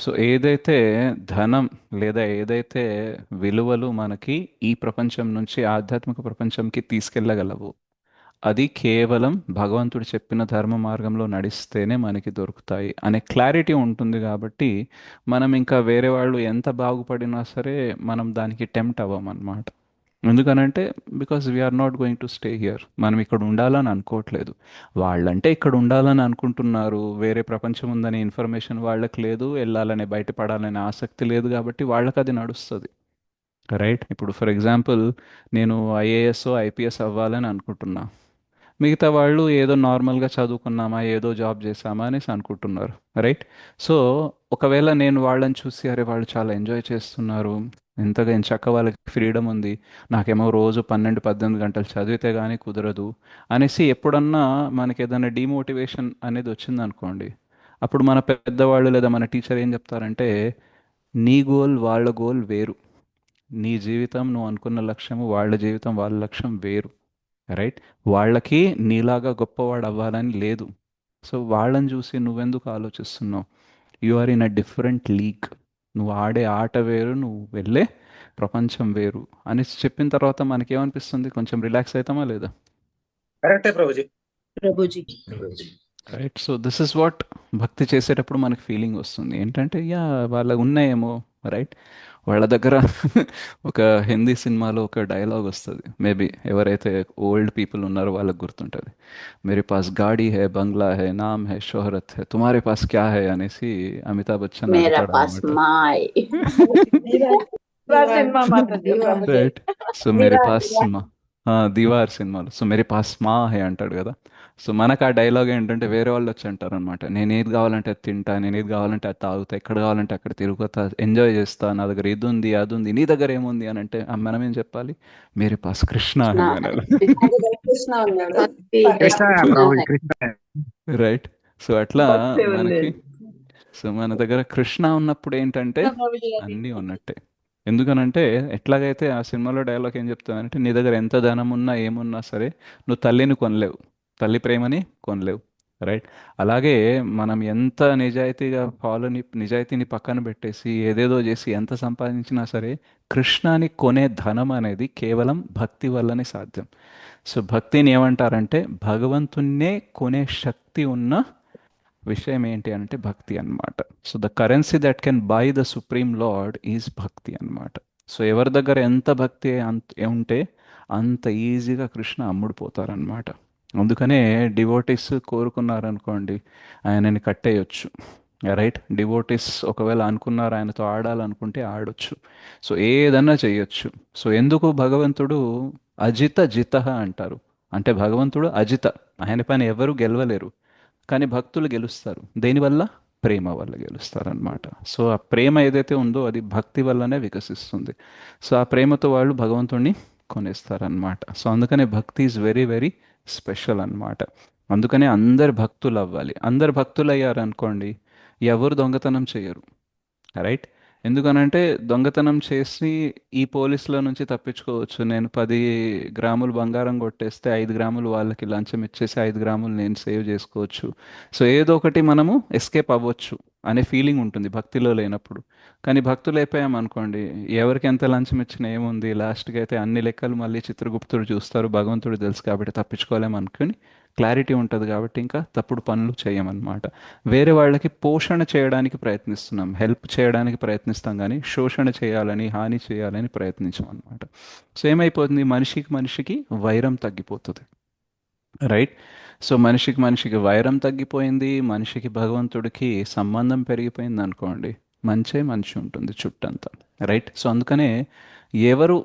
So ఏదైతే ధనం లేదా ఏదైతే విలువలు మనకి ఈ ప్రపంచం నుంచి ఆధ్యాత్మిక ప్రపంచంకి తీసుకెళ్ళగలవు, అది కేవలం భగవంతుడు చెప్పిన ధర్మ మార్గంలో నడిస్తేనే మనకి దొరుకుతాయి అనే క్లారిటీ ఉంటుంది. కాబట్టి మనం ఇంకా వేరే వాళ్ళు ఎంత బాగుపడినా సరే మనం దానికి టెంప్ట్ అవ్వమన్నమాట. ఎందుకనంటే because we are not going to stay here. మనం ఇక్కడ ఉండాలని అనుకోవట్లేదు. వాళ్ళంటే ఇక్కడ ఉండాలని అనుకుంటున్నారు, వేరే ప్రపంచం ఉందనే ఇన్ఫర్మేషన్ వాళ్ళకి లేదు, వెళ్ళాలనే బయటపడాలనే ఆసక్తి లేదు, కాబట్టి వాళ్ళకి అది నడుస్తుంది. రైట్. ఇప్పుడు ఫర్ ఎగ్జాంపుల్, నేను ఐఏఎస్ ఐపీఎస్ అవ్వాలని అనుకుంటున్నా. మిగతా వాళ్ళు ఏదో నార్మల్గా చదువుకున్నామా, ఏదో జాబ్ చేసామా అనేసి అనుకుంటున్నారు. రైట్. సో ఒకవేళ నేను వాళ్ళని చూసి, అరే వాళ్ళు చాలా ఎంజాయ్ చేస్తున్నారు, ఎంతగా ఎంచక్క వాళ్ళకి ఫ్రీడమ్ ఉంది, నాకేమో రోజు 12-18 గంటలు చదివితే కానీ కుదరదు అనేసి ఎప్పుడన్నా మనకి ఏదైనా డిమోటివేషన్ అనేది వచ్చింది అనుకోండి, అప్పుడు మన పెద్దవాళ్ళు లేదా మన టీచర్ ఏం చెప్తారంటే, నీ గోల్ వాళ్ళ గోల్ వేరు, నీ జీవితం నువ్వు అనుకున్న లక్ష్యము, వాళ్ళ జీవితం వాళ్ళ లక్ష్యం వేరు. రైట్. వాళ్ళకి నీలాగా గొప్పవాడు అవ్వాలని లేదు. సో వాళ్ళని చూసి నువ్వెందుకు ఆలోచిస్తున్నావు? You are in a different league. నువ్వు ఆడే ఆట వేరు, నువ్వు వెళ్ళే ప్రపంచం వేరు అని చెప్పిన తర్వాత మనకేమనిపిస్తుంది? కొంచెం రిలాక్స్ అవుతామా లేదా? కరెక్టే Prabhuji. Prabhuji. Right. So this is what భక్తి చేసేటప్పుడు మనకు ఫీలింగ్ వస్తుంది ఏంటంటే, యా వాళ్ళ ఉన్నాయేమో. రైట్. వాళ్ళ దగ్గర ఒక హిందీ సినిమాలో ఒక డైలాగ్ వస్తుంది, మేబీ ఎవరైతే ఓల్డ్ పీపుల్ ఉన్నారో వాళ్ళకి గుర్తుంటుంది. మేరే పాస్ గాడీ హై, బంగ్లా హై, నామ్ హై, షోహరత్ హై, తుమారే పాస్ క్యా హై అనేసి అమితాబ్ బచ్చన్ మేరా అడుగుతాడు పాస్ అనమాట. మాయ్. సినిమా మాత్రం ప్రభుజీ. రైట్. సో మేరే పాస్ మా దీవార్ సినిమాలో సో మేరే పాస్ మా హే అంటాడు కదా. సో మనకు ఆ డైలాగ్ ఏంటంటే, వేరే వాళ్ళు వచ్చి అంటారు అనమాట, నేను ఏది కావాలంటే అది తింటా, నేను ఏది కావాలంటే అది తాగుతా, ఎక్కడ కావాలంటే అక్కడ తిరుగుతా, ఎంజాయ్ చేస్తా, నా దగ్గర ఇది ఉంది అది ఉంది, నీ దగ్గర ఏముంది అని అంటే, మనం ఏం చెప్పాలి? మేరే పాస్ కృష్ణ హే అనాలి. కృష్ణ ఉన్నాడు. భక్తి కృష్ణ ప్రభుజీ, కృష్ణ. రైట్. సో అట్లా భక్తి ఉంది. మనకి, సో మన దగ్గర కృష్ణ ఉన్నప్పుడు ఏంటంటే అన్నీ ఉన్నట్టే. ఎందుకనంటే ఎట్లాగైతే ఆ సినిమాలో డైలాగ్ ఏం చెప్తానంటే, నీ దగ్గర ఎంత ధనం ఉన్నా ఏమున్నా సరే నువ్వు తల్లిని కొనలేవు, తల్లి ప్రేమని కొనలేవు. రైట్. అలాగే మనం ఎంత నిజాయితీగా నిజాయితీని పక్కన పెట్టేసి ఏదేదో చేసి ఎంత సంపాదించినా సరే, కృష్ణాని కొనే ధనం అనేది కేవలం భక్తి వల్లనే సాధ్యం. సో భక్తిని ఏమంటారంటే, భగవంతున్నే కొనే శక్తి ఉన్న విషయం ఏంటి అంటే భక్తి అన్నమాట. So the currency that can buy the supreme lord is భక్తి అన్నమాట. సో ఎవరి దగ్గర ఎంత భక్తి ఉంటే అంత ఈజీగా కృష్ణ అమ్ముడుపోతారనమాట. అందుకనే డివోటీస్ కోరుకున్నారనుకోండి, ఆయనని కట్టేయొచ్చు. రైట్. డివోటీస్ ఒకవేళ అనుకున్నారు ఆయనతో ఆడాలనుకుంటే ఆడొచ్చు. సో ఏదన్నా చెయ్యొచ్చు. సో ఎందుకు భగవంతుడు అజిత జిత అంటారు అంటే, భగవంతుడు అజిత, ఆయన పైన ఎవరు గెలవలేరు, కానీ భక్తులు గెలుస్తారు. దేనివల్ల? ప్రేమ వల్ల గెలుస్తారు అనమాట. సో ఆ ప్రేమ ఏదైతే ఉందో అది భక్తి వల్లనే వికసిస్తుంది. సో ఆ ప్రేమతో వాళ్ళు భగవంతుణ్ణి కొనేస్తారనమాట. సో అందుకనే భక్తి ఈజ్ వెరీ వెరీ స్పెషల్ అన్నమాట. అందుకనే అందరు భక్తులు అవ్వాలి. అందరు భక్తులు అయ్యారనుకోండి, ఎవరు దొంగతనం చేయరు. రైట్. ఎందుకనంటే దొంగతనం చేసి ఈ పోలీసుల నుంచి తప్పించుకోవచ్చు. నేను 10 గ్రాములు బంగారం కొట్టేస్తే 5 గ్రాములు వాళ్ళకి లంచం ఇచ్చేసి 5 గ్రాములు నేను సేవ్ చేసుకోవచ్చు. సో ఏదో ఒకటి మనము ఎస్కేప్ అవ్వచ్చు అనే ఫీలింగ్ ఉంటుంది భక్తిలో లేనప్పుడు. కానీ భక్తులు అయిపోయామనుకోండి, ఎవరికి ఎంత లంచం ఇచ్చినా ఏముంది, లాస్ట్కి అయితే అన్ని లెక్కలు మళ్ళీ చిత్రగుప్తుడు చూస్తారు, భగవంతుడు తెలుసు కాబట్టి తప్పించుకోలేము అనుకుని క్లారిటీ ఉంటుంది కాబట్టి ఇంకా తప్పుడు పనులు చేయమన్నమాట. వేరే వాళ్ళకి పోషణ చేయడానికి ప్రయత్నిస్తున్నాం, హెల్ప్ చేయడానికి ప్రయత్నిస్తాం, కానీ శోషణ చేయాలని, హాని చేయాలని ప్రయత్నించాం అనమాట. సో ఏమైపోతుంది? మనిషికి మనిషికి వైరం తగ్గిపోతుంది. రైట్. సో మనిషికి మనిషికి వైరం తగ్గిపోయింది, మనిషికి భగవంతుడికి సంబంధం పెరిగిపోయింది అనుకోండి, మంచే మంచి ఉంటుంది చుట్టంతా. రైట్. సో అందుకనే ఎవరు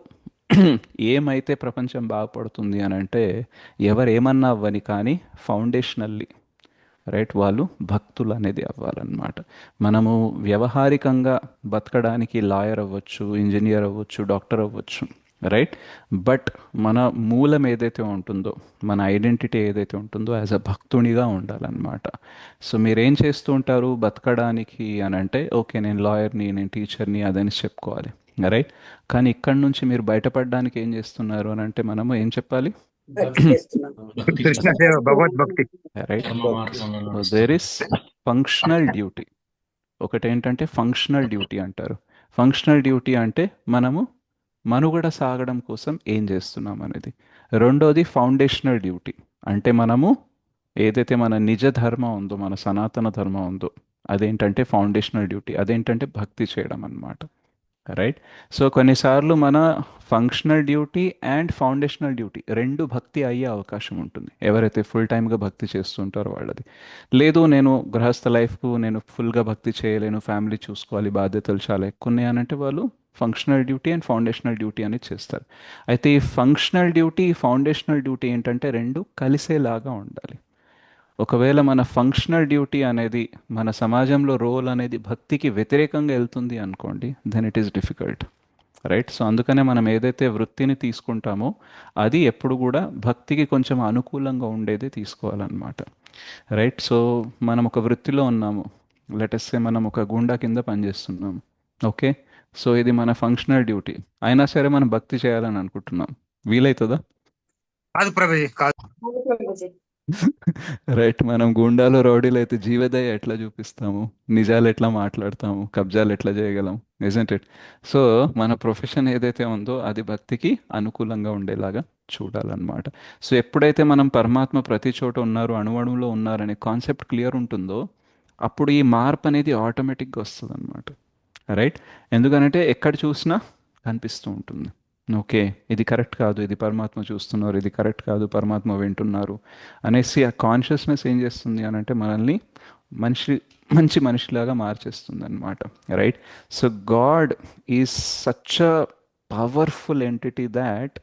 ఏమైతే ప్రపంచం బాగుపడుతుంది అని అంటే, ఎవరు ఏమన్నా అవ్వని కానీ ఫౌండేషనల్లీ, రైట్, వాళ్ళు భక్తులు అనేది అవ్వాలన్నమాట. మనము వ్యవహారికంగా బతకడానికి లాయర్ అవ్వచ్చు, ఇంజనీర్ అవ్వచ్చు, డాక్టర్ అవ్వచ్చు. రైట్. బట్ మన మూలం ఏదైతే ఉంటుందో, మన ఐడెంటిటీ ఏదైతే ఉంటుందో యాజ్ అ భక్తునిగా ఉండాలన్నమాట. సో మీరేం చేస్తూ ఉంటారు బతకడానికి అని అంటే, ఓకే నేను లాయర్ని, నేను టీచర్ని అదని చెప్పుకోవాలి. రైట్. కానీ ఇక్కడి నుంచి మీరు బయటపడడానికి ఏం చేస్తున్నారు అని అంటే, మనము ఏం చెప్పాలి? భక్తి చేస్తున్నాం. కృష్ణ సేవ, భగవద్భక్తి. Right. There is functional duty. ఒకటి ఏంటంటే ఫంక్షనల్ డ్యూటీ అంటారు. ఫంక్షనల్ డ్యూటీ అంటే మనము మనుగడ సాగడం కోసం ఏం చేస్తున్నాం అనేది. రెండోది ఫౌండేషనల్ డ్యూటీ, అంటే మనము ఏదైతే మన నిజ ధర్మం ఉందో, మన సనాతన ధర్మం ఉందో, అదేంటంటే ఫౌండేషనల్ డ్యూటీ, అదేంటంటే భక్తి చేయడం అన్నమాట. రైట్. సో కొన్నిసార్లు మన functional duty and foundational duty రెండు భక్తి అయ్యే అవకాశం ఉంటుంది, ఎవరైతే ఫుల్ టైమ్గా భక్తి చేస్తుంటారో వాళ్ళది. లేదు నేను గృహస్థ లైఫ్కు నేను ఫుల్గా భక్తి చేయలేను, ఫ్యామిలీ చూసుకోవాలి, బాధ్యతలు చాలా ఎక్కువ ఉన్నాయి అని అంటే వాళ్ళు functional duty and foundational duty అనేది చేస్తారు. అయితే ఈ ఫంక్షనల్ డ్యూటీ ఫౌండేషనల్ డ్యూటీ ఏంటంటే రెండు కలిసేలాగా ఉండాలి. ఒకవేళ మన ఫంక్షనల్ డ్యూటీ అనేది, మన సమాజంలో రోల్ అనేది భక్తికి వ్యతిరేకంగా వెళ్తుంది అనుకోండి, then it is difficult. Right. So అందుకనే మనం ఏదైతే వృత్తిని తీసుకుంటామో అది ఎప్పుడు కూడా భక్తికి కొంచెం అనుకూలంగా ఉండేదే తీసుకోవాలన్నమాట. రైట్. సో మనం ఒక వృత్తిలో ఉన్నాము, లెటెస్సే మనం ఒక గూండా కింద పనిచేస్తున్నాము. ఓకే. సో ఇది మన ఫంక్షనల్ డ్యూటీ, అయినా సరే మనం భక్తి చేయాలని అనుకుంటున్నాం, వీలవుతుందా? కాదు ప్రభుజీ, కాదు. అవును ప్రభుజీ. రైట్. మనం గుండాలు రౌడీలు అయితే జీవదయ ఎట్లా చూపిస్తాము, నిజాలు ఎట్లా మాట్లాడతాము, కబ్జాలు ఎట్లా చేయగలం, నిజంట్ ఇట్? సో మన ప్రొఫెషన్ ఏదైతే ఉందో అది భక్తికి అనుకూలంగా ఉండేలాగా చూడాలన్నమాట. సో ఎప్పుడైతే మనం పరమాత్మ ప్రతి చోట ఉన్నారు, అణువణువులో ఉన్నారనే కాన్సెప్ట్ క్లియర్ ఉంటుందో అప్పుడు ఈ మార్పు అనేది ఆటోమేటిక్గా వస్తుంది అనమాట. రైట్. ఎందుకనంటే ఎక్కడ చూసినా కనిపిస్తూ ఉంటుంది. ఓకే, ఇది కరెక్ట్ కాదు, ఇది పరమాత్మ చూస్తున్నారు, ఇది కరెక్ట్ కాదు, పరమాత్మ వింటున్నారు అనేసి ఆ కాన్షియస్నెస్ ఏం చేస్తుంది అని అంటే మనల్ని మనిషి మంచి మనిషిలాగా మార్చేస్తుంది అనమాట. Right. So God is such a powerful entity that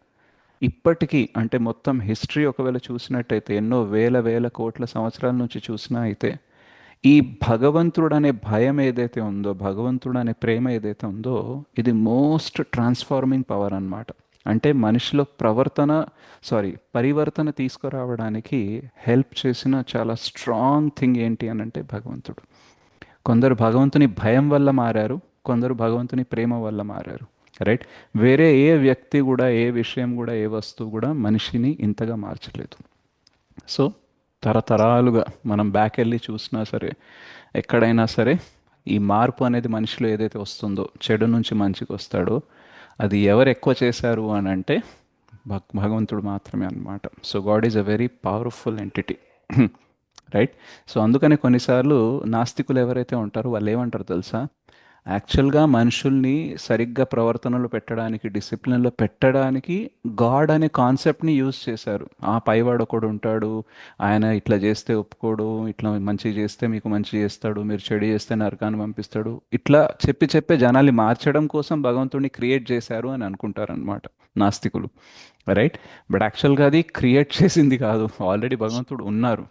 ఇప్పటికీ, అంటే మొత్తం హిస్టరీ ఒకవేళ చూసినట్టయితే, ఎన్నో వేల వేల కోట్ల సంవత్సరాల నుంచి చూసినా అయితే ఈ భగవంతుడు అనే భయం ఏదైతే ఉందో, భగవంతుడు అనే ప్రేమ ఏదైతే ఉందో, ఇది మోస్ట్ ట్రాన్స్ఫార్మింగ్ పవర్ అన్నమాట. అంటే మనిషిలో పరివర్తన తీసుకురావడానికి హెల్ప్ చేసిన చాలా స్ట్రాంగ్ థింగ్ ఏంటి అని అంటే భగవంతుడు. కొందరు భగవంతుని భయం వల్ల మారారు, కొందరు భగవంతుని ప్రేమ వల్ల మారారు. రైట్. వేరే ఏ వ్యక్తి కూడా, ఏ విషయం కూడా, ఏ వస్తువు కూడా మనిషిని ఇంతగా మార్చలేదు. సో తరతరాలుగా మనం బ్యాక్ వెళ్ళి చూసినా సరే, ఎక్కడైనా సరే ఈ మార్పు అనేది మనిషిలో ఏదైతే వస్తుందో, చెడు నుంచి మంచికి వస్తాడో, అది ఎవరు ఎక్కువ చేశారు అని అంటే భగవంతుడు మాత్రమే అన్నమాట. So God is a very powerful entity. Right. So అందుకని కొన్నిసార్లు నాస్తికులు ఎవరైతే ఉంటారో వాళ్ళు ఏమంటారు తెలుసా, యాక్చువల్గా మనుషుల్ని సరిగ్గా ప్రవర్తనలో పెట్టడానికి, డిసిప్లిన్లో పెట్టడానికి గాడ్ అనే కాన్సెప్ట్ని యూజ్ చేశారు. ఆ పైవాడు ఒకడు ఉంటాడు, ఆయన ఇట్లా చేస్తే ఒప్పుకోడు, ఇట్లా మంచి చేస్తే మీకు మంచి చేస్తాడు, మీరు చెడు చేస్తే నరకాన్ని పంపిస్తాడు, ఇట్లా చెప్పే జనాల్ని మార్చడం కోసం భగవంతుడిని క్రియేట్ చేశారు అని అనుకుంటారనమాట నాస్తికులు. రైట్. బట్ యాక్చువల్గా అది క్రియేట్ చేసింది కాదు, ఆల్రెడీ భగవంతుడు ఉన్నారు.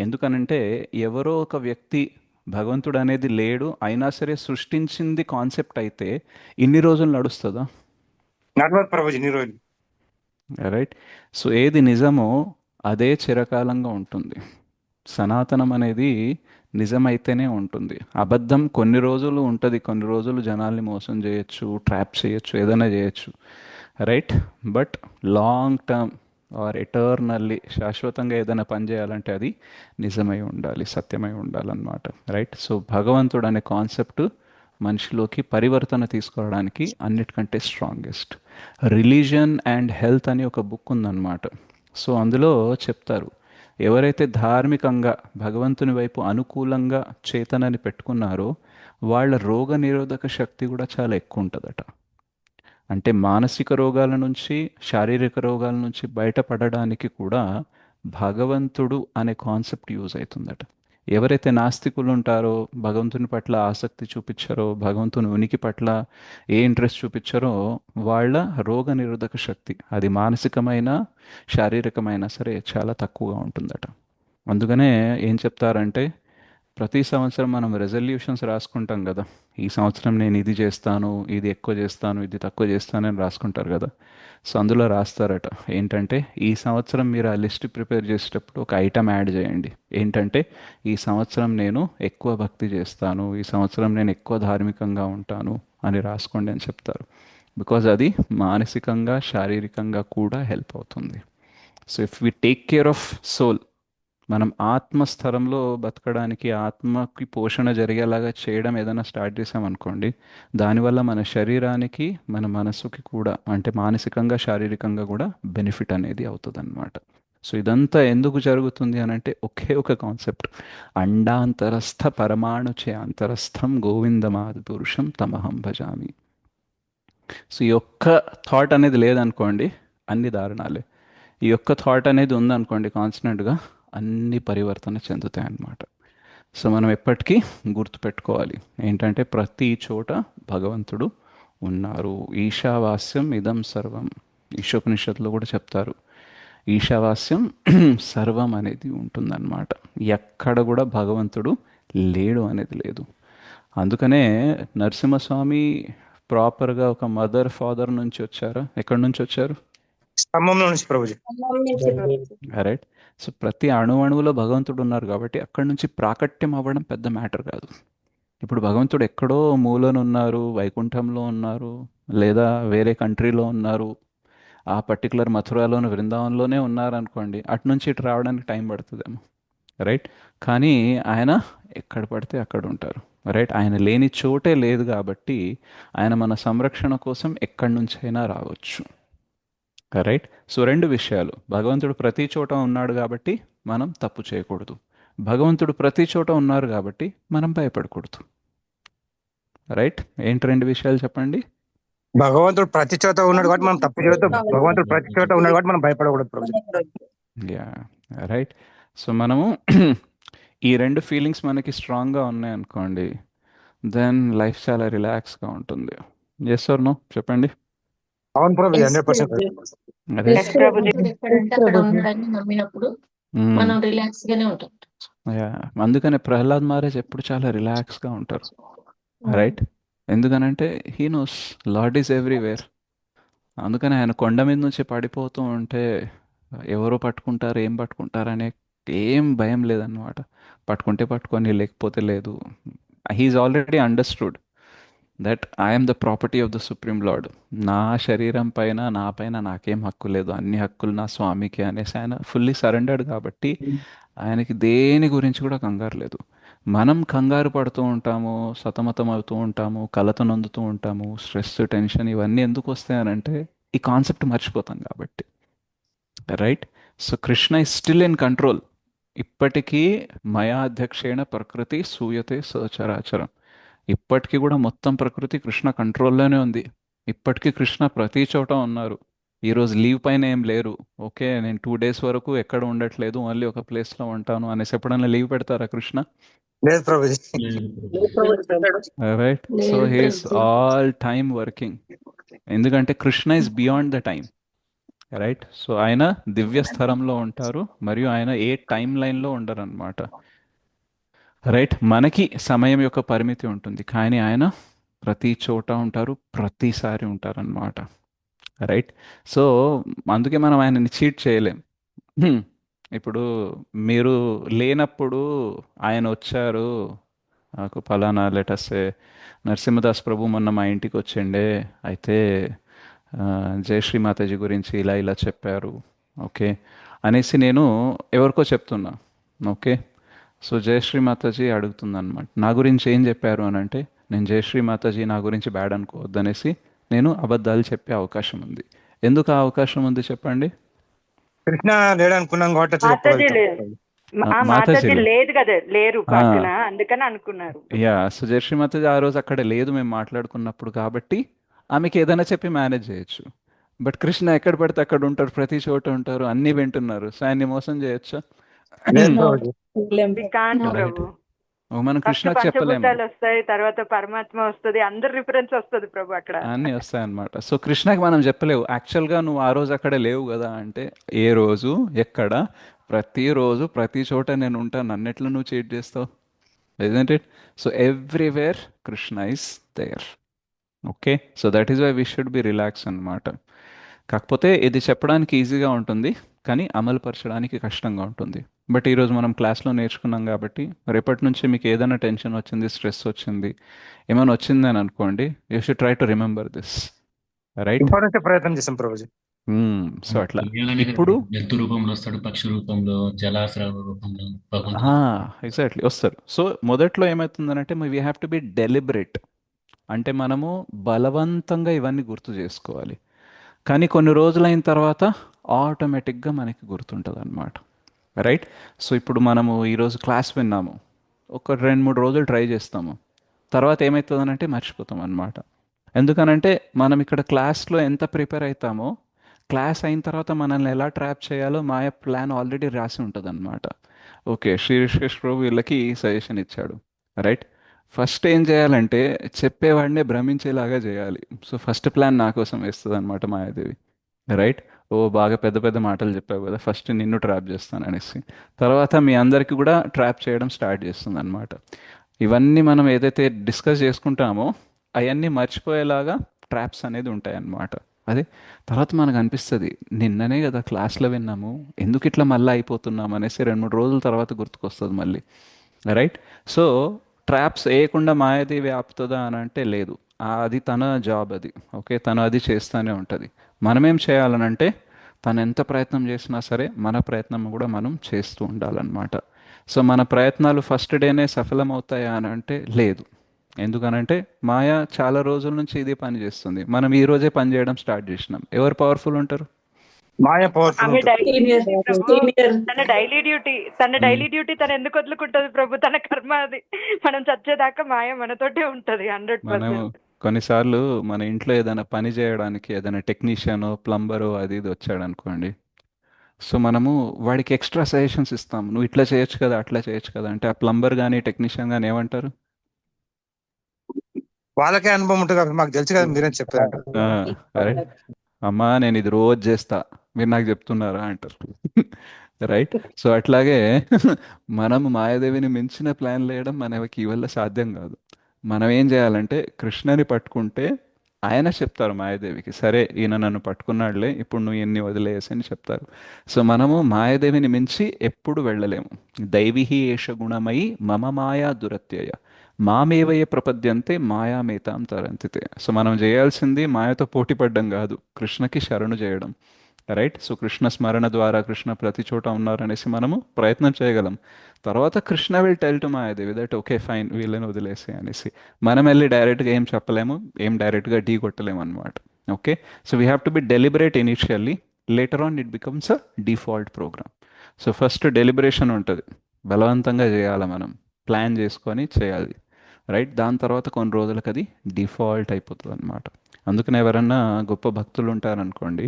ఎందుకనంటే ఎవరో ఒక వ్యక్తి, భగవంతుడు అనేది లేడు అయినా సరే సృష్టించింది కాన్సెప్ట్ అయితే ఇన్ని రోజులు నడుస్తుందా? నడవదు ప్రభుజీ, ఇన్ని రోజులు. రైట్. సో ఏది నిజమో అదే చిరకాలంగా ఉంటుంది. సనాతనం అనేది నిజమైతేనే ఉంటుంది. అబద్ధం కొన్ని రోజులు ఉంటుంది, కొన్ని రోజులు జనాల్ని మోసం చేయొచ్చు, ట్రాప్ చేయొచ్చు, ఏదైనా చేయొచ్చు. Right. But long term are eternally, శాశ్వతంగా ఏదైనా పని చేయాలంటే అది నిజమై ఉండాలి, సత్యమై ఉండాలన్నమాట. రైట్. సో భగవంతుడు అనే కాన్సెప్ట్ మనిషిలోకి పరివర్తన తీసుకురావడానికి అన్నిటికంటే స్ట్రాంగెస్ట్. రిలీజియన్ అండ్ హెల్త్ అని ఒక బుక్ ఉందన్నమాట. సో అందులో చెప్తారు, ఎవరైతే ధార్మికంగా భగవంతుని వైపు అనుకూలంగా చేతనని పెట్టుకున్నారో వాళ్ళ రోగ నిరోధక శక్తి కూడా చాలా ఎక్కువ ఉంటుందట. అంటే మానసిక రోగాల నుంచి, శారీరక రోగాల నుంచి బయటపడడానికి కూడా భగవంతుడు అనే కాన్సెప్ట్ యూజ్ అవుతుందట. ఎవరైతే నాస్తికులు ఉంటారో, భగవంతుని పట్ల ఆసక్తి చూపించారో, భగవంతుని ఉనికి పట్ల ఏ ఇంట్రెస్ట్ చూపించారో, వాళ్ళ రోగ నిరోధక శక్తి, అది మానసికమైన శారీరకమైన సరే, చాలా తక్కువగా ఉంటుందట. అందుకనే ఏం చెప్తారంటే, ప్రతి సంవత్సరం మనం రెజల్యూషన్స్ రాసుకుంటాం కదా, ఈ సంవత్సరం నేను ఇది చేస్తాను, ఇది ఎక్కువ చేస్తాను, ఇది తక్కువ చేస్తానని రాసుకుంటారు కదా. సో అందులో రాస్తారట ఏంటంటే, ఈ సంవత్సరం మీరు ఆ లిస్ట్ ప్రిపేర్ చేసేటప్పుడు ఒక ఐటమ్ యాడ్ చేయండి, ఏంటంటే ఈ సంవత్సరం నేను ఎక్కువ భక్తి చేస్తాను, ఈ సంవత్సరం నేను ఎక్కువ ధార్మికంగా ఉంటాను అని రాసుకోండి అని చెప్తారు. బికాజ్ అది మానసికంగా, శారీరకంగా కూడా హెల్ప్ అవుతుంది. So if we take care of soul, మనం ఆత్మస్థలంలో బతకడానికి ఆత్మకి పోషణ జరిగేలాగా చేయడం ఏదైనా స్టార్ట్ చేసామనుకోండి, దానివల్ల మన శరీరానికి మన మనసుకి కూడా అంటే మానసికంగా శారీరకంగా కూడా బెనిఫిట్ అనేది అవుతుంది. సో ఇదంతా ఎందుకు జరుగుతుంది అని అంటే ఒకే ఒక కాన్సెప్ట్, అండాంతరస్థ పరమాణు చే అంతరస్థం గోవిందమాది పురుషం తమహం భజామి. సో ఈ ఒక్క థాట్ అనేది లేదనుకోండి, అన్ని దారుణాలే. ఈ ఒక్క థాట్ అనేది ఉందనుకోండి కాన్స్టెంట్గా, అన్ని పరివర్తన చెందుతాయి అన్నమాట. సో మనం ఎప్పటికీ గుర్తుపెట్టుకోవాలి ఏంటంటే ప్రతి చోట భగవంతుడు ఉన్నారు. ఈశావాస్యం ఇదం సర్వం, ఈశోపనిషత్తులో కూడా చెప్తారు. ఈశావాస్యం సర్వం అనేది ఉంటుందన్నమాట. ఎక్కడ కూడా భగవంతుడు లేడు అనేది లేదు. అందుకనే నరసింహస్వామి ప్రాపర్గా ఒక మదర్ ఫాదర్ నుంచి వచ్చారా, ఎక్కడి నుంచి వచ్చారు? స్తంభంలో నుంచి ప్రభుజీ. రైట్. సో ప్రతి అణువులో భగవంతుడు ఉన్నారు కాబట్టి అక్కడి నుంచి ప్రాకట్యం అవ్వడం పెద్ద మ్యాటర్ కాదు. ఇప్పుడు భగవంతుడు ఎక్కడో మూలన ఉన్నారు, వైకుంఠంలో ఉన్నారు, లేదా వేరే కంట్రీలో ఉన్నారు, ఆ పర్టికులర్ మథురాలోని బృందావనంలోనే ఉన్నారనుకోండి, అటు నుంచి ఇటు రావడానికి టైం పడుతుందేమో. రైట్. కానీ ఆయన ఎక్కడ పడితే అక్కడ ఉంటారు. రైట్. ఆయన లేని చోటే లేదు కాబట్టి ఆయన మన సంరక్షణ కోసం ఎక్కడి నుంచైనా రావచ్చు. రైట్. సో రెండు విషయాలు, భగవంతుడు ప్రతి చోట ఉన్నాడు కాబట్టి మనం తప్పు చేయకూడదు, భగవంతుడు ప్రతి చోట ఉన్నారు కాబట్టి మనం భయపడకూడదు. రైట్. ఏంటి రెండు విషయాలు చెప్పండి? భగవంతుడు ప్రతి చోట ఉన్నాడు కాబట్టి మనం తప్పు చేయొద్దు, భగవంతుడు ప్రతి చోట ఉన్నాడు కాబట్టి మనం భయపడకూడదు ప్రభుజీ. యా. రైట్. సో మనము ఈ రెండు ఫీలింగ్స్ మనకి స్ట్రాంగ్గా ఉన్నాయనుకోండి, దెన్ లైఫ్ చాలా రిలాక్స్గా ఉంటుంది. ఎస్ ఆర్ నో చెప్పండి. అవును ప్రభుజీ, 100%. అదే. ఎక్కడంటే అక్కడ ఉన్నాడని నమ్మినప్పుడు మనం రిలాక్స్ గానే ఉంటాం. యా. అందుకనే ప్రహ్లాద్ మహారాజ్ ఎప్పుడు చాలా రిలాక్స్గా ఉంటారు. రైట్. ఎందుకనంటే he knows lord is everywhere. అందుకని ఆయన కొండ మీద నుంచి పడిపోతూ ఉంటే ఎవరో పట్టుకుంటారు, ఏం పట్టుకుంటారు అనే ఏం భయం లేదన్నమాట. పట్టుకుంటే పట్టుకొని, లేకపోతే లేదు. He is already understood that I'm the property of the supreme lord. నా శరీరం పైన, నా పైన నాకేం హక్కు లేదు, అన్ని హక్కులు నా స్వామికి అనేసి ఆయన ఫుల్లీ సరెండర్డ్ కాబట్టి ఆయనకి దేని గురించి కూడా కంగారు లేదు. మనం కంగారు పడుతూ ఉంటాము, సతమతం అవుతూ ఉంటాము, కలత నొందుతూ ఉంటాము, స్ట్రెస్, టెన్షన్ ఇవన్నీ ఎందుకు వస్తాయనంటే ఈ కాన్సెప్ట్ మర్చిపోతాం కాబట్టి. Right. So Krishna is still in control. ఇప్పటికీ మయా అధ్యక్షేణ ప్రకృతి సూయతే సచరాచరం. ఇప్పటికీ కూడా మొత్తం ప్రకృతి కృష్ణ కంట్రోల్లోనే ఉంది. ఇప్పటికీ కృష్ణ ప్రతి చోట ఉన్నారు. ఈరోజు లీవ్ పైన ఏం లేరు. ఓకే, నేను 2 days వరకు ఎక్కడ ఉండట్లేదు, ఓన్లీ ఒక ప్లేస్లో ఉంటాను అనేసి ఎప్పుడైనా లీవ్ పెడతారా కృష్ణ? లేదు ప్రభుజీ. Right. So he is all time working. ఎందుకంటే Krishna is beyond the time. Right. So ఆయన దివ్య స్థలంలో ఉంటారు మరియు ఆయన ఏ టైం లైన్లో ఉండరు అనమాట. రైట్. మనకి సమయం యొక్క పరిమితి ఉంటుంది, కానీ ఆయన ప్రతి చోట ఉంటారు, ప్రతిసారి ఉంటారనమాట. రైట్. సో అందుకే మనం ఆయనని చీట్ చేయలేం. ఇప్పుడు మీరు లేనప్పుడు ఆయన వచ్చారు, నాకు ఫలానా లెటర్సే నరసింహదాస్ ప్రభు మొన్న మా ఇంటికి వచ్చిండే, అయితే జయశ్రీ మాతాజీ గురించి ఇలా ఇలా చెప్పారు, ఓకే అనేసి నేను ఎవరికో చెప్తున్నా. ఓకే. సో జయశ్రీ మాతాజీ అడుగుతుందన్నమాట, నా గురించి ఏం చెప్పారు అని అంటే, నేను జయశ్రీ మాతాజీ నా గురించి బ్యాడ్ అనుకోవద్దనేసి నేను అబద్ధాలు చెప్పే అవకాశం ఉంది. ఎందుకు ఆ అవకాశం ఉంది చెప్పండి? కృష్ణ లేడు అనుకున్నాం కాబట్టి అట్లా మాతాజీ చెప్పగలుగుతాం. లేదు. మాతాజీ మాతాజీ లేదు కదా, లేరు పక్కన, అందుకని అనుకున్నారు. యా. సో జయశ్రీ మాతాజీ ఆ రోజు అక్కడ లేదు మేము మాట్లాడుకున్నప్పుడు, కాబట్టి ఆమెకి ఏదైనా చెప్పి మేనేజ్ చేయొచ్చు. బట్ కృష్ణ ఎక్కడ పడితే అక్కడ ఉంటారు, ప్రతి చోట ఉంటారు, అన్నీ వింటున్నారు. సో ఆయన్ని మోసం చేయొచ్చా? లేదు ప్రభుజీ. We can't, Right. ప్రభు. మనం ఫస్ట్ కృష్ణకి చెప్పలేము, పంచభూతాలు వస్తాయి, తర్వాత పరమాత్మ వస్తుంది, అందరు రిఫరెన్స్ వస్తుంది ప్రభు అక్కడ. అన్నీ వస్తాయన్నమాట. సో కృష్ణకి మనం చెప్పలేవు యాక్చువల్గా నువ్వు ఆ రోజు అక్కడ లేవు కదా అంటే, ఏ రోజు ఎక్కడ, ప్రతిరోజు ప్రతి చోట నేను ఉంటాను, అన్నిట్లో నువ్వు చీట్ చేస్తావు, isn't it? So everywhere Krishna is there. Okay. So that is why we should be relax అన్నమాట. కాకపోతే ఇది చెప్పడానికి ఈజీగా ఉంటుంది, కానీ అమలు పరచడానికి కష్టంగా ఉంటుంది. బట్ ఈరోజు మనం క్లాస్లో నేర్చుకున్నాం కాబట్టి రేపటి నుంచి మీకు ఏదైనా టెన్షన్ వచ్చింది, స్ట్రెస్ వచ్చింది, ఏమైనా వచ్చిందని అనుకోండి, you should try to remember this. Right. Importance ప్రయత్నం చేసాం ప్రభుజీ. సో అట్లా తెలియాలనే కదా ఇప్పుడు బ్రో. జంతు రూపంలో వస్తాడు, పక్షి రూపంలో, జలాశ్ర రూపంలో భగవంతుడు. ఎగ్జాక్ట్లీ వస్తారు. సో మొదట్లో ఏమవుతుందనంటే we have to be deliberate. అంటే మనము బలవంతంగా ఇవన్నీ గుర్తు చేసుకోవాలి. కానీ కొన్ని రోజులైన తర్వాత ఆటోమేటిక్గా మనకి గుర్తుంటుంది అనమాట. రైట్. సో ఇప్పుడు మనము ఈరోజు క్లాస్ విన్నాము, ఒక 2-3 రోజులు ట్రై చేస్తాము, తర్వాత ఏమవుతుందనంటే మర్చిపోతాం అనమాట. ఎందుకనంటే మనం ఇక్కడ క్లాస్లో ఎంత ప్రిపేర్ అవుతామో, క్లాస్ అయిన తర్వాత మనల్ని ఎలా ట్రాప్ చేయాలో మాయ ప్లాన్ ఆల్రెడీ రాసి ఉంటుంది అనమాట. ఓకే, శ్రీ రిషికేష్ ప్రభు వీళ్ళకి ఈ సజెషన్ ఇచ్చాడు. రైట్. ఫస్ట్ ఏం చేయాలంటే చెప్పేవాడినే భ్రమించేలాగా చేయాలి. సో ఫస్ట్ ప్లాన్ నా కోసం వేస్తుంది అనమాట మాయాదేవి. రైట్. ఓ బాగా పెద్ద పెద్ద మాటలు చెప్పావు కదా, ఫస్ట్ నిన్ను ట్రాప్ చేస్తాను అనేసి, తర్వాత మీ అందరికీ కూడా ట్రాప్ చేయడం స్టార్ట్ చేస్తుంది అనమాట. ఇవన్నీ మనం ఏదైతే డిస్కస్ చేసుకుంటామో అవన్నీ మర్చిపోయేలాగా ట్రాప్స్ అనేది ఉంటాయి అన్నమాట. అదే తర్వాత మనకు అనిపిస్తుంది, నిన్ననే కదా క్లాస్లో విన్నాము, ఎందుకు ఇట్లా మళ్ళీ అయిపోతున్నాం అనేసి 2-3 రోజుల తర్వాత గుర్తుకొస్తుంది మళ్ళీ. రైట్. సో ట్రాప్స్ వేయకుండా మాయాదేవి ఆపుతుందా అని అంటే లేదు. అది తన జాబ్ అది. ఓకే, తను అది చేస్తూనే ఉంటుంది. మనమేం చేయాలనంటే తను ఎంత ప్రయత్నం చేసినా సరే మన ప్రయత్నం కూడా మనం చేస్తూ ఉండాలన్నమాట. సో మన ప్రయత్నాలు ఫస్ట్ డేనే సఫలమవుతాయా అని అంటే లేదు. ఎందుకనంటే మాయ చాలా రోజుల నుంచి ఇదే పని చేస్తుంది. మనం ఈ రోజే పని చేయడం స్టార్ట్ చేసినాం. ఎవరు పవర్ఫుల్ ఉంటారు? మాయ పవర్ఫుల్ ఆమె ఉంటుంది. డైలీ ప్రభు, సీనియర్ తన డైలీ డ్యూటీ తను ఎందుకు వదులుకుంటది ప్రభు? తన కర్మ అది. మనం చచ్చేదాకా మాయ మనతోటే ఉంటది మనం 100%. కొన్నిసార్లు మన ఇంట్లో ఏదైనా పని చేయడానికి ఏదైనా టెక్నీషియన్ ప్లంబరు అది ఇది వచ్చాడు అనుకోండి. సో మనము వాడికి ఎక్స్ట్రా సజెషన్స్ ఇస్తాం, నువ్వు ఇట్లా చేయొచ్చు కదా, అట్లా చేయొచ్చు కదా అంటే ఆ ప్లంబర్ కానీ టెక్నీషియన్ కానీ ఏమంటారు? వాళ్ళకే అనుభవం ఉంటుంది కాబట్టి మాకు తెలుసు కదా మీరేం చెప్పారంటారు. అరే అమ్మా నేను ఇది రోజు చేస్తా, మీరు నాకు చెప్తున్నారా అంటారు. రైట్. సో అట్లాగే మనము మాయాదేవిని మించిన ప్లాన్ వేయడం మనకి వల్ల సాధ్యం కాదు. మనం ఏం చేయాలంటే కృష్ణని పట్టుకుంటే ఆయన చెప్తారు మాయాదేవికి, సరే ఈయన నన్ను పట్టుకున్నాడులే, ఇప్పుడు నువ్వు ఎన్ని వదిలేసి అని చెప్తారు. సో మనము మాయాదేవిని మించి ఎప్పుడు వెళ్ళలేము. దైవిహి ఏష గుణమయి మమ మాయా దురత్యయ మామేవయ ప్రపద్యంతే మాయామేతాం తరంతితే. సో మనం చేయాల్సింది మాయతో పోటీ పడ్డం కాదు, కృష్ణకి శరణు చేయడం. రైట్. సో కృష్ణ స్మరణ ద్వారా కృష్ణ ప్రతి చోట ఉన్నారనేసి మనము ప్రయత్నం చేయగలం. తర్వాత Krishna will tell to Mayadevi that okay fine వీళ్ళని వదిలేసి అనేసి. మనం వెళ్ళి డైరెక్ట్గా ఏం చెప్పలేము, ఏం డైరెక్ట్గా ఢీ కొట్టలేము అనమాట. Okay. So we have to be deliberate initially, later on it becomes a default program. So first deliberation ఉంటుంది, బలవంతంగా చేయాలి, మనం ప్లాన్ చేసుకొని చేయాలి. రైట్. దాని తర్వాత కొన్ని రోజులకు అది డిఫాల్ట్ అయిపోతుంది అనమాట. అందుకని ఎవరన్నా గొప్ప భక్తులు ఉంటారనుకోండి,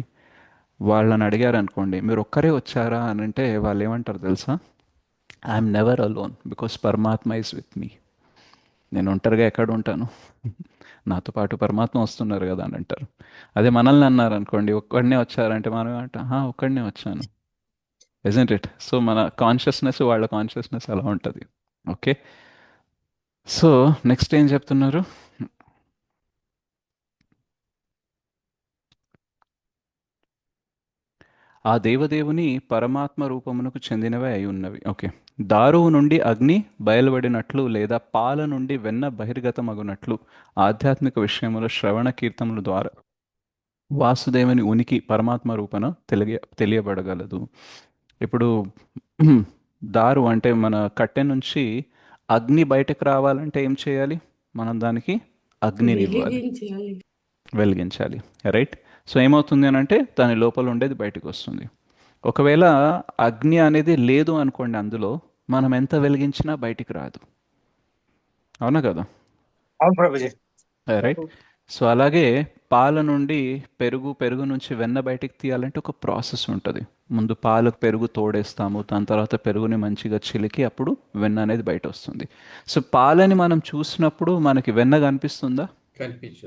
వాళ్ళని అడిగారు అనుకోండి మీరు ఒక్కరే వచ్చారా అని అంటే వాళ్ళు ఏమంటారు తెలుసా? ఐఎమ్ నెవర్ అలోన్ బికాస్ పరమాత్మ ఈజ్ విత్ మీ. నేను ఒంటరిగా ఎక్కడ ఉంటాను, నాతో పాటు పరమాత్మ వస్తున్నారు కదా అని అంటారు. అదే మనల్ని అన్నారు అనుకోండి ఒక్కడనే వచ్చారంటే మనం ఏమంటాం, ఒక్కడనే వచ్చాను. Isn't it? సో మన కాన్షియస్నెస్ వాళ్ళ కాన్షియస్నెస్ అలా ఉంటుంది. ఓకే. సో నెక్స్ట్ ఏం చెప్తున్నారు? ఆ దేవదేవుని పరమాత్మ రూపమునకు చెందినవే అయి ఉన్నవి. ఓకే. దారువు నుండి అగ్ని బయలువడినట్లు లేదా పాల నుండి వెన్న బహిర్గతమగునట్లు ఆధ్యాత్మిక విషయముల శ్రవణ కీర్తనల ద్వారా వాసుదేవుని ఉనికి పరమాత్మ రూపన తెలియబడగలదు. ఇప్పుడు దారు అంటే మన కట్టె నుంచి అగ్ని బయటకు రావాలంటే ఏం చేయాలి? మనం దానికి అగ్నిని ఇవ్వాలి, వెలిగించాలి. రైట్. సో ఏమవుతుంది అని అంటే దాని లోపల ఉండేది బయటకు వస్తుంది. ఒకవేళ అగ్ని అనేది లేదు అనుకోండి, అందులో మనం ఎంత వెలిగించినా బయటికి రాదు. అవునా కదా? అవును ప్రభుజీ. రైట్. సో అలాగే పాల నుండి పెరుగు, పెరుగు నుంచి వెన్న బయటికి తీయాలంటే ఒక ప్రాసెస్ ఉంటుంది. ముందు పాలకు పెరుగు తోడేస్తాము, దాని తర్వాత పెరుగుని మంచిగా చిలికి అప్పుడు వెన్న అనేది బయట వస్తుంది. సో పాలని మనం చూసినప్పుడు మనకి వెన్న కనిపిస్తుందా?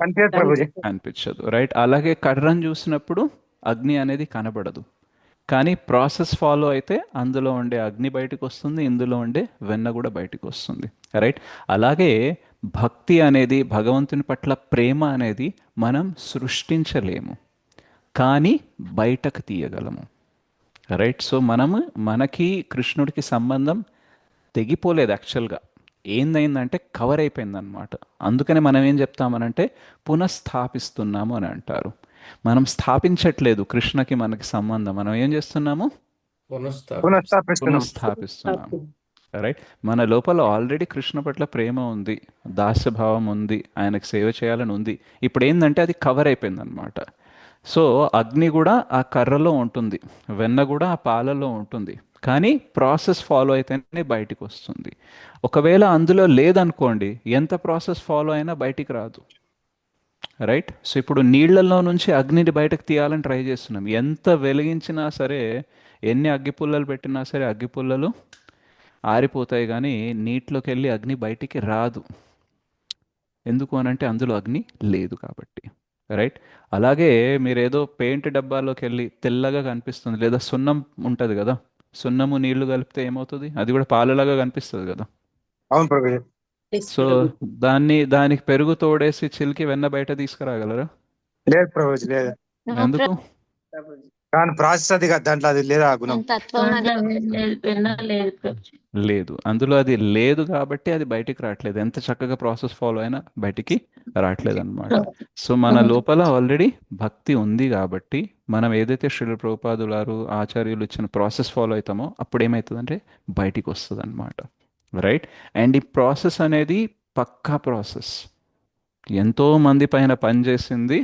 అంతే ప్రభుజీ. అనిపించదు. రైట్. అలాగే కర్రను చూసినప్పుడు అగ్ని అనేది కనబడదు. కానీ ప్రాసెస్ ఫాలో అయితే అందులో ఉండే అగ్ని బయటకు వస్తుంది, ఇందులో ఉండే వెన్న కూడా బయటకు వస్తుంది. రైట్. అలాగే భక్తి అనేది, భగవంతుని పట్ల ప్రేమ అనేది మనం సృష్టించలేము, కానీ బయటకు తీయగలము. రైట్. సో మనకి కృష్ణుడికి సంబంధం తెగిపోలేదు యాక్చువల్గా, ఏందైందంటే కవర్ అయిపోయింది అనమాట. అందుకని మనం ఏం చెప్తామనంటే పునఃస్థాపిస్తున్నాము అని అంటారు. మనం స్థాపించట్లేదు కృష్ణకి మనకి సంబంధం. మనం ఏం చేస్తున్నాము? పునఃస్థాపిస్తున్నాం. పునఃస్థాపిస్తున్నాం. రైట్. మన లోపల ఆల్రెడీ కృష్ణ పట్ల ప్రేమ ఉంది, దాస్యభావం ఉంది, ఆయనకు సేవ చేయాలని ఉంది. ఇప్పుడు ఏంటంటే అది కవర్ అయిపోయింది అనమాట. సో అగ్ని కూడా ఆ కర్రలో ఉంటుంది, వెన్న కూడా ఆ పాలలో ఉంటుంది, కానీ ప్రాసెస్ ఫాలో అయితేనే బయటికి వస్తుంది. ఒకవేళ అందులో లేదనుకోండి, ఎంత ప్రాసెస్ ఫాలో అయినా బయటికి రాదు. రైట్. సో ఇప్పుడు నీళ్లలో నుంచి అగ్నిని బయటకు తీయాలని ట్రై చేస్తున్నాం. ఎంత వెలిగించినా సరే, ఎన్ని అగ్గిపుల్లలు పెట్టినా సరే అగ్గిపుల్లలు ఆరిపోతాయి, కానీ నీటిలోకి వెళ్ళి అగ్ని బయటికి రాదు. ఎందుకు అనంటే అందులో అగ్ని లేదు కాబట్టి. రైట్. అలాగే మీరు ఏదో పెయింట్ డబ్బాలోకి వెళ్ళి తెల్లగా కనిపిస్తుంది, లేదా సున్నం ఉంటుంది కదా, సున్నము నీళ్లు కలిపితే ఏమవుతుంది? అది కూడా పాలలాగా కనిపిస్తుంది కదా. అవును ప్రభుజీ. సో దానికి పెరుగు తోడేసి చిలికి వెన్న బయట తీసుకురాగలరా? లేదు ప్రభుజీ, లేదు. ఎందుకు? కానీ ప్రాసెస్ అది కాదు, దాంట్లో అది లేదా ఆ గుణం. దాంట్లో వెన్న లేదు ప్రభుజీ. లేదు, అందులో అది లేదు కాబట్టి అది బయటికి రావట్లేదు. ఎంత చక్కగా ప్రాసెస్ ఫాలో అయినా బయటికి రావట్లేదు అనమాట. సో మన లోపల ఆల్రెడీ భక్తి ఉంది కాబట్టి మనం ఏదైతే శ్రీల ప్రభుపాదులారు ఆచార్యులు ఇచ్చిన ప్రాసెస్ ఫాలో అవుతామో అప్పుడు ఏమవుతుందంటే బయటికి వస్తుంది అనమాట. రైట్. అండ్ ఈ ప్రాసెస్ అనేది పక్కా ప్రాసెస్, ఎంతో మంది పైన పనిచేసింది,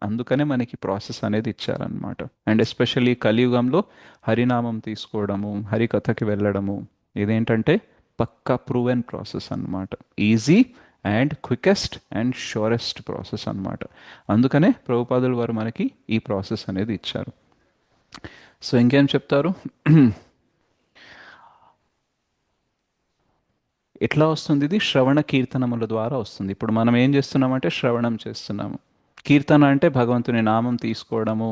అందుకనే మనకి ప్రాసెస్ అనేది ఇచ్చారనమాట. అండ్ ఎస్పెషల్లీ కలియుగంలో హరినామం తీసుకోవడము, హరికథకి వెళ్ళడము, ఇదేంటంటే పక్కా ప్రూవెన్ ప్రాసెస్ అన్నమాట. Easy and quickest and షూరెస్ట్ process అన్నమాట. అందుకనే ప్రభుపాదుల వారు మనకి ఈ ప్రాసెస్ అనేది ఇచ్చారు. సో ఇంకేం చెప్తారు? ఎట్లా వస్తుంది? ఇది శ్రవణ కీర్తనముల ద్వారా వస్తుంది. ఇప్పుడు మనం ఏం చేస్తున్నామంటే శ్రవణం చేస్తున్నాము. కీర్తన అంటే భగవంతుని నామం తీసుకోవడము,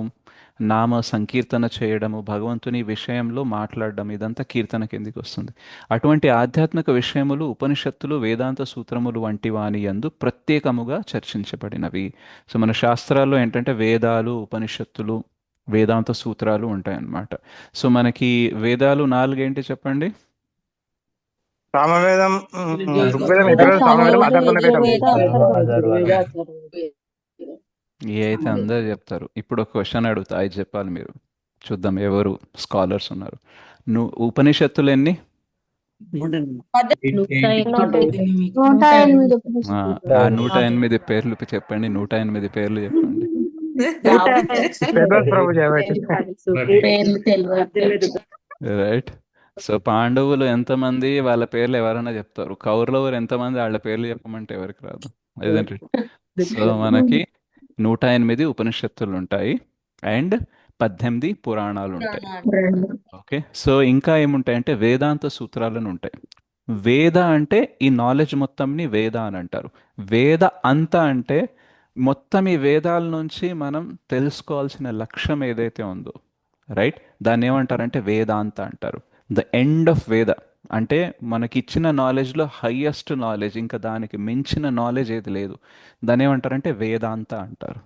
నామ సంకీర్తన చేయడము, భగవంతుని విషయంలో మాట్లాడడం, ఇదంతా కీర్తన కిందికి వస్తుంది. అటువంటి ఆధ్యాత్మిక విషయములు ఉపనిషత్తులు, వేదాంత సూత్రములు వంటి వాని యందు ప్రత్యేకముగా చర్చించబడినవి. సో మన శాస్త్రాల్లో ఏంటంటే వేదాలు, ఉపనిషత్తులు, వేదాంత సూత్రాలు ఉంటాయన్నమాట. సో మనకి వేదాలు 4 ఏంటి చెప్పండి? సామవేదం, ఋగ్వేదం, యజుర్వేదం, సామవేదం, అథర్వణ వేదం. ఏ అయితే అందరు చెప్తారు. ఇప్పుడు ఒక క్వశ్చన్ అడుగుతా, అది చెప్పాలి మీరు. చూద్దాం ఎవరు స్కాలర్స్ ఉన్నారు. ఉపనిషత్తులు ఎన్ని? 108 పేర్లు చెప్పండి. 108 పేర్లు చెప్పండి. ప్రభుజీ పేర్లు తెలియదు. రైట్. సో పాండవులు ఎంతమంది, వాళ్ళ పేర్లు ఎవరైనా చెప్తారు. కౌరవులు ఎంతమంది, వాళ్ళ పేర్లు చెప్పమంటే ఎవరికి రాదు, లేదంటే. సో మనకి 108 ఉపనిషత్తులు ఉంటాయి అండ్ 18 పురాణాలు ఉంటాయి. ఓకే. సో ఇంకా ఏముంటాయంటే వేదాంత సూత్రాలను ఉంటాయి. వేద అంటే ఈ నాలెడ్జ్ మొత్తంని వేద అని అంటారు. వేద అంత అంటే మొత్తం ఈ వేదాల నుంచి మనం తెలుసుకోవాల్సిన లక్ష్యం ఏదైతే ఉందో, రైట్, దాన్ని ఏమంటారంటే వేదాంత అంటారు. ద ఎండ్ ఆఫ్ వేద అంటే మనకి ఇచ్చిన నాలెడ్జ్లో హయ్యెస్ట్ నాలెడ్జ్, ఇంకా దానికి మించిన నాలెడ్జ్ ఏది లేదు, దాన్ని ఏమంటారంటే వేదాంత అంటారు.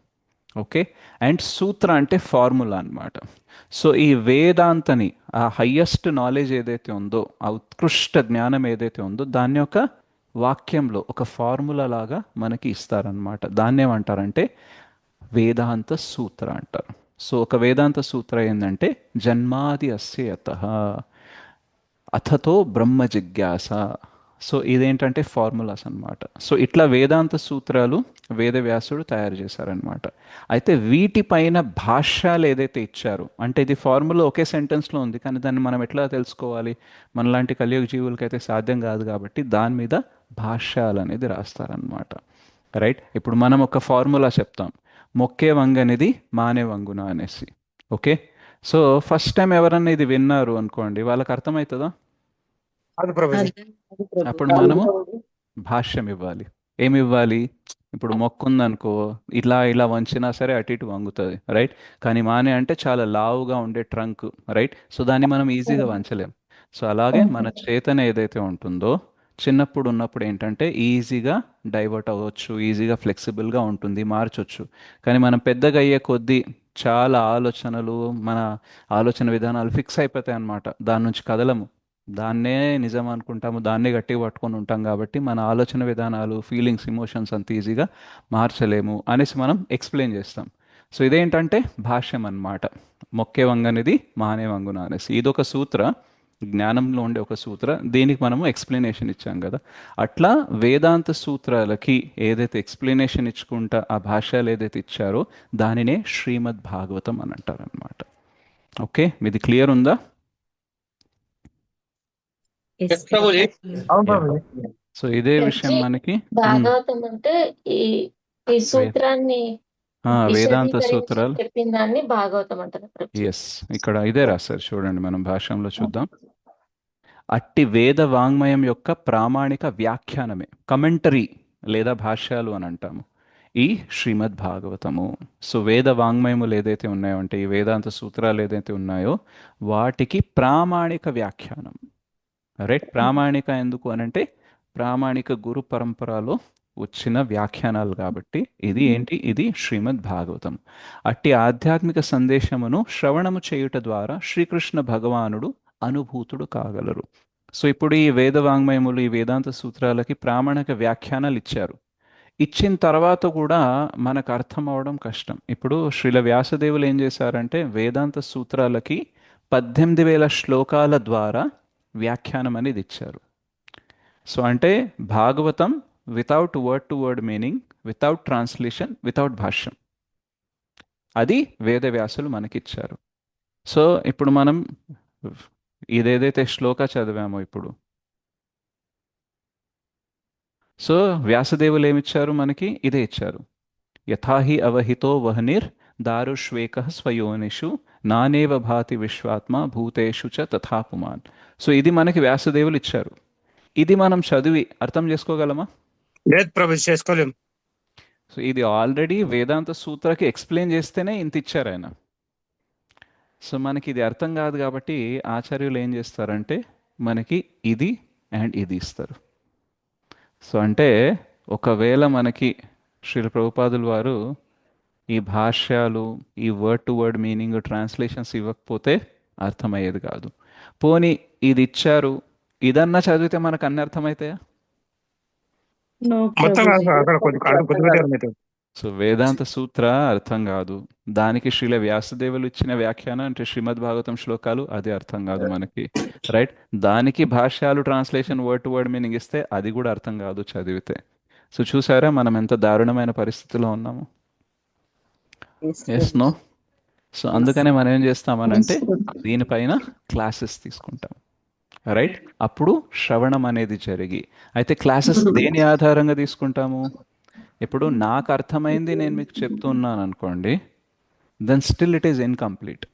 ఓకే. అండ్ సూత్ర అంటే ఫార్ములా అన్నమాట. సో ఈ వేదాంతని, ఆ హయ్యెస్ట్ నాలెడ్జ్ ఏదైతే ఉందో, ఆ ఉత్కృష్ట జ్ఞానం ఏదైతే ఉందో, దాన్ని ఒక వాక్యంలో ఒక ఫార్ములా లాగా మనకి ఇస్తారనమాట. దాన్ని ఏమంటారంటే వేదాంత సూత్ర అంటారు. సో ఒక వేదాంత సూత్ర ఏంటంటే జన్మాది అస్య యతః అథతో బ్రహ్మ జిజ్ఞాస. సో ఇదేంటంటే ఫార్ములాస్ అన్నమాట. సో ఇట్లా వేదాంత సూత్రాలు వేదవ్యాసుడు తయారు చేశారనమాట. అయితే వీటిపైన భాష్యాలు ఏదైతే ఇచ్చారో, అంటే ఇది ఫార్ములా ఒకే సెంటెన్స్లో ఉంది, కానీ దాన్ని మనం ఎట్లా తెలుసుకోవాలి? మనలాంటి కలియుగ జీవులకైతే సాధ్యం కాదు కాబట్టి దాని మీద భాష్యాలు అనేది రాస్తారనమాట. రైట్. ఇప్పుడు మనం ఒక ఫార్ములా చెప్తాం, మొక్కే వంగనిది మానే వంగున అనేసి. ఓకే. సో ఫస్ట్ టైం ఎవరన్నా ఇది విన్నారు అనుకోండి, వాళ్ళకి అర్థమవుతుందా? అది ప్రభుజీ. అప్పుడు మనము భాష్యం ఇవ్వాలి. ఏమి ఇవ్వాలి? ఇప్పుడు మొక్కు ఉందనుకో, ఇలా ఇలా వంచినా సరే అటు ఇటు వంగుతుంది, రైట్. కానీ మానే అంటే చాలా లావుగా ఉండే ట్రంక్, రైట్. సో దాన్ని మనం ఈజీగా వంచలేం. సో అలాగే మన చేతన ఏదైతే ఉంటుందో, చిన్నప్పుడు ఉన్నప్పుడు ఏంటంటే ఈజీగా డైవర్ట్ అవ్వచ్చు, ఈజీగా ఫ్లెక్సిబుల్గా ఉంటుంది, మార్చొచ్చు. కానీ మనం పెద్దగా అయ్యే కొద్దీ చాలా ఆలోచనలు, మన ఆలోచన విధానాలు ఫిక్స్ అయిపోతాయి అన్నమాట. దాని నుంచి కదలము, దాన్నే నిజం అనుకుంటాము, దాన్నే గట్టిగా పట్టుకొని ఉంటాం. కాబట్టి మన ఆలోచన విధానాలు, ఫీలింగ్స్, ఇమోషన్స్ అంత ఈజీగా మార్చలేము అనేసి మనం ఎక్స్ప్లెయిన్ చేస్తాం. సో ఇదేంటంటే భాష్యం అన్నమాట. మొక్కే వంగనిది మానే వంగున అనేసి ఇదొక సూత్ర, జ్ఞానంలో ఉండే ఒక సూత్ర. దీనికి మనము ఎక్స్ప్లెనేషన్ ఇచ్చాం కదా. అట్లా వేదాంత సూత్రాలకి ఏదైతే ఎక్స్ప్లెనేషన్ ఇచ్చుకుంటా ఆ భాష్యాలు ఏదైతే ఇచ్చారో దానినే శ్రీమద్ భాగవతం అని అంటారు అనమాట. ఓకే, మీది క్లియర్ ఉందా? ప్రభుజీ. అవును Yeah. ప్రభుజీ. సో ఇదే విషయం మనకి భాగవతం అంటే ఈ సూత్రాన్ని వేదాంత విశదీకరించి సూత్రాలు. చెప్పిన దాన్ని భాగవతం అంటారు ప్రభుజీ. ఎస్, ఇక్కడ ఇదే రాశారు చూడండి, మనం భాష్యంలో చూద్దాం. అట్టి వేద వాంగ్మయం యొక్క ప్రామాణిక వ్యాఖ్యానమే కమెంటరీ లేదా భాష్యాలు అని అంటాము ఈ శ్రీమద్ భాగవతము. సో వేద వాంగ్మయములు ఏదైతే ఉన్నాయో, అంటే ఈ వేదాంత సూత్రాలు ఏదైతే ఉన్నాయో వాటికి ప్రామాణిక వ్యాఖ్యానం. రైట్, ప్రామాణిక ఎందుకు అనంటే ప్రామాణిక గురు పరంపరలో వచ్చిన వ్యాఖ్యానాలు కాబట్టి ఇది ఏంటి, ఇది శ్రీమద్ భాగవతం. అట్టి ఆధ్యాత్మిక సందేశమును శ్రవణము చేయుట ద్వారా శ్రీకృష్ణ భగవానుడు అనుభూతుడు కాగలరు. సో ఇప్పుడు ఈ వేద వాంగ్మయములు, ఈ వేదాంత సూత్రాలకి ప్రామాణిక వ్యాఖ్యానాలు ఇచ్చారు. ఇచ్చిన తర్వాత కూడా మనకు అర్థం అవడం కష్టం. ఇప్పుడు శ్రీల వ్యాసదేవులు ఏం చేశారంటే వేదాంత సూత్రాలకి 18,000 శ్లోకాల ద్వారా వ్యాఖ్యానం అనేది ఇచ్చారు. సో అంటే Bhagavatam without word to word meaning, without translation, without భాష్యం, అది వేదవ్యాసులు మనకిచ్చారు. సో ఇప్పుడు మనం ఇదేదైతే శ్లోక చదివామో ఇప్పుడు, సో వ్యాసదేవులు ఏమిచ్చారు మనకి, ఇదే ఇచ్చారు. యథాహి అవహితో వహనిర్ దారుష్వేక స్వయోనిషు నానేవ భాతి విశ్వాత్మ భూతేషు చ తథా పుమాన్. సో ఇది మనకి వ్యాసదేవులు ఇచ్చారు. ఇది మనం చదివి అర్థం చేసుకోగలమా? లేదు ప్రభు, చేసుకోలేం. సో ఇది ఆల్రెడీ వేదాంత సూత్రకి ఎక్స్ప్లెయిన్ చేస్తేనే ఇంత ఇచ్చారు ఆయన. సో మనకి ఇది అర్థం కాదు కాబట్టి ఆచార్యులు ఏం చేస్తారంటే మనకి ఇది అండ్ ఇది ఇస్తారు. సో అంటే ఒకవేళ మనకి శ్రీల ప్రభుపాదుల వారు ఈ భాష్యాలు, ఈ word to word meaning translations ఇవ్వకపోతే అర్థమయ్యేది కాదు. పోనీ ఇది ఇచ్చారు, ఇదన్నా చదివితే మనకు అన్ని అర్థమవుతాయా? మొత్తం కాదు సార్, అక్కడ కొద్ది అర్థమవుతుంది. సో వేదాంత సూత్ర అర్థం కాదు, దానికి శ్రీల వ్యాసదేవులు ఇచ్చిన వ్యాఖ్యానం అంటే శ్రీమద్ భాగవతం శ్లోకాలు, అది అర్థం కాదు మనకి. రైట్, దానికి భాష్యాలు translation word to word meaning ఇస్తే అది కూడా అర్థం కాదు చదివితే. సో చూసారా మనం ఎంత దారుణమైన పరిస్థితిలో ఉన్నాము. Yes no? సో అందుకనే మనం ఏం చేస్తామనంటే దీనిపైన క్లాసెస్ తీసుకుంటాం. రైట్, అప్పుడు శ్రవణం అనేది జరిగి, అయితే క్లాసెస్ దేని ఆధారంగా తీసుకుంటాము? ఇప్పుడు నాకు అర్థమైంది నేను మీకు చెప్తున్నాను అనుకోండి, then still it is incomplete.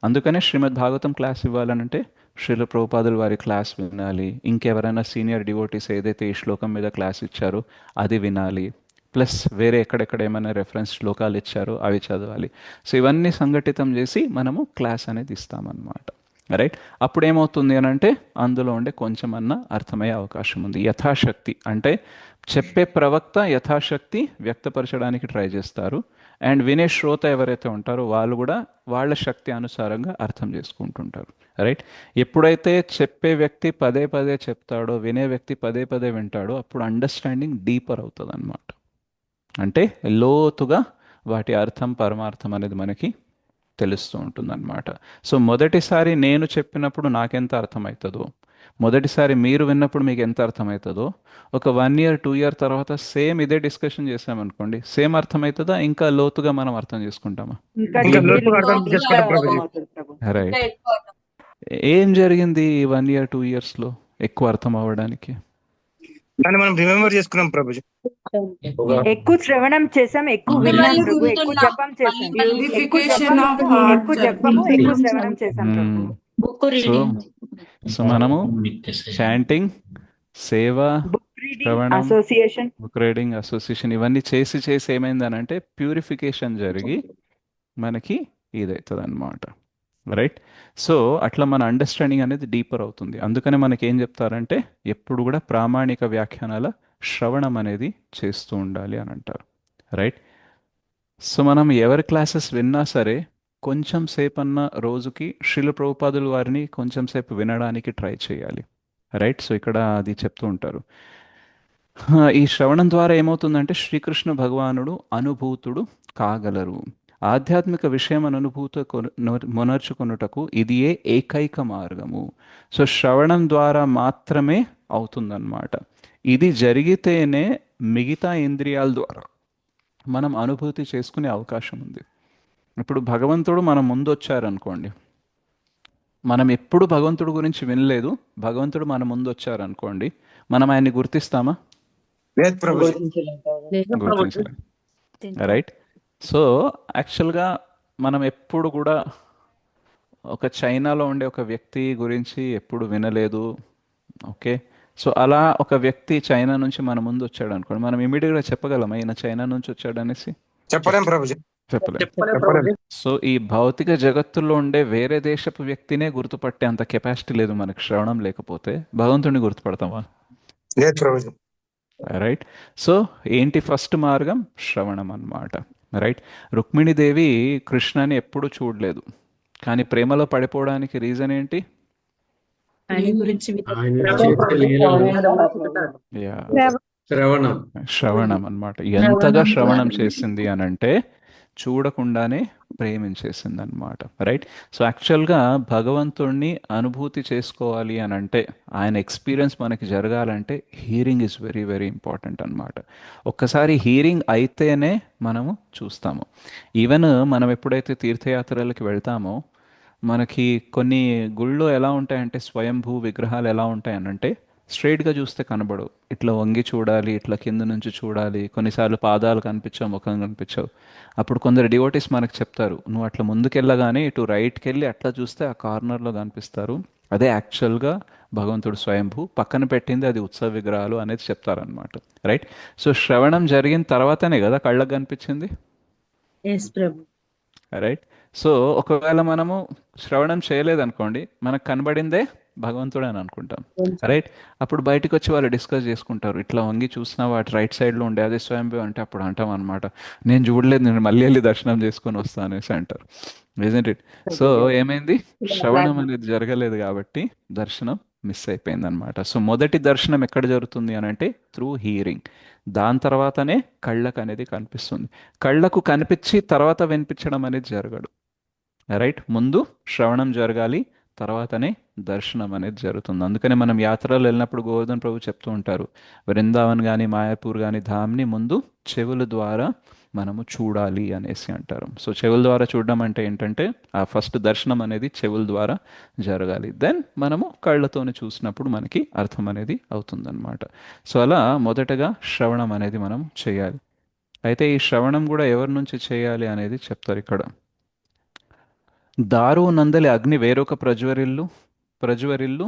అందుకనే శ్రీమద్ భాగవతం క్లాస్ ఇవ్వాలనంటే శ్రీల ప్రభుపాదుల వారి క్లాస్ వినాలి, ఇంకెవరైనా సీనియర్ డివోటీస్ ఏదైతే ఈ శ్లోకం మీద క్లాస్ ఇచ్చారో అది వినాలి, ప్లస్ వేరే ఎక్కడెక్కడ ఏమైనా రెఫరెన్స్ శ్లోకాలు ఇచ్చారో అవి చదవాలి. సో ఇవన్నీ సంఘటితం చేసి మనము క్లాస్ అనేది ఇస్తామన్నమాట. రైట్, అప్పుడు ఏమవుతుంది అని అంటే అందులో ఉండే కొంచెం అన్నా అర్థమయ్యే అవకాశం ఉంది. యథాశక్తి అంటే చెప్పే ప్రవక్త యథాశక్తి వ్యక్తపరచడానికి ట్రై చేస్తారు, అండ్ వినే శ్రోత ఎవరైతే ఉంటారో వాళ్ళు కూడా వాళ్ళ శక్తి అనుసారంగా అర్థం చేసుకుంటుంటారు. రైట్, ఎప్పుడైతే చెప్పే వ్యక్తి పదే పదే చెప్తాడో, వినే వ్యక్తి పదే పదే వింటాడో, అప్పుడు అండర్స్టాండింగ్ డీపర్ అవుతుంది అన్నమాట. అంటే లోతుగా వాటి అర్థం పరమార్థం అనేది మనకి తెలుస్తూ ఉంటుందన్నమాట. సో మొదటిసారి నేను చెప్పినప్పుడు నాకెంత అర్థమవుతుందో, మొదటిసారి మీరు విన్నప్పుడు మీకు ఎంత అర్థమవుతుందో, ఒక 1 year 2 year తర్వాత సేమ్ ఇదే డిస్కషన్ చేసామనుకోండి, సేమ్ అర్థమవుతుందా, ఇంకా లోతుగా మనం అర్థం చేసుకుంటామా? ఇంకా లోతుగా అర్థం చేసుకుంటాం ప్రభుజీ. రైట్, ఏం జరిగింది 1 year 2 yearsలో ఎక్కువ అర్థం అవ్వడానికి? దాన్ని మనం రిమెంబర్ చేసుకున్నాం ప్రభుజీ. ఎక్కువ శ్రవణం చేసాం, ఎక్కువ విన్నాం ప్రభు, ఎక్కువ జపం చేసాం, ఎక్కువ జపము ఎక్కువ శ్రవణం చేసాం ప్రభు. బుక్ సో రీడింగ్, సో మనము నిత్య సేవ. చాంటింగ్, సేవ, బుక్ రీడింగ్, శ్రవణం, అసోసియేషన్. బుక్ రీడింగ్, అసోసియేషన్ ఇవన్నీ చేసి చేసి ఏమైందనంటే ప్యూరిఫికేషన్ జరిగి మనకి ఇదవుతుంది అనమాట. రైట్, సో అట్లా మన అండర్స్టాండింగ్ అనేది డీపర్ అవుతుంది. అందుకనే మనకి ఏం చెప్తారంటే ఎప్పుడు కూడా ప్రామాణిక వ్యాఖ్యానాల శ్రవణం అనేది చేస్తూ ఉండాలి అని అంటారు. రైట్, సో మనం ఎవరి క్లాసెస్ విన్నా సరే కొంచెం సేపు అన్న రోజుకి శ్రీల ప్రభుపాదుల వారిని కొంచెం సేపు వినడానికి ట్రై చేయాలి. రైట్, సో ఇక్కడ అది చెప్తూ ఉంటారు. ఈ శ్రవణం ద్వారా ఏమవుతుందంటే శ్రీకృష్ణ భగవానుడు అనుభూతుడు కాగలరు. ఆధ్యాత్మిక విషయం అనుభూతి మొనర్చుకొనుటకు ఇది ఏకైక మార్గము. సో శ్రవణం ద్వారా మాత్రమే అవుతుందన్నమాట. ఇది జరిగితేనే మిగతా ఇంద్రియాల ద్వారా మనం అనుభూతి చేసుకునే అవకాశం ఉంది. ఇప్పుడు భగవంతుడు మన ముందు వచ్చారనుకోండి, మనం ఎప్పుడు భగవంతుడి గురించి వినలేదు, భగవంతుడు మన ముందు వచ్చారనుకోండి, మనం ఆయన్ని గుర్తిస్తామా? లేదు ప్రభుజీ. గుర్తించలేం. రైట్. సో యాక్చువల్గా మనం ఎప్పుడు కూడా ఒక చైనాలో ఉండే ఒక వ్యక్తి గురించి ఎప్పుడు వినలేదు. ఓకే. సో అలా ఒక వ్యక్తి చైనా నుంచి మన ముందు వచ్చాడు అనుకోండి, మనం ఇమీడియట్గా చెప్పగలమా ఈయన చైనా నుంచి వచ్చాడు అనేసి? చెప్పలేం ప్రభుజీ. చెప్పలేం. చెప్పలేం. సో ఈ భౌతిక జగత్తులో ఉండే వేరే దేశపు వ్యక్తినే గుర్తుపట్టే అంత కెపాసిటీ లేదు మనకి. శ్రవణం లేకపోతే భగవంతుడిని గుర్తుపడతామా? లేదు ప్రభుజీ. రైట్. సో ఏంటి ఫస్ట్ మార్గం? శ్రవణం అన్నమాట. రైట్. రుక్మిణీదేవి కృష్ణని ఎప్పుడూ చూడలేదు, కానీ ప్రేమలో పడిపోవడానికి రీజన్ ఏంటి? ఆయన గురించి ఆయన చేసే లీలలు యా, శ్రవణం. శ్రవణం అన్నమాట. ఎంతగా శ్రవణం చేసింది అని అంటే చూడకుండానే ప్రేమించేసింది అనమాట. రైట్. సో యాక్చువల్గా భగవంతుణ్ణి అనుభూతి చేసుకోవాలి అని అంటే, ఆయన ఎక్స్పీరియన్స్ మనకి జరగాలంటే hearing is very very important అనమాట. ఒక్కసారి హీరింగ్ అయితేనే మనము చూస్తాము. ఈవెన్ మనం ఎప్పుడైతే తీర్థయాత్రలకి వెళ్తామో మనకి కొన్ని గుళ్ళు ఎలా ఉంటాయంటే, స్వయంభూ విగ్రహాలు ఎలా ఉంటాయనంటే స్ట్రైట్గా చూస్తే కనబడవు, ఇట్లా వంగి చూడాలి, ఇట్లా కింద నుంచి చూడాలి, కొన్నిసార్లు పాదాలు కనిపించవు, ముఖం కనిపించవు. అప్పుడు కొందరు డివోటీస్ మనకు చెప్తారు, నువ్వు అట్లా ముందుకెళ్ళగానే ఇటు రైట్కి వెళ్ళి అట్లా చూస్తే ఆ కార్నర్లో కనిపిస్తారు, అదే యాక్చువల్గా భగవంతుడు స్వయంభూ, పక్కన పెట్టింది అది ఉత్సవ విగ్రహాలు అనేది చెప్తారనమాట. రైట్. సో శ్రవణం జరిగిన తర్వాతనే కదా కళ్ళకు కనిపించింది. ఎస్ ప్రభు. రైట్. సో ఒకవేళ మనము శ్రవణం చేయలేదనుకోండి, మనకు కనబడిందే భగవంతుడు అని అనుకుంటాం. రైట్. అప్పుడు బయటకు వచ్చి వాళ్ళు డిస్కస్ చేసుకుంటారు, ఇట్లా వంగి చూసినా వాటి రైట్ సైడ్లో ఉండే అదే స్వయంభూ అంటే, అప్పుడు అంటాం అనమాట, నేను చూడలేదు, నేను మళ్ళీ వెళ్ళి దర్శనం చేసుకొని వస్తాను అనేసి అంటారు. Isn't it? సో ఏమైంది? శ్రవణం అనేది జరగలేదు కాబట్టి దర్శనం మిస్ అయిపోయింది అనమాట. సో మొదటి దర్శనం ఎక్కడ జరుగుతుంది అని అంటే త్రూ హీరింగ్. దాని తర్వాతనే కళ్ళకు అనేది కనిపిస్తుంది. కళ్ళకు కనిపించి తర్వాత వినిపించడం అనేది జరగదు. రైట్. ముందు శ్రవణం జరగాలి, తర్వాతనే దర్శనం అనేది జరుగుతుంది. అందుకనే మనం యాత్రలు వెళ్ళినప్పుడు గోవర్ధన్ ప్రభు చెప్తూ ఉంటారు, వృందావన్ కానీ మాయాపూర్ కానీ ధామ్ని ముందు చెవుల ద్వారా మనము చూడాలి అనేసి అంటారు. సో చెవుల ద్వారా చూడడం అంటే ఏంటంటే ఆ ఫస్ట్ దర్శనం అనేది చెవుల ద్వారా జరగాలి, దెన్ మనము కళ్ళతోని చూసినప్పుడు మనకి అర్థం అనేది అవుతుందన్నమాట. సో అలా మొదటగా శ్రవణం అనేది మనం చేయాలి. అయితే ఈ శ్రవణం కూడా ఎవరి నుంచి చేయాలి అనేది చెప్తారు ఇక్కడ. దారువు నందలి అగ్ని వేరొక ప్రజ్వరిల్లు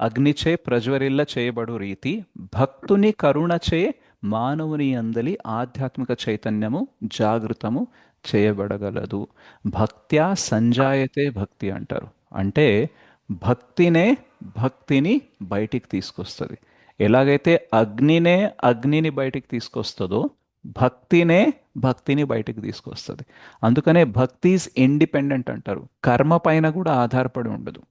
అగ్నిచే ప్రజ్వరిల్ల చేయబడు రీతి భక్తుని కరుణచే మానవుని అందలి ఆధ్యాత్మిక చైతన్యము జాగృతము చేయబడగలదు. భక్త్యా సంజాయతే భక్తి అంటారు. అంటే భక్తిని బయటికి తీసుకొస్తుంది. ఎలాగైతే అగ్నిని బయటికి తీసుకొస్తుందో భక్తిని బయటికి తీసుకొస్తుంది. అందుకనే భక్తి ఈజ్ ఇండిపెండెంట్ అంటారు, కర్మ పైన కూడా ఆధారపడి ఉండదు.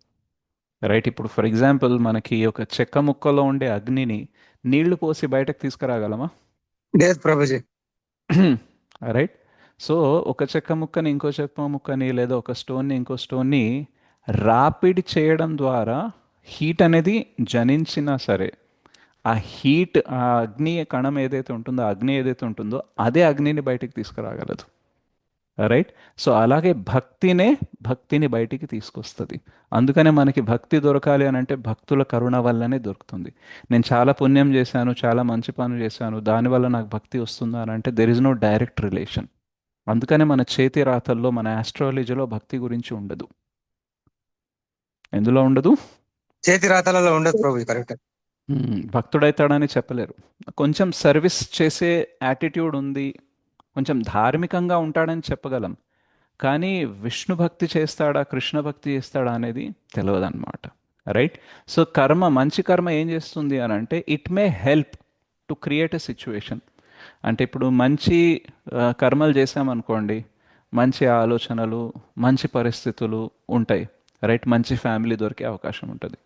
రైట్. ఇప్పుడు ఫర్ ఎగ్జాంపుల్ మనకి ఒక చెక్క ముక్కలో ఉండే అగ్నిని నీళ్లు పోసి బయటకు తీసుకురాగలమా? లేదు ప్రభుజీ. రైట్. సో ఒక చెక్క ముక్కని ఇంకో చెక్క ముక్కని, లేదా ఒక స్టోన్ని ఇంకో స్టోన్ని రాపిడ్ చేయడం ద్వారా హీట్ అనేది జనించినా సరే, ఆ హీట్, ఆ అగ్ని కణం ఏదైతే ఉంటుందో, అగ్ని ఏదైతే ఉంటుందో అదే అగ్నిని బయటికి తీసుకురాగలదు. రైట్. సో అలాగే భక్తిని బయటికి తీసుకొస్తుంది. అందుకనే మనకి భక్తి దొరకాలి అని అంటే భక్తుల కరుణ వల్లనే దొరుకుతుంది. నేను చాలా పుణ్యం చేశాను, చాలా మంచి పనులు చేశాను, దానివల్ల నాకు భక్తి వస్తుందా అని అంటే there is no direct relation. అందుకనే మన చేతి రాతల్లో, మన ఆస్ట్రాలజీలో భక్తి గురించి ఉండదు. ఎందులో ఉండదు? చేతి రాతలలో ఉండదు ప్రభుజీ. కరెక్ట్. భక్తుడైతాడని చెప్పలేరు. కొంచెం సర్వీస్ చేసే యాటిట్యూడ్ ఉంది, కొంచెం ధార్మికంగా ఉంటాడని చెప్పగలం, కానీ విష్ణు భక్తి చేస్తాడా, కృష్ణ భక్తి చేస్తాడా అనేది తెలియదు అనమాట. రైట్. సో మంచి కర్మ ఏం చేస్తుంది అని అంటే it may help to create a situation. అంటే ఇప్పుడు మంచి కర్మలు చేసామనుకోండి, మంచి ఆలోచనలు, మంచి పరిస్థితులు ఉంటాయి. రైట్. మంచి ఫ్యామిలీ దొరికే అవకాశం ఉంటుంది.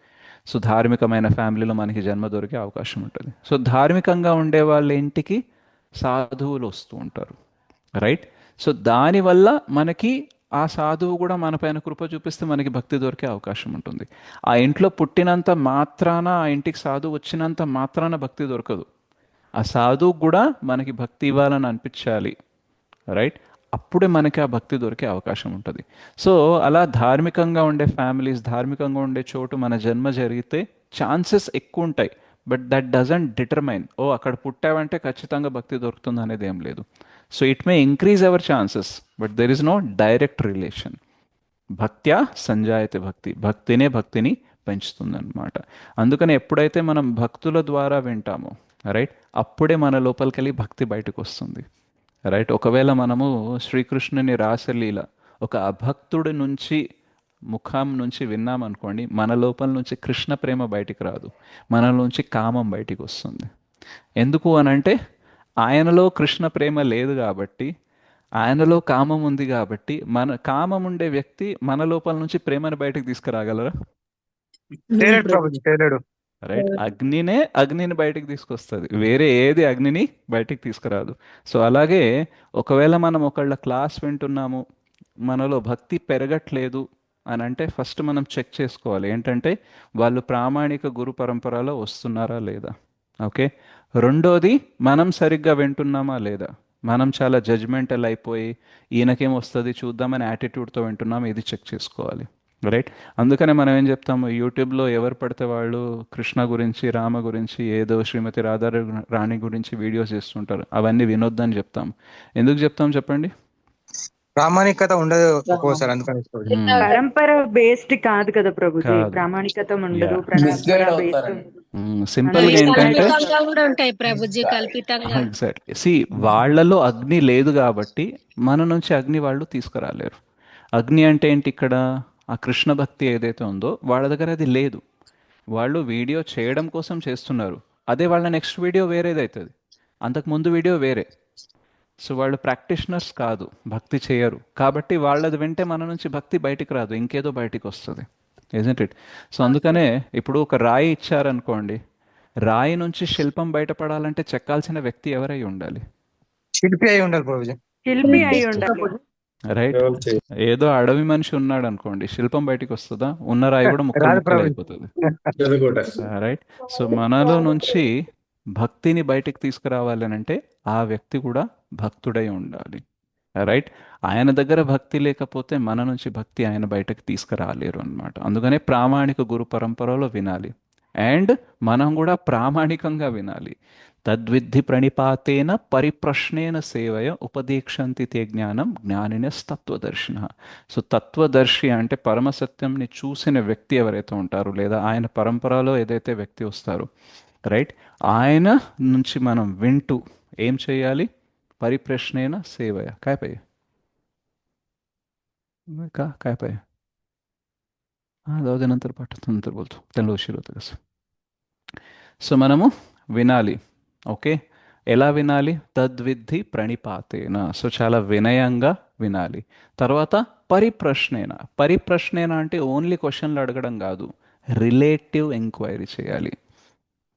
సో ధార్మికమైన ఫ్యామిలీలో మనకి జన్మ దొరికే అవకాశం ఉంటుంది. సో ధార్మికంగా ఉండే వాళ్ళ ఇంటికి సాధువులు వస్తూ ఉంటారు. రైట్. సో దానివల్ల మనకి ఆ సాధువు కూడా మన పైన కృప చూపిస్తే మనకి భక్తి దొరికే అవకాశం ఉంటుంది. ఆ ఇంట్లో పుట్టినంత మాత్రాన, ఆ ఇంటికి సాధువు వచ్చినంత మాత్రాన భక్తి దొరకదు. ఆ సాధువుకు కూడా మనకి భక్తి ఇవ్వాలని అనిపించాలి, రైట్? అప్పుడే మనకి ఆ భక్తి దొరికే అవకాశం ఉంటుంది. సో అలా ధార్మికంగా ఉండే ఫ్యామిలీస్, ధార్మికంగా ఉండే చోటు మన జన్మ జరిగితే ఛాన్సెస్ ఎక్కువ ఉంటాయి. బట్ దట్ డజంట్ డిటర్మైన్ అక్కడ పుట్టావంటే ఖచ్చితంగా భక్తి దొరుకుతుంది అనేది ఏం లేదు. So it may increase our chances, but there is no direct relation. భక్త్యా సంజాయతే భక్తి, భక్తినే భక్తిని పెంచుతుంది అనమాట. అందుకని ఎప్పుడైతే మనం భక్తుల ద్వారా వింటామో, రైట్, అప్పుడే మన లోపలికెళ్ళి భక్తి బయటకు వస్తుంది, రైట్? ఒకవేళ మనము శ్రీకృష్ణుని రాసలీల ఒక అభక్తుడి నుంచి ముఖం నుంచి విన్నామనుకోండి, మన లోపల నుంచి కృష్ణ ప్రేమ బయటికి రాదు, మనలోంచి కామం బయటికి వస్తుంది. ఎందుకు అనంటే ఆయనలో కృష్ణ ప్రేమ లేదు కాబట్టి, ఆయనలో కామం ఉంది కాబట్టి. మన కామం ఉండే వ్యక్తి మన లోపల నుంచి ప్రేమను బయటకు తీసుకురాగలరా? చేయలేడు ప్రభుజీ, చేయలేడు. రైట్? అగ్నిని బయటికి తీసుకొస్తుంది, వేరే ఏది అగ్నిని బయటికి తీసుకురాదు. సో అలాగే ఒకవేళ మనం ఒకళ్ళ క్లాస్ వింటున్నాము, మనలో భక్తి పెరగట్లేదు అని అంటే ఫస్ట్ మనం చెక్ చేసుకోవాలి ఏంటంటే వాళ్ళు ప్రామాణిక గురు పరంపరలో వస్తున్నారా లేదా. ఓకే, రెండోది మనం సరిగ్గా వింటున్నామా లేదా. మనం చాలా జడ్జ్మెంటల్ అయిపోయి ఈయనకేం వస్తుంది చూద్దామని యాటిట్యూడ్తో వింటున్నాం, ఇది చెక్ చేసుకోవాలి, రైట్? అందుకనే మనం ఏం చెప్తాము, యూట్యూబ్లో ఎవరు పడితే వాళ్ళు కృష్ణ గురించి, రామ గురించి, ఏదో శ్రీమతి రాధా రాణి గురించి వీడియోస్ చేస్తుంటారు, అవన్నీ వినొద్దని చెప్తాం. ఎందుకు చెప్తాం చెప్పండి? ప్రామాణికత ఉండదు ఒక్కోసారి, అందుకని ప్రభుజీ. పరంపర బేస్డ్ కాదు కదా ప్రభుజీ, కాదు. ప్రామాణికత ఉండదు, Yeah. పరంపర based. సింపుల్గా ఏంటంటే కల్పితంగా కూడా ఉంటాయి ప్రభుజీ, కల్పితంగా. ఎగ్జాక్ట్లీ, వాళ్ళలో అగ్ని లేదు కాబట్టి మన నుంచి అగ్ని వాళ్ళు తీసుకురాలేరు. అగ్ని అంటే ఏంటి ఇక్కడ? ఆ కృష్ణ భక్తి ఏదైతే ఉందో వాళ్ళ దగ్గర అది లేదు. వాళ్ళు వీడియో చేయడం కోసం చేస్తున్నారు, అదే వాళ్ళ నెక్స్ట్ వీడియో వేరేదవుతుంది, అంతకుముందు వీడియో వేరే. సో వాళ్ళు ప్రాక్టీషనర్స్ కాదు, భక్తి చేయరు, కాబట్టి వాళ్ళది వింటే మన నుంచి భక్తి బయటికి రాదు, ఇంకేదో బయటికి వస్తుంది, ఇజంట్ ఇట్? సో అందుకనే ఇప్పుడు ఒక రాయి ఇచ్చారనుకోండి, రాయి నుంచి శిల్పం బయటపడాలంటే చెక్కాల్సిన వ్యక్తి ఎవరై ఉండాలి? శిల్పి అయి ఉండాలి ప్రభుజీ. శిల్పి అయి ఉండాలి, రైట్? ఏదో అడవి మనిషి ఉన్నాడు అనుకోండి, శిల్పం బయటికి వస్తుందా? ఉన్న రాయి కూడా ముక్కలు రాదు ముక్కలు ప్రభు. అయిపోతుంది, రైట్? సో మనలో నుంచి భక్తిని బయటికి తీసుకురావాలి అని అంటే ఆ వ్యక్తి కూడా భక్తుడై ఉండాలి, రైట్? ఆయన దగ్గర భక్తి లేకపోతే మన నుంచి భక్తి ఆయన బయటకు తీసుకురాలేరు అనమాట. అందుకనే ప్రామాణిక గురు పరంపరలో వినాలి, అండ్ మనం కూడా ప్రామాణికంగా వినాలి. తద్విద్ధి ప్రణిపాతేన పరిప్రశ్నేన సేవయ ఉపదీక్షంతి తే జ్ఞానం జ్ఞానినస్తత్వదర్శిన. సో తత్వదర్శి అంటే పరమసత్యంని చూసిన వ్యక్తి ఎవరైతే ఉంటారో, లేదా ఆయన పరంపరలో ఏదైతే వ్యక్తి వస్తారో, రైట్, ఆయన నుంచి మనం వింటూ ఏం చేయాలి? పరిప్రశ్నేన సేవయ కాయపయ్య కాయపయ్య నంతర పాట నంతర బోల్తో తెలో శిరోతగస్. సో మనము వినాలి, ఓకే? ఎలా వినాలి? తద్విద్ధి ప్రణిపాతేన. సో చాలా వినయంగా వినాలి. తర్వాత పరిప్రశ్నేన. పరిప్రశ్నేన అంటే ఓన్లీ క్వశ్చన్లు అడగడం కాదు, రిలేటివ్ ఎంక్వైరీ చేయాలి.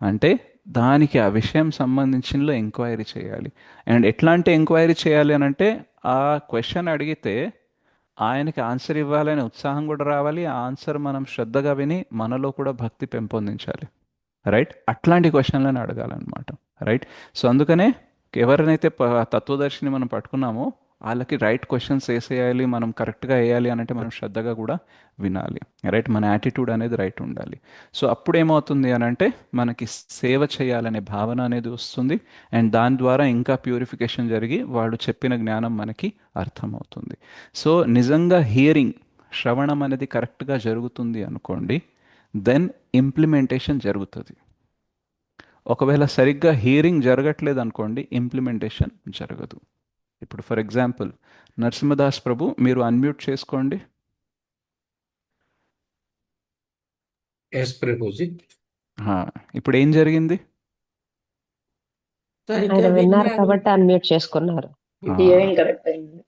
అంటే దానికి ఆ విషయం సంబంధించినలో ఎంక్వైరీ చేయాలి. అండ్ ఎట్లాంటి ఎంక్వైరీ చేయాలి అని అంటే ఆ క్వశ్చన్ అడిగితే ఆయనకి ఆన్సర్ ఇవ్వాలనే ఉత్సాహం కూడా రావాలి, ఆ ఆన్సర్ మనం శ్రద్ధగా విని మనలో కూడా భక్తి పెంపొందించాలి, రైట్? అట్లాంటి క్వశ్చన్లను అడగాలన్నమాట, రైట్? సో అందుకనే ఎవరినైతే తత్వదర్శిని మనం పట్టుకున్నామో వాళ్ళకి రైట్ క్వశ్చన్స్ వేసేయాలి, మనం కరెక్ట్గా వేయాలి అని అంటే మనం శ్రద్ధగా కూడా వినాలి, రైట్? మన యాటిట్యూడ్ అనేది రైట్ ఉండాలి. సో అప్పుడు ఏమవుతుంది అని అంటే మనకి సేవ చేయాలనే భావన అనేది వస్తుంది, అండ్ దాని ద్వారా ఇంకా ప్యూరిఫికేషన్ జరిగి వాళ్ళు చెప్పిన జ్ఞానం మనకి అర్థమవుతుంది. సో నిజంగా హియరింగ్, శ్రవణం అనేది కరెక్ట్గా జరుగుతుంది అనుకోండి, దెన్ ఇంప్లిమెంటేషన్ జరుగుతుంది. ఒకవేళ సరిగ్గా హియరింగ్ జరగట్లేదు అనుకోండి, ఇంప్లిమెంటేషన్ జరగదు. ఇప్పుడు ఫర్ ఎగ్జాంపుల్ నరసింహదాస్ ప్రభు, మీరు అన్మ్యూట్ చేసుకోండి. ఇప్పుడు ఏం జరిగింది? ఆయన విన్నారు కాబట్టి అన్మ్యూట్ చేసుకున్నారు. హియరింగ్ కరెక్ట్ అయింది.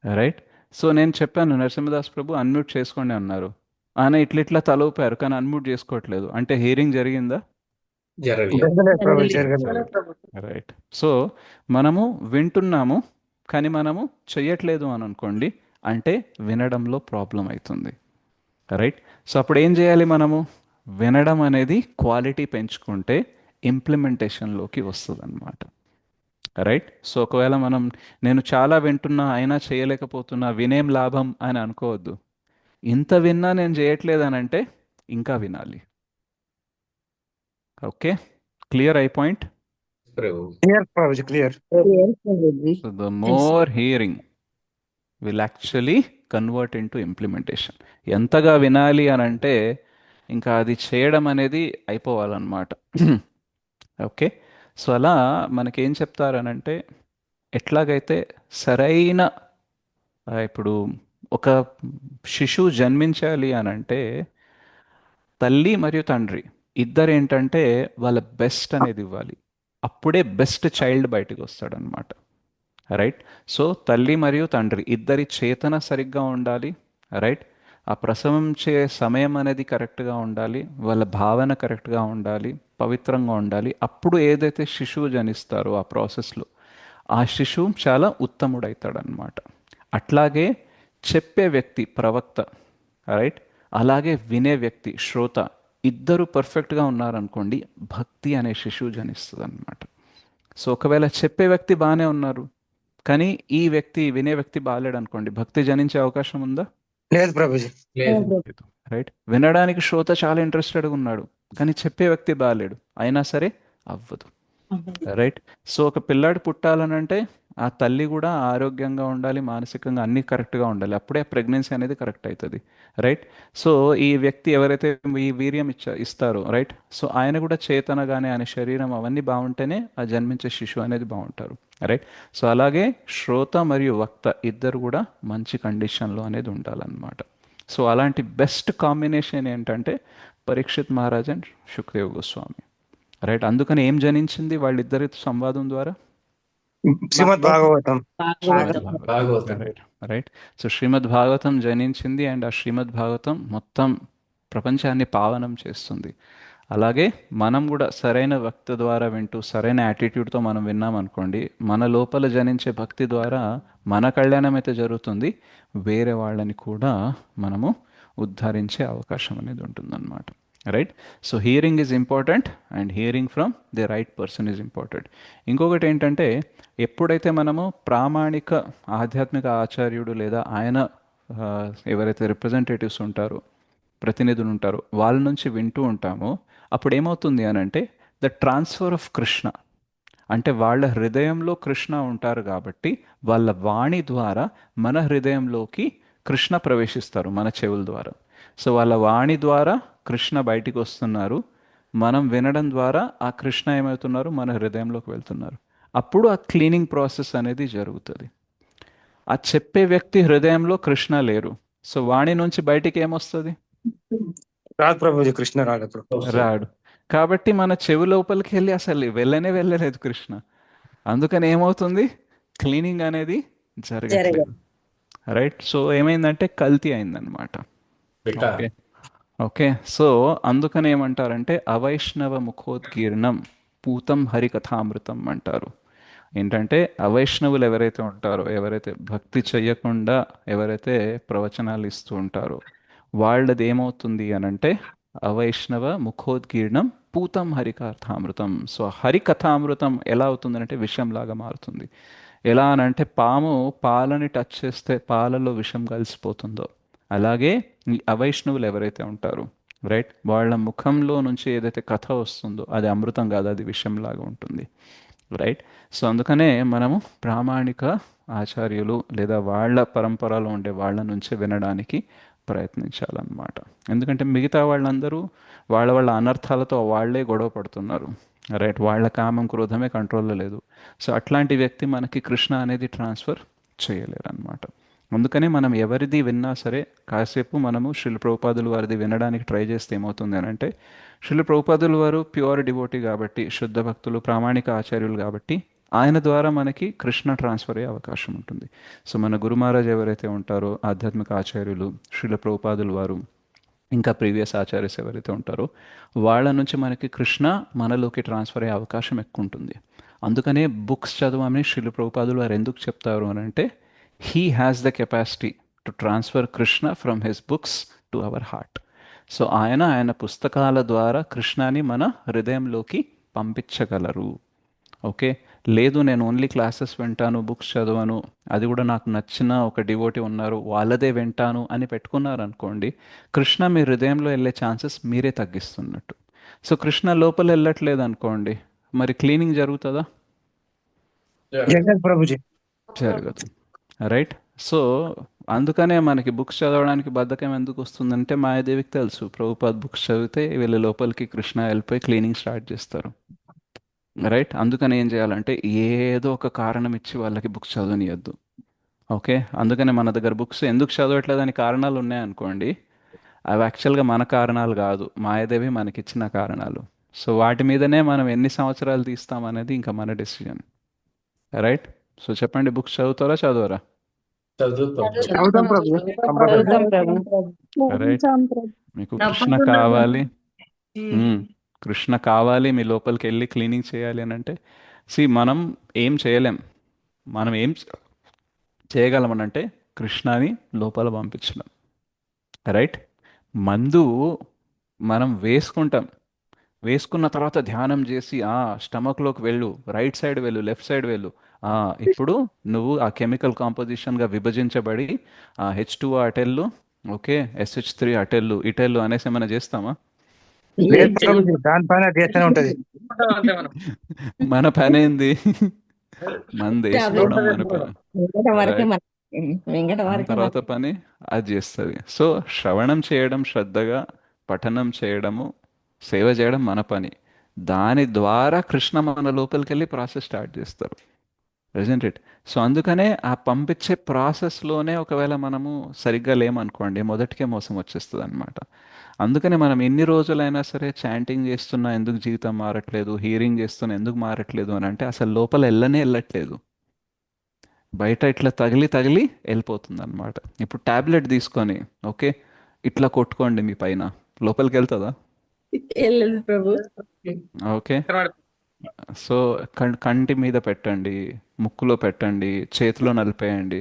రైట్? సో నేను చెప్పాను నరసింహదాస్ ప్రభు అన్మ్యూట్ చేసుకోండి అన్నారు, ఆయన ఇట్లా తల ఊపారు కానీ అన్మ్యూట్ చేసుకోవట్లేదు, అంటే హియరింగ్ జరిగిందా? జరగలేదు ప్రభు, జరగలేదు. రైట్. సో మనము వింటున్నాము, కానీ మనము చెయ్యట్లేదు అని అనుకోండి, అంటే వినడంలో ప్రాబ్లం అవుతుంది. రైట్. సో అప్పుడు ఏం చేయాలి మనము? వినడం అనేది క్వాలిటీ పెంచుకుంటే ఇంప్లిమెంటేషన్లోకి వస్తుంది అనమాట. రైట్. సో ఒకవేళ నేను చాలా వింటున్నా అయినా చేయలేకపోతున్నా, వినేం లాభం అని అనుకోవద్దు. ఇంత విన్నా నేను చేయట్లేదు అని అంటే ఇంకా వినాలి. Okay, clear I point? Clear ప్రభుజీ, clear. So the more hearing will actually convert into implementation. ఎంతగా వినాలి అని అంటే ఇంకా అది చేయడం అనేది అయిపోవాలన్నమాట. ఓకే. సో అలా మనకేం చెప్తారనంటే, ఎట్లాగైతే సరైన ఇప్పుడు ఒక శిశువు జన్మించాలి అని అంటే తల్లి మరియు తండ్రి ఇద్దరు ఏంటంటే వాళ్ళ బెస్ట్ అనేది ఇవ్వాలి. అప్పుడే బెస్ట్ చైల్డ్ బయటకు వస్తాడనమాట. రైట్. సో తల్లి మరియు తండ్రి ఇద్దరి చేతన సరిగ్గా ఉండాలి. రైట్. ఆ ప్రసవించే సమయం అనేది కరెక్ట్గా ఉండాలి, వాళ్ళ భావన కరెక్ట్గా ఉండాలి, పవిత్రంగా ఉండాలి. అప్పుడు ఏదైతే శిశువు జనిస్తారో ఆ ప్రాసెస్లో ఆ శిశువు చాలా ఉత్తముడవుతాడనమాట. అట్లాగే చెప్పే వ్యక్తి ప్రవక్త, రైట్, అలాగే వినే వ్యక్తి శ్రోత ఇద్దరు పర్ఫెక్ట్గా ఉన్నారనుకోండి, భక్తి అనే శిశువు జనిస్తుంది అనమాట. సో ఒకవేళ చెప్పే వ్యక్తి బాగానే ఉన్నారు కానీ ఈ వ్యక్తి వినే వ్యక్తి బాగాలేడు అనుకోండి, భక్తి జనించే అవకాశం ఉందా? లేదు ప్రభుజీ. రైట్. వినడానికి శ్రోత చాలా ఇంట్రెస్టెడ్గా ఉన్నాడు కానీ చెప్పే వ్యక్తి బాగాలేడు, అయినా సరే అవ్వదు. రైట్. సో ఒక పిల్లాడు పుట్టాలనంటే ఆ తల్లి కూడా ఆరోగ్యంగా ఉండాలి, మానసికంగా అన్నీ కరెక్ట్గా ఉండాలి, అప్పుడే ప్రెగ్నెన్సీ అనేది కరెక్ట్ అవుతుంది. రైట్. సో ఈ వ్యక్తి ఎవరైతే ఈ వీర్యం ఇస్తారో, రైట్, సో ఆయన కూడా చేతనగానే ఆయన శరీరం అవన్నీ బాగుంటేనే ఆ జన్మించే శిశువు అనేది బాగుంటారు. రైట్. సో అలాగే శ్రోత మరియు వక్త ఇద్దరు కూడా మంచి కండిషన్లో అనేది ఉండాలన్నమాట. సో అలాంటి బెస్ట్ కాంబినేషన్ ఏంటంటే పరీక్షిత్ మహారాజ్ అండ్ సుఖదేవ్ గోస్వామి. రైట్. అందుకని ఏం జనించింది వాళ్ళిద్దరి సంవాదం ద్వారా? Srimad Bhagavatam. Right. Right. So Srimad Bhagavatam జనించింది అండ్ ఆ శ్రీమద్ భాగవతం మొత్తం ప్రపంచాన్ని పావనం చేస్తుంది. అలాగే మనం కూడా సరైన భక్తి ద్వారా వింటూ సరైన యాటిట్యూడ్తో మనం విన్నామనుకోండి, మన లోపల జనించే భక్తి ద్వారా మన కళ్యాణం అయితే జరుగుతుంది, వేరే వాళ్ళని కూడా మనము ఉద్ధరించే అవకాశం అనేది ఉంటుందన్నమాట. Right. So hearing is important and hearing from the right person is important. ఇంకొకటి ఏంటంటే, ఎప్పుడైతే మనము ప్రామాణిక ఆధ్యాత్మిక ఆచార్యుడు లేదా ఆయన ఎవరైతే రిప్రజెంటేటివ్స్ ఉంటారో, ప్రతినిధులు ఉంటారో, వాళ్ళ నుంచి వింటూ ఉంటామో అప్పుడు ఏమవుతుంది అని అంటే ద ట్రాన్స్ఫర్ ఆఫ్ కృష్ణ, అంటే వాళ్ళ హృదయంలో కృష్ణ ఉంటారు కాబట్టి వాళ్ళ వాణి ద్వారా మన హృదయంలోకి కృష్ణ ప్రవేశిస్తారు మన చెవుల ద్వారా. సో వాళ్ళ వాణి ద్వారా కృష్ణ బయటికి వస్తున్నారు, మనం వినడం ద్వారా ఆ కృష్ణ ఏమవుతున్నారు, మన హృదయంలోకి వెళ్తున్నారు. అప్పుడు ఆ క్లీనింగ్ ప్రాసెస్ అనేది జరుగుతుంది. ఆ చెప్పే వ్యక్తి హృదయంలో కృష్ణ లేరు, సో వాణి నుంచి బయటికి ఏమొస్తుంది? రాదు ప్రభుజీ, కృష్ణ రాడు. రాడు. కాబట్టి మన చెవి లోపలికి వెళ్ళి అసలు వెళ్ళలేదు కృష్ణ. అందుకని ఏమవుతుంది? క్లీనింగ్ అనేది జరగట్లేదు. రైట్. సో ఏమైందంటే కల్తీ అయిందనమాట. ఓకే. ఓకే. సో అందుకని ఏమంటారంటే అవైష్ణవ ముఖోద్గీర్ణం పూతం హరికథామృతం అంటారు. ఏంటంటే అవైష్ణవులు ఎవరైతే ఉంటారో, ఎవరైతే భక్తి చెయ్యకుండా ఎవరైతే ప్రవచనాలు ఇస్తూ ఉంటారో వాళ్ళది ఏమవుతుంది అనంటే అవైష్ణవ ముఖోద్గీర్ణం పూతం హరికథామృతం. సో హరికథామృతం ఎలా అవుతుందంటే విషంలాగా మారుతుంది. ఎలా అనంటే పాము పాలని టచ్ చేస్తే పాలలో విషం కలిసిపోతుందో అలాగే ఈ అవైష్ణవులు ఎవరైతే ఉంటారో, రైట్, వాళ్ళ ముఖంలో నుంచి ఏదైతే కథ వస్తుందో అది అమృతం కాదు, అది విషంలాగా ఉంటుంది. రైట్. సో అందుకనే మనము ప్రామాణిక ఆచార్యులు లేదా వాళ్ళ పరంపరలో ఉండే వాళ్ళ నుంచి వినడానికి ప్రయత్నించాలన్నమాట. ఎందుకంటే మిగతా వాళ్ళందరూ వాళ్ళ వాళ్ళ అనర్థాలతో వాళ్ళే గొడవ పడుతున్నారు. రైట్. వాళ్ళ కామం క్రోధమే కంట్రోల్లో లేదు. సో అట్లాంటి వ్యక్తి మనకి కృష్ణ అనేది ట్రాన్స్ఫర్ చేయలేరు అనమాట. అందుకనే మనం ఎవరిది విన్నా సరే కాసేపు మనము శ్రీల ప్రభుపాదుల వారిది వినడానికి ట్రై చేస్తే ఏమవుతుంది అని అంటే, శ్రీల ప్రభుపాదుల వారు ప్యూర్ డివోటీ కాబట్టి, శుద్ధ భక్తులు, ప్రామాణిక ఆచార్యులు కాబట్టి ఆయన ద్వారా మనకి కృష్ణ ట్రాన్స్ఫర్ అయ్యే అవకాశం ఉంటుంది. సో మన గురు మహారాజ్ ఎవరైతే ఉంటారో ఆధ్యాత్మిక ఆచార్యులు, శ్రీల ప్రభుపాదుల వారు, ఇంకా ప్రీవియస్ ఆచార్యస్ ఎవరైతే ఉంటారో వాళ్ళ నుంచి మనకి కృష్ణ మనలోకి ట్రాన్స్ఫర్ అయ్యే అవకాశం ఎక్కువ ఉంటుంది. అందుకనే బుక్స్ చదవమని శ్రీల ప్రభుపాదులు వారు ఎందుకు చెప్తారు అని అంటే he has the capacity to transfer Krishna from his books to our heart. So ఆయన పుస్తకాల ద్వారా కృష్ణాని మన హృదయంలోకి పంపించగలరు. ఓకే, లేదు నేను ఓన్లీ క్లాసెస్ వింటాను, బుక్స్ చదవను, అది కూడా నాకు నచ్చిన ఒక డివోటీ ఉన్నారు వాళ్ళదే వింటాను అని పెట్టుకున్నారనుకోండి, కృష్ణ మీ హృదయంలో వెళ్ళే ఛాన్సెస్ మీరే తగ్గిస్తున్నట్టు. సో కృష్ణ లోపల వెళ్ళట్లేదు అనుకోండి, మరి క్లీనింగ్ జరుగుతుందా? జగత్ ప్రభుజీ. జరగదు. రైట్. సో అందుకనే మనకి బుక్స్ చదవడానికి బద్ధకం ఎందుకు వస్తుందంటే మాయాదేవికి తెలుసు ప్రభుపాద్ బుక్స్ చదివితే వీళ్ళ లోపలికి కృష్ణ వెళ్ళిపోయి క్లీనింగ్ స్టార్ట్ చేస్తారు. రైట్. అందుకని ఏం చేయాలంటే ఏదో ఒక కారణం ఇచ్చి వాళ్ళకి బుక్స్ చదవనియద్దు. ఓకే, అందుకనే మన దగ్గర బుక్స్ ఎందుకు చదవట్లేదని కారణాలు ఉన్నాయనుకోండి, అవి యాక్చువల్గా మన కారణాలు కాదు, మాయాదేవి మనకిచ్చిన కారణాలు. సో వాటి మీదనే మనం ఎన్ని సంవత్సరాలు తీస్తామనేది ఇంకా మన డెసిజన్. రైట్. సో చెప్పండి, బుక్స్ చదువుతారా చదవరా? చదువుతాం ప్రభుజీ, కంపల్సరీ. చదువుతాం ప్రభు. రైట్. మీకు కృష్ణ కావాలి, కృష్ణ కావాలి, మీ లోపలికి వెళ్ళి క్లీనింగ్ చేయాలి అని అంటే మనం ఏం చేయలేం. మనం ఏం చేయగలమనంటే కృష్ణని లోపల పంపించడం. రైట్. మందు మనం వేసుకున్న తర్వాత ధ్యానం చేసి స్టమక్లోకి వెళ్ళు, రైట్ సైడ్ వెళ్ళు, లెఫ్ట్ సైడ్ వెళ్ళు, ఇప్పుడు నువ్వు ఆ కెమికల్ కాంపోజిషన్గా విభజించబడి H2O అటెల్లు, ఓకే, SH3 అటెల్లు, ఇటెల్లు అనేసి ఏమైనా చేస్తామా? లేదు ప్రభుజీ, దానిపైన చేస్తూనే ఉంటది. మన పని ఏంది? మంది వేసుకోవడం మన పని. దాని తర్వాత పని అది చేస్తుంది. సో శ్రవణం చేయడం, శ్రద్ధగా పఠనం చేయడము, సేవ చేయడం మన పని. దాని ద్వారా కృష్ణ మన లోపలికి వెళ్ళి ప్రాసెస్ స్టార్ట్ చేస్తారు. Isn't it? సో అందుకనే ఆ పంపించే ప్రాసెస్లోనే ఒకవేళ మనము సరిగ్గా లేమనుకోండి, మొదటికే మోసం వచ్చేస్తుంది అనమాట. అందుకని మనం ఎన్ని రోజులైనా సరే చాంటింగ్ చేస్తున్నా ఎందుకు జీవితం మారట్లేదు, హీరింగ్ చేస్తున్నా ఎందుకు మారట్లేదు అని అంటే అసలు లోపల వెళ్ళట్లేదు, బయట ఇట్లా తగిలి వెళ్ళిపోతుంది అనమాట. ఇప్పుడు ట్యాబ్లెట్ తీసుకొని ఓకే ఇట్లా కొట్టుకోండి మీ పైన, లోపలికి వెళ్తుందా? వెళ్ళదు ప్రభు. ఓకే. సో కంటి మీద పెట్టండి, ముక్కులో పెట్టండి, చేతిలో నలిపేయండి,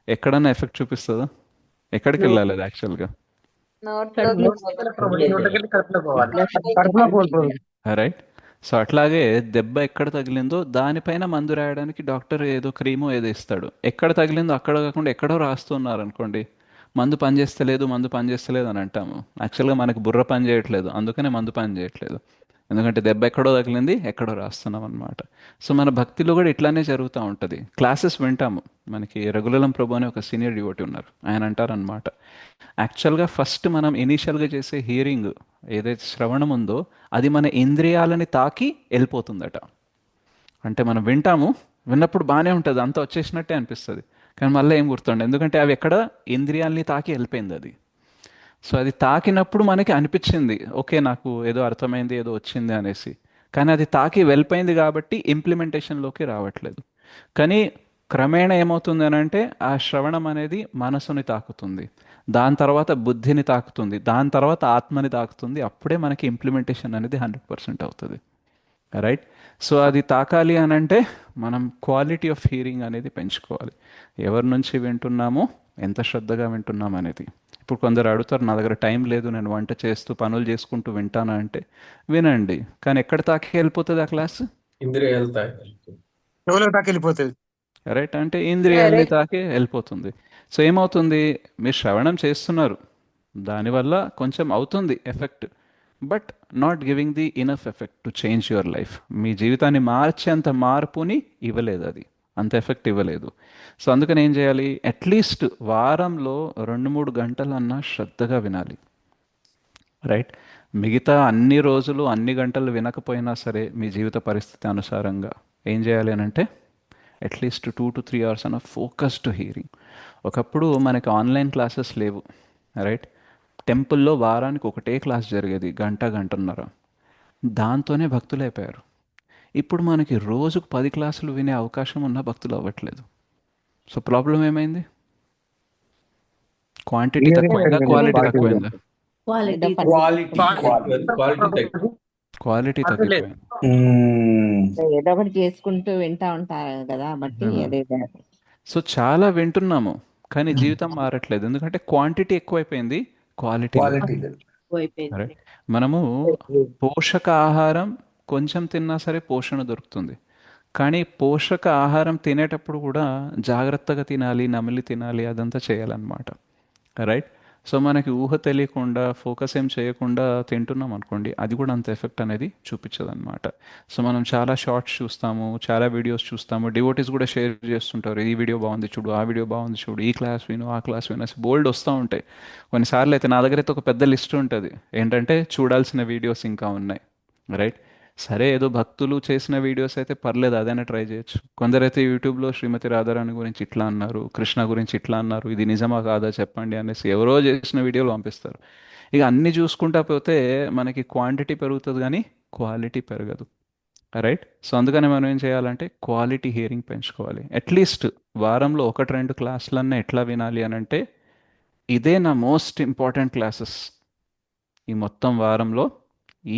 ఎక్కడన్నా ఎఫెక్ట్ చూపిస్తుందా? ఎక్కడికి వెళ్ళాలి అది యాక్చువల్గా? కడుపులో పోదు ప్రభుజీ. రైట్. సో అట్లాగే దెబ్బ ఎక్కడ తగిలిందో దానిపైన మందు రాయడానికి డాక్టర్ ఏదో క్రీమో ఏదో ఇస్తాడు. ఎక్కడ తగిలిందో అక్కడ కాకుండా ఎక్కడో రాస్తున్నారు అనుకోండి, మందు పనిచేస్తలేదు అని అంటాము. యాక్చువల్గా మనకి బుర్ర పని చేయట్లేదు, అందుకనే మందు పని చేయట్లేదు. ఎందుకంటే దెబ్బ ఎక్కడో తగిలింది, ఎక్కడో రాస్తున్నాం అనమాట. సో మన భక్తిలో కూడా ఇట్లానే జరుగుతూ ఉంటుంది. క్లాసెస్ వింటాము. మనకి రఘులలం ప్రభు అనే ఒక సీనియర్ డివోటీ ఉన్నారు, ఆయన అంటారనమాట, యాక్చువల్గా ఫస్ట్ మనం ఇనీషియల్గా చేసే హియరింగ్ ఏదైతే శ్రవణం ఉందో అది మన ఇంద్రియాలని తాకి వెళ్ళిపోతుందట. అంటే మనం విన్నప్పుడు బాగానే ఉంటుంది, అంతా వచ్చేసినట్టే అనిపిస్తుంది, కానీ మళ్ళీ ఏం గుర్తుండదు, ఎందుకంటే అవి ఎక్కడ ఇంద్రియాలని తాకి వెళ్ళిపోయింది అది. సో అది తాకినప్పుడు మనకి అనిపించింది ఓకే నాకు ఏదో అర్థమైంది, ఏదో వచ్చింది అనేసి, కానీ అది తాకి వెళ్ళిపోయింది కాబట్టి ఇంప్లిమెంటేషన్లోకి రావట్లేదు. కానీ క్రమేణా ఏమవుతుంది అని అంటే ఆ శ్రవణం అనేది మనసుని తాకుతుంది, దాని తర్వాత బుద్ధిని తాకుతుంది, దాని తర్వాత ఆత్మని తాకుతుంది, అప్పుడే మనకి ఇంప్లిమెంటేషన్ అనేది 100% అవుతుంది. రైట్. సో అది తాకాలి అని అంటే మనం క్వాలిటీ ఆఫ్ హియరింగ్ అనేది పెంచుకోవాలి. ఎవరి నుంచి వింటున్నామో, ఎంత శ్రద్ధగా వింటున్నాం అనేది. ఇప్పుడు కొందరు అడుగుతారు, నా దగ్గర టైం లేదు, నేను వంట చేస్తూ పనులు చేసుకుంటూ వింటానా అంటే వినండి, కానీ ఎక్కడ తాకి వెళ్ళిపోతుంది ఆ క్లాస్? చెవులో దాకా వెళ్ళిపోతుంది. రైట్. అంటే ఇంద్రియాలని తాకి వెళ్ళిపోతుంది. సో ఏమవుతుంది, మీరు శ్రవణం చేస్తున్నారు, దానివల్ల కొంచెం అవుతుంది effect, but not giving the enough effect to change your life. మీ జీవితాన్ని మార్చేంత మార్పుని ఇవ్వలేదు, అది అంత ఎఫెక్ట్ ఇవ్వలేదు. సో అందుకని ఏం చేయాలి, అట్లీస్ట్ వారంలో 2-3 గంటలన్నా శ్రద్ధగా వినాలి. రైట్. మిగతా అన్ని రోజులు అన్ని గంటలు వినకపోయినా సరే మీ జీవిత పరిస్థితి అనుసారంగా ఏం చేయాలి అని అంటే అట్లీస్ట్ 2 to 3 hours అన్న ఫోకస్డ్ హియరింగ్. ఒకప్పుడు మనకి ఆన్లైన్ క్లాసెస్ లేవు. రైట్. టెంపుల్లో వారానికి ఒకటే క్లాస్ జరిగేది, గంటన్నర, దాంతోనే భక్తులు అయిపోయారు. ఇప్పుడు మనకి రోజుకు 10 క్లాసులు వినే అవకాశం ఉన్న భక్తులు అవ్వట్లేదు. సో ప్రాబ్లం ఏమైంది? క్వాంటిటీ తక్కువైందా, క్వాలిటీ తక్కువైందా? క్వాలిటీ తగ్గిపోయింది. ఏదో ఒకటి చేసుకుంటూ వింటా ఉంటారు కదా, బట్టి అదే సో చాలా వింటున్నాము కానీ జీవితం మారట్లేదు, ఎందుకంటే క్వాంటిటీ ఎక్కువైపోయింది, క్వాలిటీ లేదు. Correct. మనము పోషక ఆహారం కొంచెం తిన్నా సరే పోషణ దొరుకుతుంది, కానీ పోషక ఆహారం తినేటప్పుడు కూడా జాగ్రత్తగా తినాలి, నమిలి తినాలి, అదంతా చేయాలన్నమాట. రైట్. సో మనకి ఊహ తెలియకుండా ఫోకస్ ఏం చేయకుండా తింటున్నాం అనుకోండి, అది కూడా అంత ఎఫెక్ట్ అనేది చూపించదు అనమాట. సో మనం చాలా షార్ట్స్ చూస్తాము, చాలా వీడియోస్ చూస్తాము, డివోటీస్ కూడా షేర్ చేస్తుంటారు, ఈ వీడియో బాగుంది చూడు, ఆ వీడియో బాగుంది చూడు, ఈ క్లాస్ విను, ఆ క్లాస్ విను, బోల్డ్ వస్తూ ఉంటాయి. కొన్నిసార్లు అయితే నా దగ్గర అయితే ఒక పెద్ద లిస్ట్ ఉంటుంది, ఏంటంటే చూడాల్సిన వీడియోస్ ఇంకా ఉన్నాయి. రైట్. సరే, ఏదో భక్తులు చేసిన వీడియోస్ అయితే పర్లేదు, అదైనా ట్రై చేయొచ్చు. కొందరైతే యూట్యూబ్లో శ్రీమతి రాధారాణి గురించి ఇట్లా అన్నారు, కృష్ణ గురించి ఇట్లా అన్నారు, ఇది నిజమా కాదా చెప్పండి అనేసి ఎవరో చేసిన వీడియోలు పంపిస్తారు. ఇక అన్ని చూసుకుంటా పోతే మనకి క్వాంటిటీ పెరుగుతుంది కానీ క్వాలిటీ పెరగదు. రైట్. సో అందుకని మనం ఏం చేయాలంటే క్వాలిటీ హియరింగ్ పెంచుకోవాలి. అట్లీస్ట్ వారంలో 1-2 క్లాసులన్నా ఎట్లా వినాలి అని అంటే, ఇదే నా మోస్ట్ ఇంపార్టెంట్ క్లాసెస్, ఈ మొత్తం వారంలో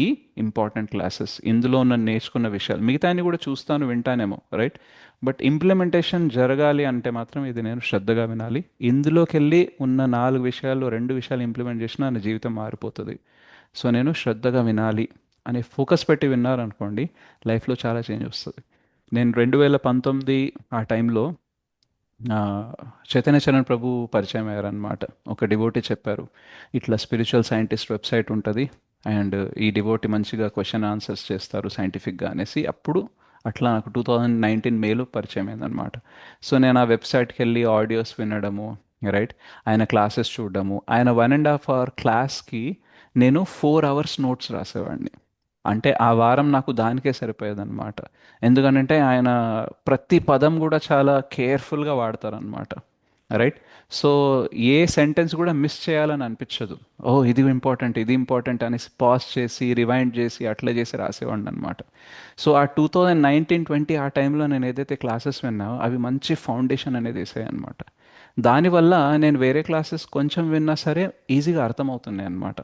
ఈ ఇంపార్టెంట్ క్లాసెస్, ఇందులో నన్ను నేర్చుకున్న విషయాలు, మిగతా అన్ని కూడా చూస్తాను వింటానేమో, రైట్. బట్ ఇంప్లిమెంటేషన్ జరగాలి అంటే మాత్రం ఇది నేను శ్రద్ధగా వినాలి. ఇందులోకి వెళ్ళి ఉన్న 4 విషయాల్లో 2 విషయాలు ఇంప్లిమెంట్ చేసినా నా జీవితం మారిపోతుంది. సో నేను శ్రద్ధగా వినాలి అనే ఫోకస్ పెట్టి విన్నారనుకోండి, లైఫ్లో చాలా చేంజ్ వస్తుంది. నేను 2019 ఆ టైంలో చైతన్య చరణ్ ప్రభు పరిచయం అయ్యారనమాట. ఒక డివోటీ చెప్పారు, ఇట్లా స్పిరిచువల్ సైంటిస్ట్ వెబ్సైట్ ఉంటుంది అండ్ ఈ డివోటీ మంచిగా క్వశ్చన్ ఆన్సర్స్ చేస్తారు సైంటిఫిక్గా అనేసి. అప్పుడు అట్లా నాకు 2019 మేలో పరిచయం అయిందనమాట. సో నేను ఆ వెబ్సైట్కి వెళ్ళి ఆడియోస్ వినడము, రైట్, ఆయన క్లాసెస్ చూడడము. ఆయన 1.5 hour క్లాస్కి నేను 4 hours నోట్స్ రాసేవాడిని. అంటే ఆ వారం నాకు దానికే సరిపోయేదన్నమాట. ఎందుకనంటే ఆయన ప్రతి పదం కూడా చాలా కేర్ఫుల్గా వాడతారనమాట. రైట్. సో ఏ సెంటెన్స్ కూడా మిస్ చేయాలని అనిపించదు. ఓ ఇది ఇంపార్టెంట్, ఇది ఇంపార్టెంట్ అనేసి పాజ్ చేసి రివైండ్ చేసి అట్లా చేసి రాసేవాడిని అనమాట. సో ఆ 2019-20 ఆ టైంలో నేను ఏదైతే క్లాసెస్ విన్నావో అవి మంచి ఫౌండేషన్ అనేది వేసాయి అనమాట. దానివల్ల నేను వేరే క్లాసెస్ కొంచెం విన్నా సరే ఈజీగా అర్థమవుతున్నాయి అనమాట.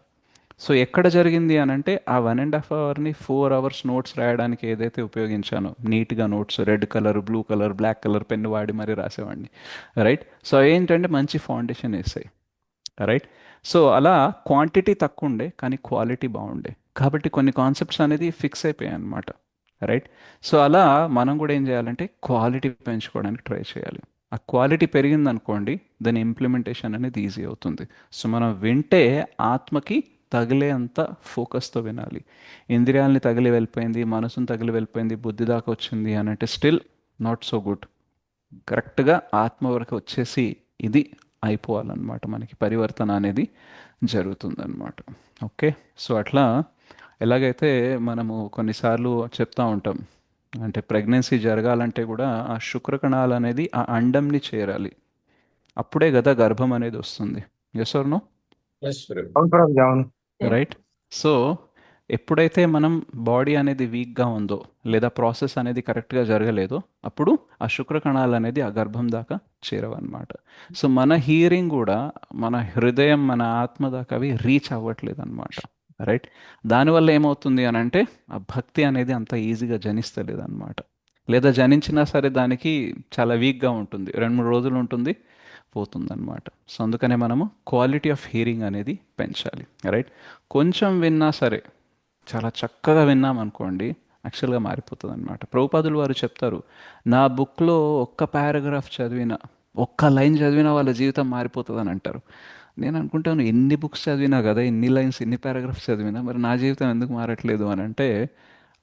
సో ఎక్కడ జరిగింది అని అంటే, ఆ 1.5 hourని 4 hours నోట్స్ రాయడానికి ఏదైతే ఉపయోగించానో, నీట్గా notes red colour, blue colour, black colour pen వాడి మరీ రాసేవాడిని. రైట్. సో ఏంటంటే మంచి ఫౌండేషన్ వేసాయి. రైట్. సో అలా క్వాంటిటీ తక్కువ ఉండే కానీ క్వాలిటీ బాగుండే, కాబట్టి కొన్ని కాన్సెప్ట్స్ అనేది ఫిక్స్ అయిపోయాయి అనమాట. రైట్. సో అలా మనం కూడా ఏం చేయాలంటే క్వాలిటీ పెంచుకోవడానికి ట్రై చేయాలి. ఆ క్వాలిటీ పెరిగిందనుకోండి, దాని ఇంప్లిమెంటేషన్ అనేది ఈజీ అవుతుంది. సో మనం వింటే ఆత్మకి తగిలే అంత ఫోకస్తో వినాలి. ఇంద్రియాలని తగిలి వెళ్ళిపోయింది, మనసును తగిలి వెళ్ళిపోయింది, బుద్ధి దాకా వచ్చింది అని అంటే స్టిల్ నాట్ సో గుడ్. కరెక్ట్గా ఆత్మ వరకు వచ్చేసి ఇది అయిపోవాలన్నమాట, మనకి పరివర్తన అనేది జరుగుతుందన్నమాట. ఓకే. సో అట్లా ఎలాగైతే మనము కొన్నిసార్లు చెప్తా ఉంటాం, అంటే ప్రెగ్నెన్సీ జరగాలంటే కూడా ఆ శుక్రకణాలు అనేది ఆ అండంని చేరాలి, అప్పుడే కదా గర్భం అనేది వస్తుంది. Yes or no? అవును ప్రభు, అవును. రైట్. సో ఎప్పుడైతే మనం బాడీ అనేది వీక్గా ఉందో లేదా ప్రాసెస్ అనేది కరెక్ట్గా జరగలేదో, అప్పుడు ఆ శుక్రకణాలు అనేది ఆ గర్భం దాకా చేరవన్నమాట. సో మన హియరింగ్ కూడా, మన హృదయం, మన ఆత్మ దాకా అవి రీచ్ అవ్వట్లేదు అనమాట. రైట్. దానివల్ల ఏమవుతుంది అని అంటే, ఆ భక్తి అనేది అంత ఈజీగా జనిస్తలేదు అనమాట. లేదా జనించినా సరే దానికి చాలా వీక్గా ఉంటుంది, 2-3 రోజులు ఉంటుంది, పోతుందన్నమాట. సో అందుకనే మనము క్వాలిటీ ఆఫ్ హియరింగ్ అనేది పెంచాలి. రైట్. కొంచెం విన్నా సరే, చాలా చక్కగా విన్నాం అనుకోండి, యాక్చువల్గా మారిపోతుంది అనమాట. ప్రభుపాదులు వారు చెప్తారు, నా బుక్లో ఒక్క పారాగ్రాఫ్ చదివినా, ఒక్క లైన్ చదివినా వాళ్ళ జీవితం మారిపోతుంది అని అంటారు. నేను అనుకుంటాను, ఎన్ని బుక్స్ చదివినా కదా, ఎన్ని లైన్స్, ఎన్ని పారాగ్రాఫ్స్ చదివినా మరి నా జీవితం ఎందుకు మారట్లేదు అని అంటే,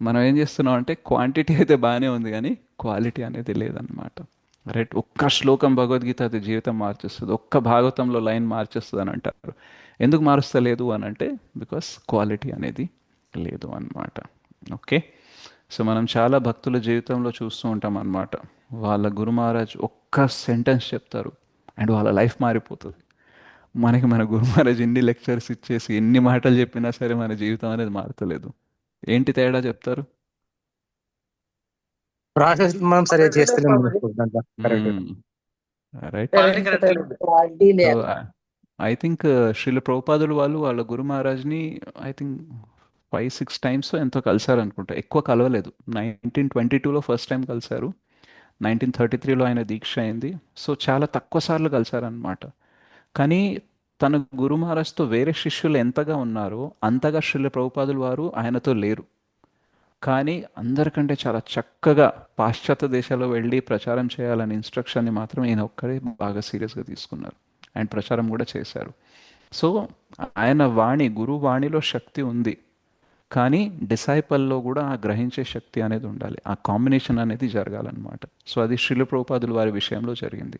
మనం ఏం చేస్తున్నాం అంటే క్వాంటిటీ అయితే బాగానే ఉంది కానీ క్వాలిటీ అనేది లేదన్నమాట. రైట్. ఒక్క శ్లోకం భగవద్గీత అది జీవితం మార్చేస్తుంది, ఒక్క భాగవతంలో లైన్ మార్చేస్తుంది అని అంటారు. ఎందుకు మారుస్తలేదు అని అంటే, బికాస్ క్వాలిటీ అనేది లేదు అన్నమాట. ఓకే. సో మనం చాలా భక్తుల జీవితంలో చూస్తూ ఉంటాం అన్నమాట, వాళ్ళ గురు మహారాజ్ ఒక్క సెంటెన్స్ చెప్తారు అండ్ వాళ్ళ లైఫ్ మారిపోతుంది. మనకి మన గురు మహారాజ్ ఎన్ని లెక్చర్స్ ఇచ్చేసి ఎన్ని మాటలు చెప్పినా సరే మన జీవితం అనేది మారతలేదు. ఏంటి తేడా చెప్తారు? ప్రాసెస్ మనం సరిగా చేస్తలేము దాంట్లో. Correct. Right. So I think Srila ప్రభుపాదులు వాళ్ళు వాళ్ళ గురు మహారాజ్ని ఐ థింక్ 5-6 టైమ్స్ ఎంతో కలిసారు అనుకుంటా, ఎక్కువ కలవలేదు. 1922లో ఫస్ట్ టైం కలిశారు, 1933లో ఆయన దీక్ష అయింది. సో చాలా తక్కువ సార్లు కలిశారనమాట. కానీ తన గురు మహారాజ్తో వేరే శిష్యులు ఎంతగా ఉన్నారో అంతగా శ్రీల ప్రభుపాదులు వారు ఆయనతో లేరు. కానీ అందరికంటే చాలా చక్కగా పాశ్చాత్య దేశాల్లో వెళ్ళి ప్రచారం చేయాలనే ఇన్స్ట్రక్షన్ని మాత్రం ఈయన ఒక్కడే బాగా సీరియస్గా తీసుకున్నారు అండ్ ప్రచారం కూడా చేశారు. సో ఆయన వాణి, గురువు వాణిలో శక్తి ఉంది, కానీ డిసైపల్లో కూడా ఆ గ్రహించే శక్తి అనేది ఉండాలి, ఆ కాంబినేషన్ అనేది జరగాలన్నమాట. సో అది శ్రీల ప్రభుపాదుల వారి విషయంలో జరిగింది.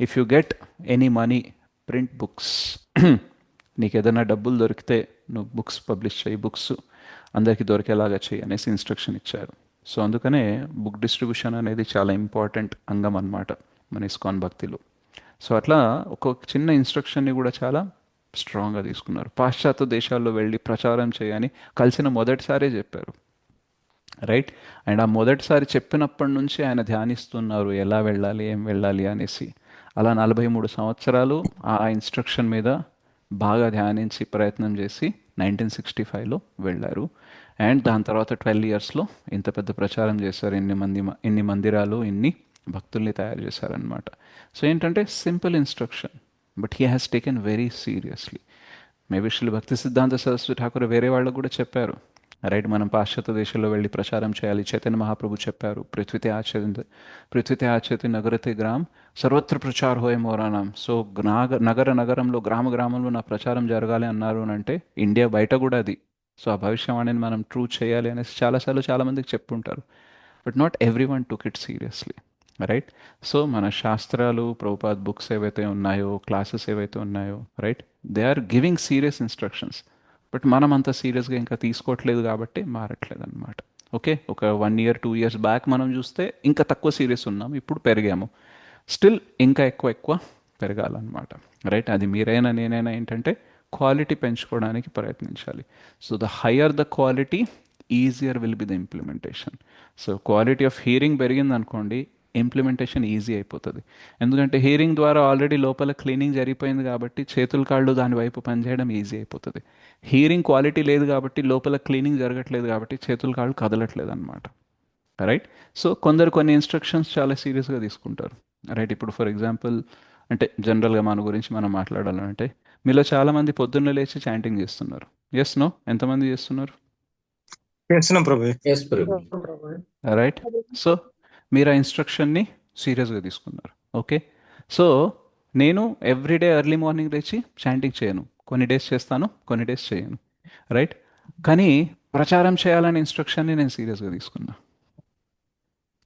If you get any money, print books. నీకు ఏదైనా డబ్బులు దొరికితే నువ్వు బుక్స్ పబ్లిష్ చేయి, బుక్స్ అందరికీ దొరికేలాగా చేయి అనేసి ఇన్స్ట్రక్షన్ ఇచ్చారు. సో అందుకనే బుక్ డిస్ట్రిబ్యూషన్ అనేది చాలా ఇంపార్టెంట్ అంగం అన్నమాట మన ఇస్కాన్ భక్తిలో. సో అట్లా ఒక్కొక్క చిన్న ఇన్స్ట్రక్షన్ని కూడా చాలా స్ట్రాంగ్గా తీసుకున్నారు. పాశ్చాత్య దేశాల్లో వెళ్ళి ప్రచారం చేయని కలిసిన మొదటిసారే చెప్పారు, రైట్. అండ్ ఆ మొదటిసారి చెప్పినప్పటి నుంచి ఆయన ధ్యానిస్తున్నారు ఎలా వెళ్ళాలి, ఏం వెళ్ళాలి అనేసి. అలా 43 సంవత్సరాలు ఆ ఇన్స్ట్రక్షన్ మీద బాగా ధ్యానించి ప్రయత్నం చేసి 1965లో వెళ్ళారు. అండ్ దాని తర్వాత 12 ఇయర్స్లో ఇంత పెద్ద ప్రచారం చేశారు, ఇన్ని మందిరాలు, ఇన్ని భక్తుల్ని తయారు చేశారనమాట. సో ఏంటంటే simple instruction, but he has taken very seriously. Maybe Shri Bhakti Siddhanta Saraswati Thakur వేరే వాళ్ళకు కూడా చెప్పారు, రైట్, మనం పాశ్చాత్య దేశాల్లో వెళ్ళి ప్రచారం చేయాలి. చైతన్య మహాప్రభు చెప్పారు, పృథ్వీతే ఆచరిత నగరతే గ్రామ్ సర్వత్ర ప్రచార హోయ మోరానాం. సో నగరంలో గ్రామంలో నా ప్రచారం జరగాలి అన్నారు అని అంటే ఇండియా బయట కూడా అది. సో ఆ భవిష్యవాణిని మనం ట్రూ చేయాలి అనేసి చాలాసార్లు చాలామందికి చెప్పుంటారు, but not every one took it seriously, right. So మన శాస్త్రాలు, ప్రభుపాద్ బుక్స్ ఏవైతే ఉన్నాయో, క్లాసెస్ ఏవైతే ఉన్నాయో, right, they are giving serious instructions, but మనం అంత సీరియస్గా ఇంకా తీసుకోవట్లేదు కాబట్టి మారట్లేదు అనమాట. ఓకే, ఒక 1 year 2 years బ్యాక్ మనం చూస్తే ఇంకా తక్కువ సీరియస్ ఉన్నాం, ఇప్పుడు పెరిగాము. స్టిల్ ఇంకా ఎక్కువ పెరగాలన్నమాట, రైట్. అది మీరైనా నేనైనా ఏంటంటే క్వాలిటీ పెంచుకోవడానికి ప్రయత్నించాలి. So the higher the quality, easier will be the implementation. So quality of hearing పెరిగింది అనుకోండి, ఇంప్లిమెంటేషన్ ఈజీ అయిపోతుంది. ఎందుకంటే హియరింగ్ ద్వారా ఆల్రెడీ లోపల క్లీనింగ్ జరిగిపోయింది కాబట్టి చేతులు కాళ్ళు దాని వైపు పనిచేయడం ఈజీ అయిపోతుంది. హియరింగ్ క్వాలిటీ లేదు కాబట్టి లోపల క్లీనింగ్ జరగట్లేదు కాబట్టి చేతులు కాళ్ళు కదలట్లేదు అనమాట, రైట్. సో కొందరు కొన్ని ఇన్స్ట్రక్షన్స్ చాలా సీరియస్గా తీసుకుంటారు, రైట్. ఇప్పుడు ఫర్ ఎగ్జాంపుల్ అంటే జనరల్గా మన గురించి మనం మాట్లాడాలంటే మీలో చాలామంది పొద్దున్న లేచి చాంటింగ్ చేస్తున్నారు. ఎస్ నో, ఎంతమంది చేస్తున్నారు? చేస్తున్నాం ప్రభు. రైట్. సో మీరు ఆ ఇన్స్ట్రక్షన్ని సీరియస్గా తీసుకున్నారు, ఓకే. సో నేను ఎవ్రీడే ఎర్లీ మార్నింగ్ లేచి చాంటింగ్ చేయను, కొన్ని డేస్ చేస్తాను, కొన్ని డేస్ చేయను, రైట్. కానీ ప్రచారం చేయాలనే ఇన్స్ట్రక్షన్ని నేను సీరియస్గా తీసుకున్నా,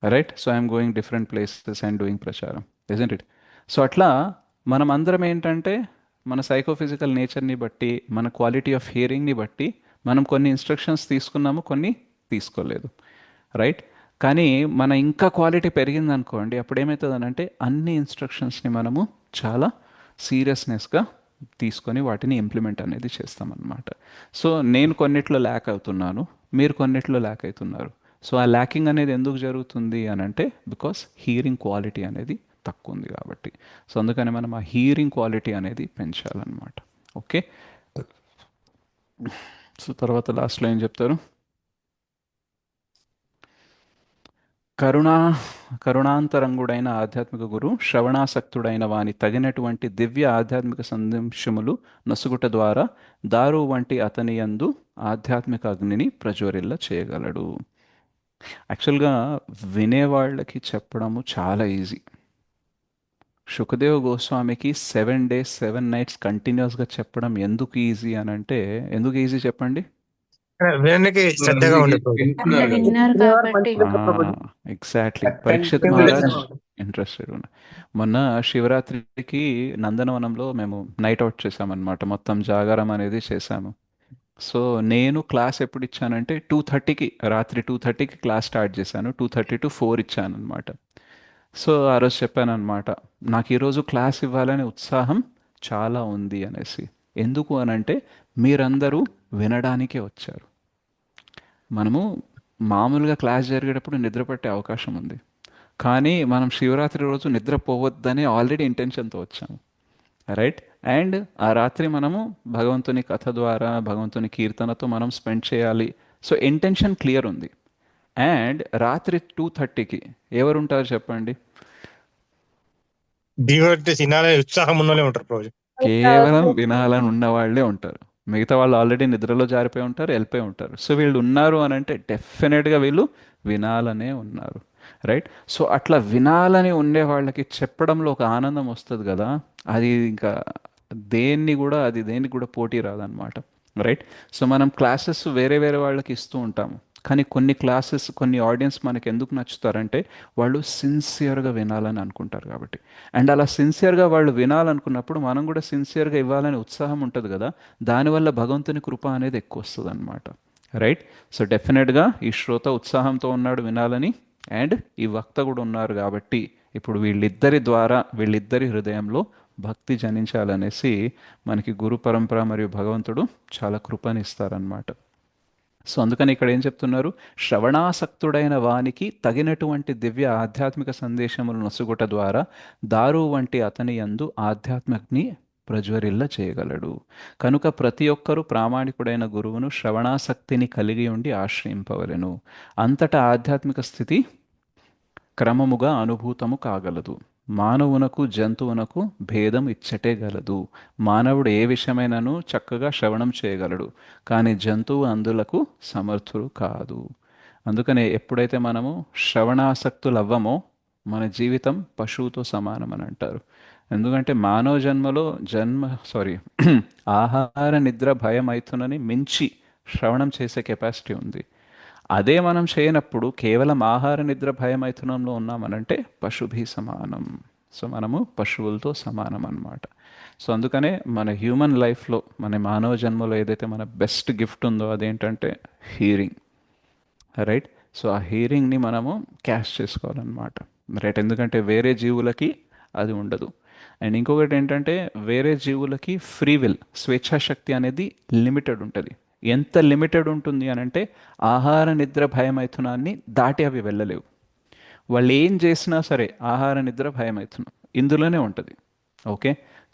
right. So I'm going different places and doing ప్రచారం, ఇజంట్ ఇట్? సో అట్లా మనం అందరం ఏంటంటే మన సైకోఫిజికల్ నేచర్ని బట్టి, మన క్వాలిటీ ఆఫ్ హియరింగ్ని బట్టి మనం కొన్ని ఇన్స్ట్రక్షన్స్ తీసుకున్నాము, కొన్ని తీసుకోలేదు, రైట్. కానీ మన ఇంకా క్వాలిటీ పెరిగింది అనుకోండి, అప్పుడు ఏమవుతుందనంటే అన్ని ఇన్స్ట్రక్షన్స్ని మనము చాలా సీరియస్నెస్గా తీసుకొని వాటిని ఇంప్లిమెంట్ అనేది చేస్తామన్నమాట. సో నేను కొన్నిట్లో ల్యాక్ అవుతున్నాను, మీరు కొన్నిట్లో ల్యాక్ అవుతున్నారు. సో ఆ ల్యాకింగ్ అనేది ఎందుకు జరుగుతుంది అని అంటే బికాస్ హియరింగ్ క్వాలిటీ అనేది తక్కువ ఉంది కాబట్టి. సో అందుకని మనం ఆ హియరింగ్ క్వాలిటీ అనేది పెంచాలన్నమాట, ఓకే. సో తర్వాత లాస్ట్లో ఏం చెప్తారు? కరుణాంతరంగుడైన ఆధ్యాత్మిక గురు శ్రవణాసక్తుడైన వాని తగినటువంటి దివ్య ఆధ్యాత్మిక సందేశములు నసుగుట ద్వారా దారు వంటి అతని యందు ఆధ్యాత్మిక అగ్నిని ప్రజ్వరిల్ల చేయగలడు. యాక్చువల్గా వినేవాళ్ళకి చెప్పడము చాలా ఈజీ. శుకదేవ్ గోస్వామికి 7 days 7 nights కంటిన్యూస్గా చెప్పడం ఎందుకు ఈజీ అని అంటే, ఎందుకు ఈజీ చెప్పండి? వినడానికి శ్రద్ధగా ఉండే ప్రభు. విన్నారు కాబట్టి ఎగ్జాక్ట్లీ. పరీక్షిత్ మహారాజ్ ఇంట్రెస్టెడ్ ఉన్నా. మొన్న శివరాత్రికి నందనవనంలో మేము నైట్ అవుట్ చేసామన్నమాట, మొత్తం జాగారం అనేది చేశాము. సో నేను క్లాస్ ఎప్పుడు ఇచ్చానంటే 2:30కి, రాత్రి 2:30కి క్లాస్ స్టార్ట్ చేశాను, 2:30 to 4 ఇచ్చాను అనమాట. సో ఆ రోజు చెప్పాను అనమాట, నాకు ఈరోజు క్లాస్ ఇవ్వాలనే ఉత్సాహం చాలా ఉంది అనేసి. ఎందుకు అనంటే మీరందరూ వినడానికే వచ్చారు. మనము మామూలుగా క్లాస్ జరిగేటప్పుడు నిద్ర పట్టే అవకాశం ఉంది, కానీ మనం శివరాత్రి రోజు నిద్రపోవద్దని ఆల్రెడీ ఇంటెన్షన్తో వచ్చాము, రైట్. అండ్ ఆ రాత్రి మనము భగవంతుని కథ ద్వారా భగవంతుని కీర్తనతో మనం స్పెండ్ చేయాలి. సో ఇంటెన్షన్ క్లియర్ ఉంది. అండ్ రాత్రి 2:30కి ఎవరు ఉంటారు చెప్పండి? డివోటీ తినాలనే ఉత్సాహం ఉన్నోళ్ళే ఉంటారు ప్రభుజీ. కేవలం వినాలని ఉన్న వాళ్ళే ఉంటారు. మిగతా వాళ్ళు ఆల్రెడీ నిద్రలో జారిపోయి ఉంటారు, వెళ్ళిపోయి ఉంటారు. సో వీళ్ళు ఉన్నారు అని అంటే డెఫినెట్గా వీళ్ళు వినాలనే ఉన్నారు. రైట్? సో అట్లా వినాలని ఉండే వాళ్ళకి చెప్పడంలో ఒక ఆనందం వస్తుంది కదా, అది ఇంకా దేనికి కూడా పోటీ రాదనమాట. రైట్? సో మనం క్లాసెస్ వేరే వేరే వాళ్ళకి ఇస్తూ ఉంటాము, కానీ కొన్ని క్లాసెస్ కొన్ని ఆడియన్స్ మనకి ఎందుకు నచ్చుతారంటే వాళ్ళు సిన్సియర్గా వినాలని అనుకుంటారు కాబట్టి. అండ్ అలా సిన్సియర్గా వాళ్ళు వినాలనుకున్నప్పుడు మనం కూడా సిన్సియర్గా ఇవ్వాలని ఉత్సాహం ఉంటుంది కదా, దానివల్ల భగవంతుని కృప అనేది ఎక్కువ వస్తుంది అనమాట. రైట్? సో డెఫినెట్గా ఈ శ్రోత ఉత్సాహంతో ఉన్నాడు వినాలని, అండ్ ఈ వక్త కూడా ఉన్నారు కాబట్టి ఇప్పుడు వీళ్ళిద్దరి ద్వారా వీళ్ళిద్దరి హృదయంలో భక్తి జనించాలనేసి మనకి గురు పరంపర మరియు భగవంతుడు చాలా కృపనిస్తారనమాట. సో అందుకని ఇక్కడ ఏం చెప్తున్నారు? శ్రవణాసక్తుడైన వానికి తగినటువంటి దివ్య ఆధ్యాత్మిక సందేశములు నొసుగుట ద్వారా దారు వంటి అతని యందు ఆధ్యాత్మికని ప్రజ్వరిల్ల చేయగలడు. కనుక ప్రతి ఒక్కరూ ప్రామాణికుడైన గురువును శ్రవణాసక్తిని కలిగి ఉండి ఆశ్రయింపవలెను. అంతటా ఆధ్యాత్మిక స్థితి క్రమముగా అనుభూతము కాగలదు. మానవునకు జంతువునకు భేదం ఇచ్చటే గలదు. మానవుడు ఏ విషయమైనను చక్కగా శ్రవణం చేయగలడు, కానీ జంతువు అందులకు సమర్థుడు కాదు. అందుకనే ఎప్పుడైతే మనము శ్రవణాసక్తులు అవ్వమో మన జీవితం పశువుతో సమానం అని అంటారు. ఎందుకంటే మానవ జన్మలో ఆహార నిద్ర భయం అవుతుందని మించి శ్రవణం చేసే కెపాసిటీ ఉంది. అదే మనం చేయనప్పుడు కేవలం ఆహార నిద్ర భయమైథునంలో ఉన్నామనంటే పశుభి సమానం. సో మనము పశువులతో సమానం అన్నమాట. సో అందుకనే మన హ్యూమన్ లైఫ్లో మన మానవ జన్మలో ఏదైతే మన బెస్ట్ గిఫ్ట్ ఉందో అదేంటంటే హీరింగ్. రైట్? సో ఆ హీరింగ్ని మనము క్యాష్ చేసుకోవాలన్నమాట. రైట్? ఎందుకంటే వేరే జీవులకి అది ఉండదు. అండ్ ఇంకొకటి ఏంటంటే వేరే జీవులకి ఫ్రీ విల్, స్వేచ్ఛాశక్తి అనేది లిమిటెడ్ ఉంటుంది. ఎంత లిమిటెడ్ ఉంటుంది అని అంటే ఆహార నిద్ర భయమైథునాన్ని దాటి అవి వెళ్ళలేవు. వాళ్ళు ఏం చేసినా సరే ఆహార నిద్ర భయమైథునం ఇందులోనే ఉంటుంది. ఓకే?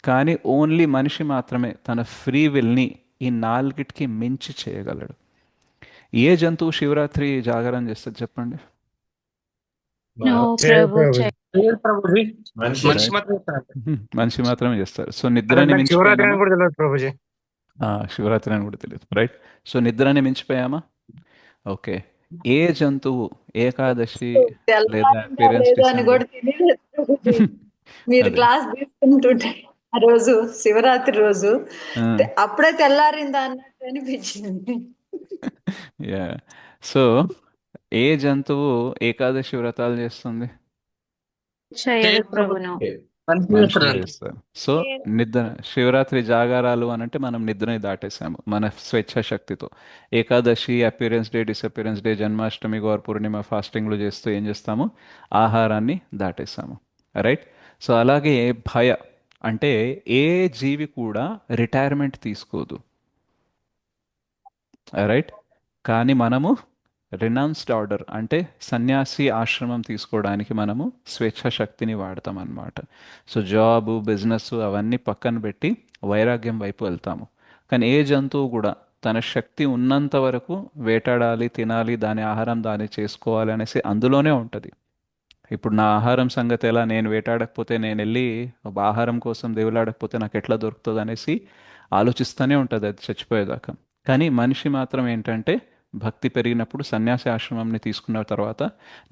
కానీ ఓన్లీ మనిషి మాత్రమే తన ఫ్రీ విల్ని ఈ నాలుగిటికి మించి చేయగలడు. ఏ జంతువు శివరాత్రి జాగరణ చేస్తుంది చెప్పండి? మనిషి మాత్రం చేస్తారు. మనిషి మాత్రమే చేస్తారు. సో నిద్రని శివరాత్రి అని మించిపోయామా? కూడా తెలియదు ప్రభుజీ. శివరాత్రి అని కూడా తెలియదు. రైట్? సో నిద్రని మించిపోయామా? ఓకే. ఏ జంతువు ఏకాదశి లేదా appearance లేదా అని December? కూడా తెలియలేదు ప్రభుజీ. మీరు అదే. క్లాస్ తీసుకుంటుంటే ఆ రోజు శివరాత్రి రోజు ఆ, అప్పుడే తెల్లారిందా అన్నట్టు అనిపించింది. యా. సో ఏ జంతువు ఏకాదశి వ్రతాలు చేస్తుంది? చేయరు ప్రభును. మనుషులు చేస్తారు. సో నిద్ర శివరాత్రి జాగారాలు అని అంటే మనం నిద్రని దాటేసాము మన స్వేచ్ఛాశక్తితో. Ekadashi, appearance day, disappearance day, Janmashtami, Gaura Purnima ఫాస్టింగ్లు చేస్తూ ఏం చేస్తాము? ఆహారాన్ని దాటేసాము. రైట్? సో అలాగే భయ అంటే ఏ జీవి కూడా రిటైర్మెంట్ తీసుకోదు. రైట్? కానీ మనము రినౌన్స్డ్ ఆర్డర్ అంటే సన్యాసి ఆశ్రమం తీసుకోవడానికి మనము స్వేచ్ఛాశక్తిని వాడతాం అన్నమాట. సో జాబు, బిజినెస్ అవన్నీ పక్కన పెట్టి వైరాగ్యం వైపు వెళ్తాము. కానీ ఏ జంతువు కూడా తన శక్తి ఉన్నంత వరకు వేటాడాలి, తినాలి, దాని ఆహారం దాన్ని చేసుకోవాలి అనేసి అందులోనే ఉంటుంది. ఇప్పుడు నా ఆహారం సంగతి ఎలా, నేను వేటాడకపోతే నేను వెళ్ళి ఆహారం కోసం దేవులాడకపోతే నాకు ఎట్లా దొరుకుతుంది అనేసి ఆలోచిస్తూనే ఉంటుంది అది చచ్చిపోయేదాకా. కానీ మనిషి మాత్రం ఏంటంటే భక్తి పెరిగినప్పుడు సన్యాసి ఆశ్రమంని తీసుకున్న తర్వాత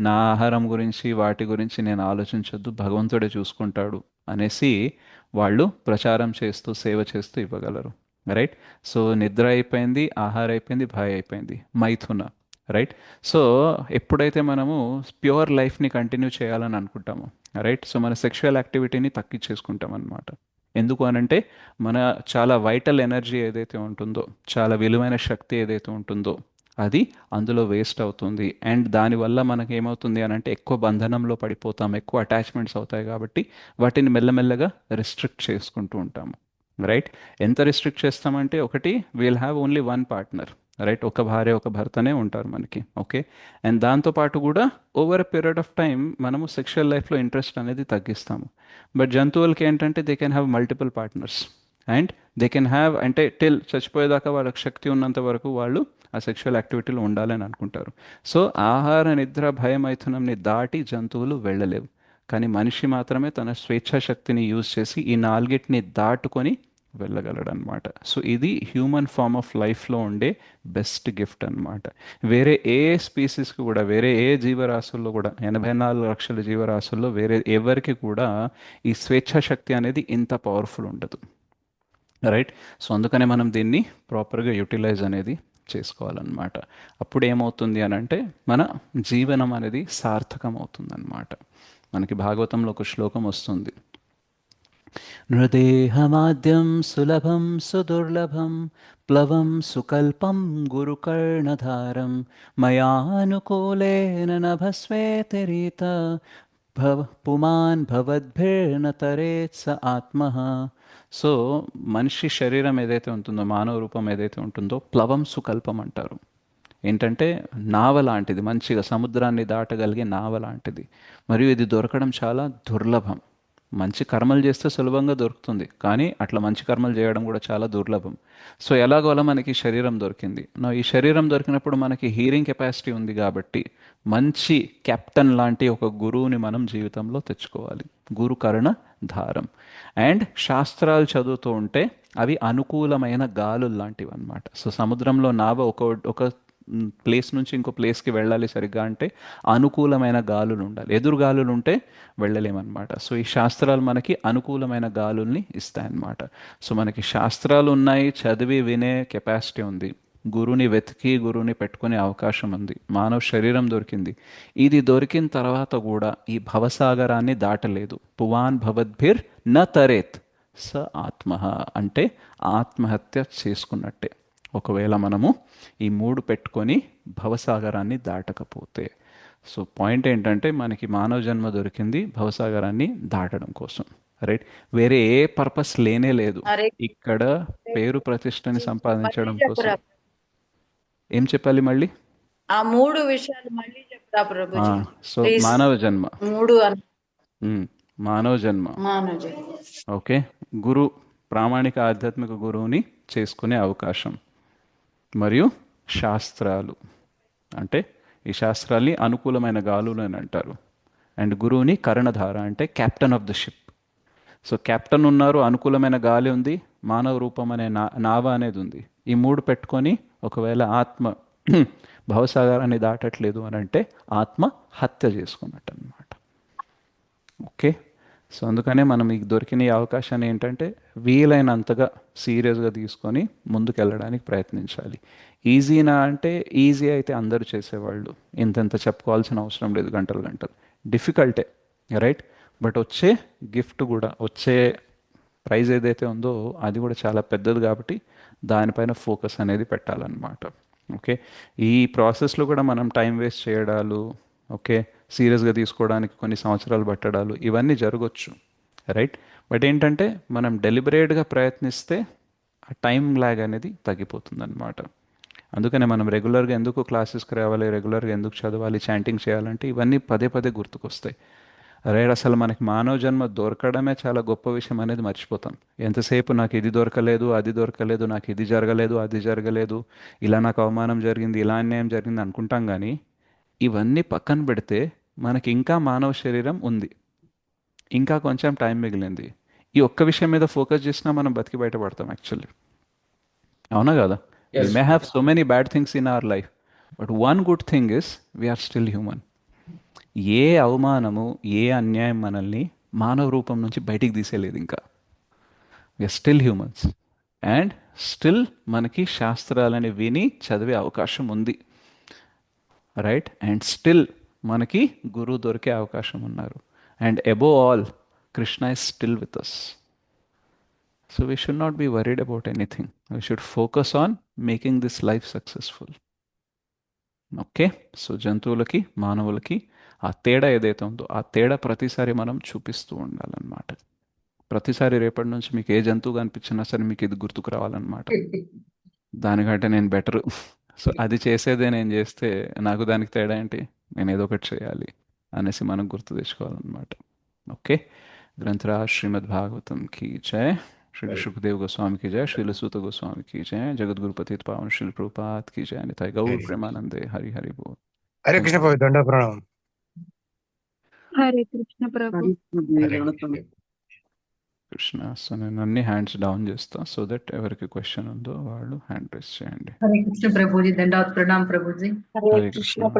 నా ఆహారం గురించి వాటి గురించి నేను ఆలోచించొద్దు, భగవంతుడే చూసుకుంటాడు అనేసి వాళ్ళు ప్రచారం చేస్తూ సేవ చేస్తూ ఇవ్వగలరు. రైట్? సో నిద్ర అయిపోయింది, ఆహారం అయిపోయింది, భయ అయిపోయింది, మైథున. రైట్? సో ఎప్పుడైతే మనము ప్యూర్ లైఫ్ని కంటిన్యూ చేయాలని అనుకుంటామో, రైట్, సో మన సెక్షువల్ యాక్టివిటీని తగ్గించేసుకుంటాం అనమాట. ఎందుకు అనంటే మన చాలా వైటల్ ఎనర్జీ ఏదైతే ఉంటుందో, చాలా విలువైన శక్తి ఏదైతే ఉంటుందో అది అందులో వేస్ట్ అవుతుంది. అండ్ దానివల్ల మనకి ఏమవుతుంది అని అంటే ఎక్కువ బంధనంలో పడిపోతాం, ఎక్కువ అటాచ్మెంట్స్ అవుతాయి. కాబట్టి వాటిని మెల్లమెల్లగా రిస్ట్రిక్ట్ చేసుకుంటూ ఉంటాము. రైట్? ఎంత రిస్ట్రిక్ట్ చేస్తామంటే ఒకటి, we'll have only one partner. Right? ఒక భార్య ఒక భర్తనే ఉంటారు మనకి. ఓకే? అండ్ దాంతోపాటు కూడా over a period of time మనము సెక్షువల్ లైఫ్లో ఇంట్రెస్ట్ అనేది తగ్గిస్తాము. బట్ జంతువులకి ఏంటంటే they can have multiple partners. And they can have అంటే టిల్ చచ్చిపోయేదాకా వాళ్ళకి శక్తి ఉన్నంత వరకు వాళ్ళు ఆ సెక్షువల్ యాక్టివిటీలో ఉండాలని అనుకుంటారు. సో ఆహార నిద్ర భయమైథునంని దాటి జంతువులు వెళ్ళలేవు. కానీ మనిషి మాత్రమే తన స్వేచ్ఛా శక్తిని యూజ్ చేసి ఈ నాలుగిటిని దాటుకొని వెళ్ళగలడనమాట. సో ఇది హ్యూమన్ ఫార్మ్ ఆఫ్ లైఫ్లో ఉండే బెస్ట్ గిఫ్ట్ అనమాట. వేరే ఏ స్పీసీస్కి కూడా, వేరే ఏ జీవరాశుల్లో కూడా, 84 లక్షల జీవరాశుల్లో వేరే ఎవరికి కూడా ఈ స్వేచ్ఛా శక్తి అనేది ఇంత పవర్ఫుల్ ఉండదు. రైట్. సో అందుకనే మనం దీన్ని ప్రాపర్గా యూటిలైజ్ అనేది చేసుకోవాలన్నమాట. అప్పుడు ఏమవుతుంది అని అంటే మన జీవనం అనేది సార్థకం అవుతుందన్నమాట. మనకి భాగవతంలో ఒక శ్లోకం వస్తుంది, నృదేహమాద్యం సులభం సుదుర్లభం ప్లవం సుకల్పం గురుకర్ణధారం మయానుకూలేన నభస్వేతిరీత పుమాన్ భవద్భిర్న తరేత్ స ఆత్మః. సో మనిషి శరీరం ఏదైతే ఉంటుందో, మానవ రూపం ఏదైతే ఉంటుందో, ప్లవం సుకల్పం అంటారు. ఏంటంటే నావ లాంటిది, మంచిగా సముద్రాన్ని దాటగలిగే నావ లాంటిది. మరియు ఇది దొరకడం చాలా దుర్లభం. మంచి కర్మలు చేస్తే సులభంగా దొరుకుతుంది, కానీ అట్లా మంచి కర్మలు చేయడం కూడా చాలా దుర్లభం. సో ఎలాగోలా మనకి శరీరం దొరికింది. ఈ శరీరం దొరికినప్పుడు మనకి హీరింగ్ కెపాసిటీ ఉంది కాబట్టి మంచి కెప్టెన్ లాంటి ఒక గురువుని మనం జీవితంలో తెచ్చుకోవాలి. గురు కరుణ ధారం. అండ్ శాస్త్రాలు చదువుతూ ఉంటే అవి అనుకూలమైన గాలులు లాంటివి అన్నమాట. సో సముద్రంలో నావ ఒక ప్లేస్ నుంచి ఇంకో ప్లేస్కి వెళ్ళాలి సరిగ్గా అంటే అనుకూలమైన గాలులు ఉండాలి. ఎదురు గాలులు ఉంటే వెళ్ళలేమన్నమాట. సో ఈ శాస్త్రాలు మనకి అనుకూలమైన గాలుల్ని ఇస్తాయన్నమాట. సో మనకి శాస్త్రాలు ఉన్నాయి, చదివి వినే కెపాసిటీ ఉంది, గురువుని వెతికి గురువుని పెట్టుకునే అవకాశం ఉంది, మానవ శరీరం దొరికింది. ఇది దొరికిన తర్వాత కూడా ఈ భవసాగరాన్ని దాటలేదు. పువాన్ భవద్భిర్ న తరేత్ స ఆత్మః అంటే ఆత్మహత్య చేసుకున్నట్టే ఒకవేళ మనము ఈ 3 పెట్టుకొని భవసాగరాన్ని దాటకపోతే. సో పాయింట్ ఏంటంటే మనకి మానవ జన్మ దొరికింది భవసాగరాన్ని దాటడం కోసం. రైట్. వేరే ఏ పర్పస్ లేనే లేదు. ఇక్కడ పేరు ప్రతిష్టని సంపాదించడం కోసం. ఏం చెప్పాలి మళ్ళీ? ఆ 3 విషయాలు మళ్ళీ చెప్తా ప్రభుజీ. సో మానవ జన్మ, 3 మానవ జన్మ, ఓకే, గురు, ప్రామాణిక ఆధ్యాత్మిక గురువుని చేసుకునే అవకాశం, మరియు శాస్త్రాలు అంటే ఈ శాస్త్రాల్ని అనుకూలమైన గాలులు అని అంటారు. అండ్ గురువుని కర్ణధార అంటే captain of the ship. So captain ఉన్నారు, అనుకూలమైన గాలి ఉంది, మానవ రూపం అనే నావ అనేది ఉంది. ఈ 3 పెట్టుకొని ఒకవేళ ఆత్మ భవసాగరాన్ని దాటట్లేదు అని అంటే ఆత్మ హత్య చేసుకున్నట్టు అనమాట. ఓకే. సో అందుకనే మనం మీకు దొరికిన ఈ అవకాశాన్ని ఏంటంటే వీలైనంతగా సీరియస్గా తీసుకొని ముందుకెళ్ళడానికి ప్రయత్నించాలి. ఈజీనా అంటే ఈజీ అయితే అందరూ చేసేవాళ్ళు, ఇంతంత చెప్పుకోవాల్సిన అవసరం లేదు, గంటలు గంటలు. డిఫికల్టే, రైట్. బట్ వచ్చే గిఫ్ట్ కూడా, వచ్చే ప్రైజ్ ఏదైతే ఉందో అది కూడా చాలా పెద్దది కాబట్టి దానిపైన ఫోకస్ అనేది పెట్టాలన్నమాట. ఓకే. ఈ ప్రాసెస్లో కూడా మనం టైం వేస్ట్ చేయడాలు, ఓకే, సీరియస్గా తీసుకోవడానికి కొన్ని సంవత్సరాలు పట్టడాలు ఇవన్నీ జరగవచ్చు, రైట్. బట్ ఏంటంటే మనం డెలిబరేట్గా ప్రయత్నిస్తే ఆ టైం ల్యాగ్ అనేది తగ్గిపోతుంది అనమాట. అందుకనే మనం రెగ్యులర్గా ఎందుకు క్లాసెస్కి రావాలి, రెగ్యులర్గా ఎందుకు చదవాలి, చాంటింగ్ చేయాలంటే ఇవన్నీ పదే పదే గుర్తుకొస్తాయి. రైట్. అసలు మనకి మానవ జన్మ దొరకడమే చాలా గొప్ప విషయం అనేది మర్చిపోతాం. ఎంతసేపు నాకు ఇది దొరకలేదు, అది దొరకలేదు, నాకు ఇది జరగలేదు, అది జరగలేదు, ఇలా నాకు అవమానం జరిగింది, ఇలా అన్యాయం జరిగింది అనుకుంటాం. కానీ ఇవన్నీ పక్కన పెడితే మనకి ఇంకా మానవ శరీరం ఉంది, ఇంకా కొంచెం టైం మిగిలింది. ఈ ఒక్క విషయం మీద ఫోకస్ చేసినా మనం బతికి బయటపడతాం యాక్చువల్లీ. అవునా కదా? We may have so many bad things in our life, but one good thing is we are still human. ఏ అవమానము, ఏ అన్యాయం మనల్ని మానవ రూపం నుంచి బయటికి తీసేయలేదు ఇంకా. We are still humans and still మనకి శాస్త్రాలని విని చదివే అవకాశం ఉంది, రైట్. అండ్ స్టిల్ మనకి గురువు దొరికే అవకాశం ఉన్నారు. And above all Krishna is still with us. So we should not be worried about anything. We should focus on making this life successful. Okay. So జంతువులకి మానవులకి ఆ తేడా ఏదైతే ఉందో ఆ తేడా ప్రతిసారి మనం చూపిస్తూ ఉండాలన్నమాట. ప్రతిసారి రేపటి నుంచి మీకు ఏ జంతువు కనిపించినా సరే మీకు ఇది గుర్తుకు రావాలన్నమాట, దానికంటే నేను బెటరు, సో అది చేసేదే నేను చేస్తే నాకు దానికి తేడా ఏంటి, నేను ఏదో ఒకటి చేయాలి అనేసి మనం గుర్తు తెచ్చుకోవాలన్నమాట. ఓకే. గ్రంథరాజ్ శ్రీమద్ భాగవతం కీ జయ. श्री सुखदेव गोस्वामी की जय, श्रील सूत गोस्वामी की जय, जगत गुरुपति पावन श्रील प्रभुपाद की जय, निताय गौर प्रेमानंदे, हरि हरि बोल। Hare Thank Krishna you. ప్రభు దండ ప్రణామం. హరే కృష్ణ ప్రభు. హరే కృష్ణ. సో నేను అన్ని హ్యాండ్స్ డౌన్ చేస్తా, సో దట్ ఎవరికి క్వశ్చన్ ఉందో వాళ్ళు హ్యాండ్ రైస్ చేయండి. हरे कृष्ण प्रभु जी दंडवत प्रणाम प्रभु जी. హరే కృష్ణ.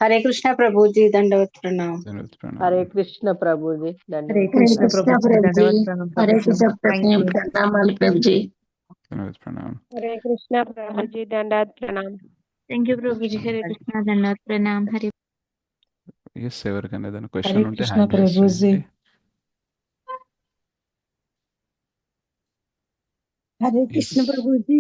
హరే కృష్ణ ప్రభుజీ దండవత్ ప్రణామం. ధన్యవాద ప్రణామం. హరే కృష్ణ ప్రభుజీ हरे హరే कृष्ण కృష్ణ प्रभु जी ప్రభుజీ. दंडवत प्रणाम హరే प्रभु కృష్ణ जी. Thank you. ప్రణామాలు ప్రభుజీ. ధన్యవాద ప్రణామం. హరే కృష్ణ ప్రభుజీ దండవత్ ప్రణామం. Thank you Prabhuji. Hare Krishna దండవత్ Pranam. Hari yes, ఎవరికైనా ఏదైనా हरे క్వశ్చన్ ఉంటే कृष्ण హ్యాండ్ రైస్ प्रभु जी. చేయండి. హరే Yes. కృష్ణ ప్రభుజీ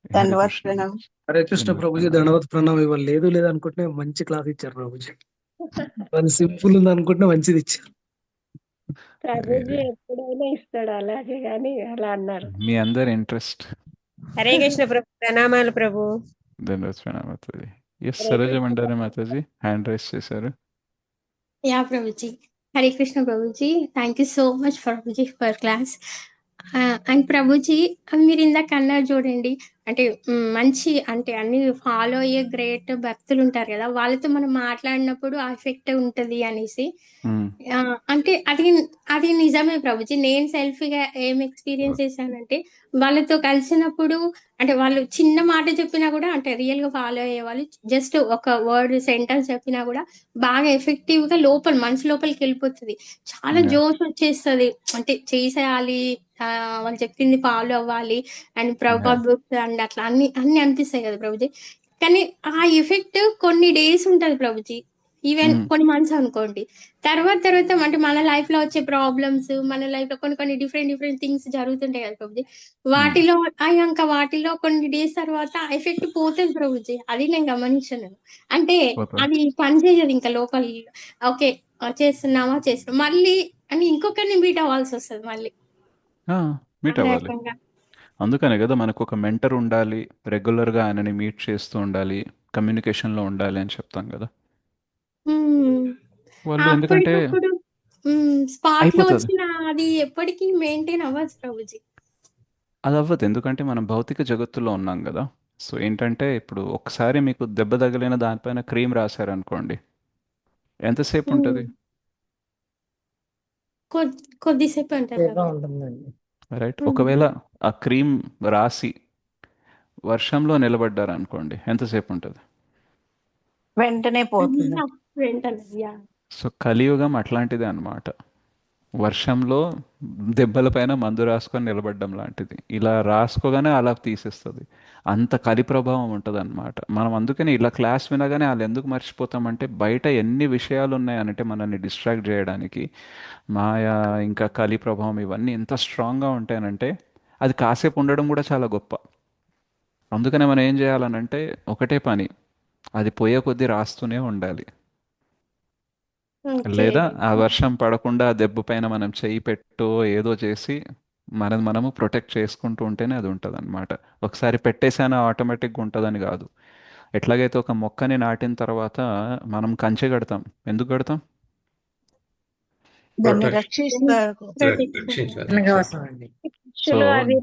హరే దండవత్ కృష్ణ. ప్రణామం. హరే కృష్ణ ప్రభుజీ దండవత్ ప్రణామం. ఇవాళ లేదు లేదు అనుకుంటే మంచి క్లాస్ ఇచ్చారు ప్రభుజీ. వాళ్ళు సింపుల్ ఉంది అనుకుంటే మంచిది ఇచ్చారు. ప్రభుజీ ఎప్పుడైనా ఇస్తాడు అలాగే కానీ అలా అన్నారు. మీ అందరి ఇంట్రెస్ట్. హరే కృష్ణ ప్రభు ప్రణామాలు ప్రభు. ధన్యవాద ప్రణామం మాతాజీ. ఎస్, హరే సరోజ కృష్ణ మండారే మాతాజీ హ్యాండ్ రైస్ చేశారు. యా ప్రభుజీ. హరే కృష్ణ ప్రభుజీ. థ్యాంక్ యూ సో మచ్ ప్రభుజీ ఫర్ క్లాస్. అండ్ ప్రభుజీ, మీరు ఇందాక అన్నారు చూడండి, అంటే మంచి అంటే అన్ని ఫాలో అయ్యే గ్రేట్ భక్తులు ఉంటారు కదా, వాళ్ళతో మనం మాట్లాడినప్పుడు ఆ ఎఫెక్ట్ ఉంటది అనేసి. మ్మ్. అంటే అది అది నిజమే ప్రభుజీ. నేను సెల్ఫీగా ఏం ఎక్స్పీరియన్స్ చేశానంటే, వాళ్ళతో కలిసినప్పుడు అంటే వాళ్ళు చిన్న మాట చెప్పినా కూడా, అంటే రియల్ గా ఫాలో అయ్యే వాళ్ళు జస్ట్ ఒక వర్డ్ సెంటెన్స్ చెప్పినా కూడా బాగా ఎఫెక్టివ్ గా లోపల మనసు లోపలికి వెళ్ళిపోతుంది. చాలా Yeah. జోష్ వచ్చేస్తుంది. అంటే చేసేయాలి, వాళ్ళు చెప్పింది ఫాలో అవ్వాలి and Yeah. Prabhupad books and అట్లా అన్ని అన్ని అనిపిస్తాయి కదా ప్రభుజీ. కానీ ఆ ఎఫెక్ట్ కొన్ని డేస్ ఉంటది ప్రభుజీ, ఈవెన్ మ్మ్. కొన్ని మంత్స్ అనుకోండి. తర్వాత అంటే మన లైఫ్ లో వచ్చే ప్రాబ్లమ్స్, మన లైఫ్ లో కొన్ని డిఫరెంట్ థింగ్స్ జరుగుతుంటాయి కదా ప్రభుజీ. మ్మ్. వాటిలో కొన్ని డేస్ తర్వాత ఎఫెక్ట్ పోతుంది ప్రభుజీ. అది నేను గమనించాను. అంటే పోతుంది. అది పనిచేయదు ఇంకా లోపల. ఓకే, చేస్తున్నామా మళ్ళీ అని ఇంకొకరిని మీట్ అవ్వాల్సి వస్తుంది మళ్ళీ మీట్ ఆ అవ్వాలి. రకంగా. అందుకనే కదా మనకు ఒక మెంటర్ ఉండాలి, రెగ్యులర్గా ఆయనని మీట్ చేస్తూ ఉండాలి, కమ్యూనికేషన్లో ఉండాలి అని చెప్తాం కదా. మ్మ్. వాళ్ళు ఎందుకంటే అప్పటికప్పుడు స్పాట్ లో అయిపోతుంది. వచ్చిన అది ఎప్పటికీ మెయింటైన్ అవ్వచ్చు ప్రభుజీ. అది అవ్వదు, ఎందుకంటే మనం భౌతిక జగత్తులో ఉన్నాం కదా. సో ఏంటంటే ఇప్పుడు ఒకసారి మీకు దెబ్బ తగిలిన దానిపైన క్రీమ్ రాశారనుకోండి, ఎంతసేపు ఉంటుంది? కొద్దిసేపు అంటారు సేఫ్గా ప్రభుజీ. ఉంటుందండి. రైట్. ఒకవేళ ఆ క్రీమ్ రాసి వర్షంలో నిలబడ్డారనుకోండి, ఎంతసేపు ఉంటుంది? వెంటనే పోతుంది. వెంటనే యా. సో కలియుగం అట్లాంటిదే అన్నమాట. వర్షంలో దెబ్బల పైన మందు రాసుకొని నిలబడ్డం లాంటిది. ఇలా రాసుకోగానే అలా తీసేస్తుంది. అంత కలి ప్రభావం ఉంటుంది అనమాట. మనం అందుకని ఇలా క్లాస్ వినగానే వాళ్ళు ఎందుకు మర్చిపోతామంటే, బయట ఎన్ని విషయాలు ఉన్నాయనంటే మనల్ని డిస్ట్రాక్ట్ చేయడానికి, మాయా ఇంకా కలి ప్రభావం ఇవన్నీ ఎంత స్ట్రాంగ్గా ఉంటాయనంటే అది కాసేపు ఉండడం కూడా చాలా గొప్ప. అందుకనే మనం ఏం చేయాలనంటే ఒకటే పని, అది పోయే కొద్దీ రాస్తూనే ఉండాలి. లేదా ఆ వర్షం పడకుండా ఆ దెబ్బ పైన మనం చెయ్యి పెట్టో ఏదో చేసి మనము ప్రొటెక్ట్ చేసుకుంటూ ఉంటేనే అది ఉంటుంది అనమాట. ఒకసారి పెట్టేసానా ఆటోమేటిక్గా ఉంటుందని కాదు. ఎట్లాగైతే ఒక మొక్కని నాటిన తర్వాత మనం కంచె కడతాం, ఎందుకు కడతాం? దాన్ని రక్షిస్తారు. కోసం అండి. సో పశువులు అవి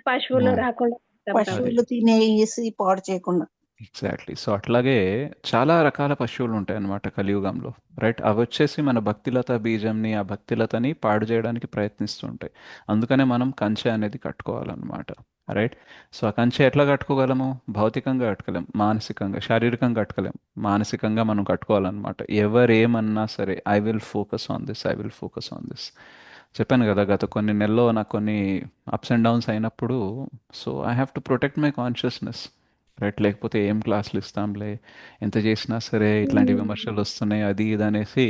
పశువులు రాకుండా ఉంటాం ప్రభుజీ. పశువులు తినేసి పాడు చేయకుండా. ఎగ్జాక్ట్లీ. సో అట్లాగే చాలా రకాల పశువులు ఉంటాయి అన్నమాట కలియుగంలో. రైట్. అవి వచ్చేసి మన భక్తిలత బీజంని, ఆ భక్తిలతని పాడు చేయడానికి ప్రయత్నిస్తూ ఉంటాయి. అందుకనే మనం కంచె అనేది కట్టుకోవాలన్నమాట. రైట్. సో ఆ కంచె ఎట్లా కట్టుకోగలము? భౌతికంగా కట్టుకోలేం, మానసికంగా, శారీరకంగా కట్టుకోలేం, మానసికంగా మనం కట్టుకోవాలన్నమాట. ఎవరేమన్నా సరే, I will focus on this. చెప్పాను కదా, గత కొన్ని నెలల్లో నాకు కొన్ని అప్స్ అండ్ డౌన్స్ అయినప్పుడు, so I have to protect my consciousness. Right. లేకపోతే ఏం క్లాసులు ఇస్తాంలే, ఎంత చేసినా సరే ఇట్లాంటి విమర్శలు వస్తున్నాయి, అది ఇది అనేసి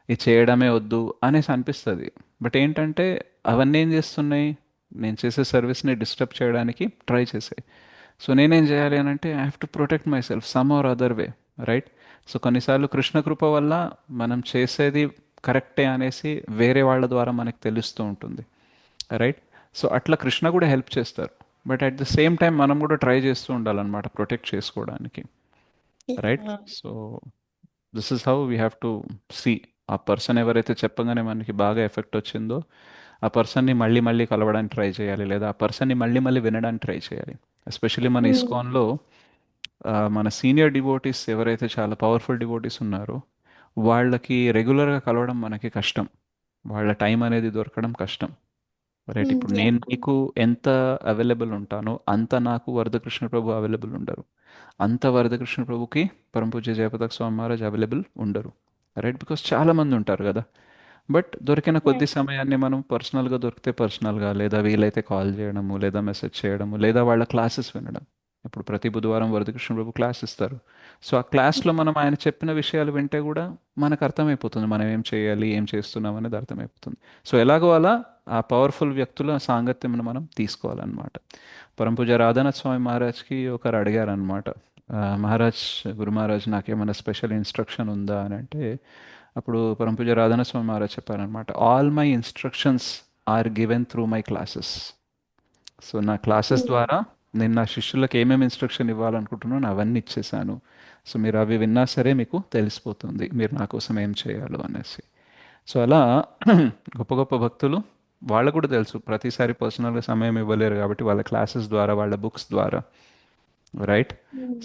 ఇది చేయడమే వద్దు అనేసి అనిపిస్తుంది. బట్ ఏంటంటే అవన్నీ ఏం చేస్తున్నాయి, నేను చేసే సర్వీస్ని డిస్టర్బ్ చేయడానికి ట్రై చేసాయి. సో నేనేం చేయాలి అని అంటే, I have to protect myself some or other way. Right. So కొన్నిసార్లు కృష్ణ కృప వల్ల మనం చేసేది కరెక్టే అనేసి వేరే వాళ్ళ ద్వారా మనకు తెలుస్తూ ఉంటుంది. రైట్. సో అట్లా కృష్ణ కూడా హెల్ప్ చేస్తారు. But at the same time మనం కూడా ట్రై చేస్తూ ఉండాలన్నమాట ప్రొటెక్ట్ చేసుకోవడానికి. Right. So this is how we have to see. ఆ పర్సన్ ఎవరైతే చెప్పగానే మనకి బాగా ఎఫెక్ట్ వచ్చిందో ఆ పర్సన్ని మళ్ళీ మళ్ళీ కలవడానికి ట్రై చేయాలి, లేదా ఆ పర్సన్ని మళ్ళీ మళ్ళీ వినడానికి ట్రై చేయాలి. ఎస్పెషల్లీ మన ఇస్కాన్లో మన సీనియర్ డివోటీస్ ఎవరైతే చాలా పవర్ఫుల్ డివోటీస్ ఉన్నారో వాళ్ళకి రెగ్యులర్గా కలవడం మనకి కష్టం, వాళ్ళ టైం అనేది దొరకడం కష్టం. రైట్, ఇప్పుడు నేను నీకు ఎంత అవైలబుల్ ఉంటానో అంత నాకు వరదకృష్ణ ప్రభు అవైలబుల్ ఉండరు, అంత వరదకృష్ణ ప్రభుకి పరమపూజ్య జయపతాక స్వామి మహారాజ్ అవైలబుల్ ఉండరు. రైట్, బికాస్ చాలా మంది ఉంటారు కదా. బట్ దొరికిన కొద్ది సమయాన్ని మనం పర్సనల్గా దొరికితే పర్సనల్గా, లేదా వీలైతే కాల్ చేయడము, లేదా మెసేజ్ చేయడము, లేదా వాళ్ళ క్లాసెస్ వినడం. ఇప్పుడు ప్రతి బుధవారం వరదకృష్ణ ప్రభు క్లాస్ ఇస్తారు. సో ఆ క్లాస్లో మనం ఆయన చెప్పిన విషయాలు వింటే కూడా మనకు అర్థమైపోతుంది మనం ఏం చేయాలి, ఏం చేస్తున్నాం అనేది అర్థమైపోతుంది. సో ఎలాగో అలా ఆ పవర్ఫుల్ వ్యక్తుల సాంగత్యంను మనం తీసుకోవాలన్నమాట. పరమపూజ రాధానాథ్ స్వామి మహారాజ్కి ఒకరు అడిగారనమాట, మహారాజ్, గురు మహారాజ్ నాకేమైనా స్పెషల్ ఇన్స్ట్రక్షన్ ఉందా అని అంటే, అప్పుడు పరమపూజ రాధానాథ్ స్వామి మహారాజ్ చెప్పారనమాట, all my instructions are given through my classes. So నా క్లాసెస్ ద్వారా నేను నా శిష్యులకు ఏమేమి ఇన్స్ట్రక్షన్ ఇవ్వాలనుకుంటున్నానో అవన్నీ ఇచ్చేసాను. సో మీరు అవి విన్నా సరే మీకు తెలిసిపోతుంది మీరు నా కోసం ఏం చేయాలో అనేసి. సో అలా గొప్ప గొప్ప భక్తులు వాళ్ళకు కూడా తెలుసు ప్రతిసారి పర్సనల్గా సమయం ఇవ్వలేరు కాబట్టి వాళ్ళ క్లాసెస్ ద్వారా, వాళ్ళ బుక్స్ ద్వారా, రైట్,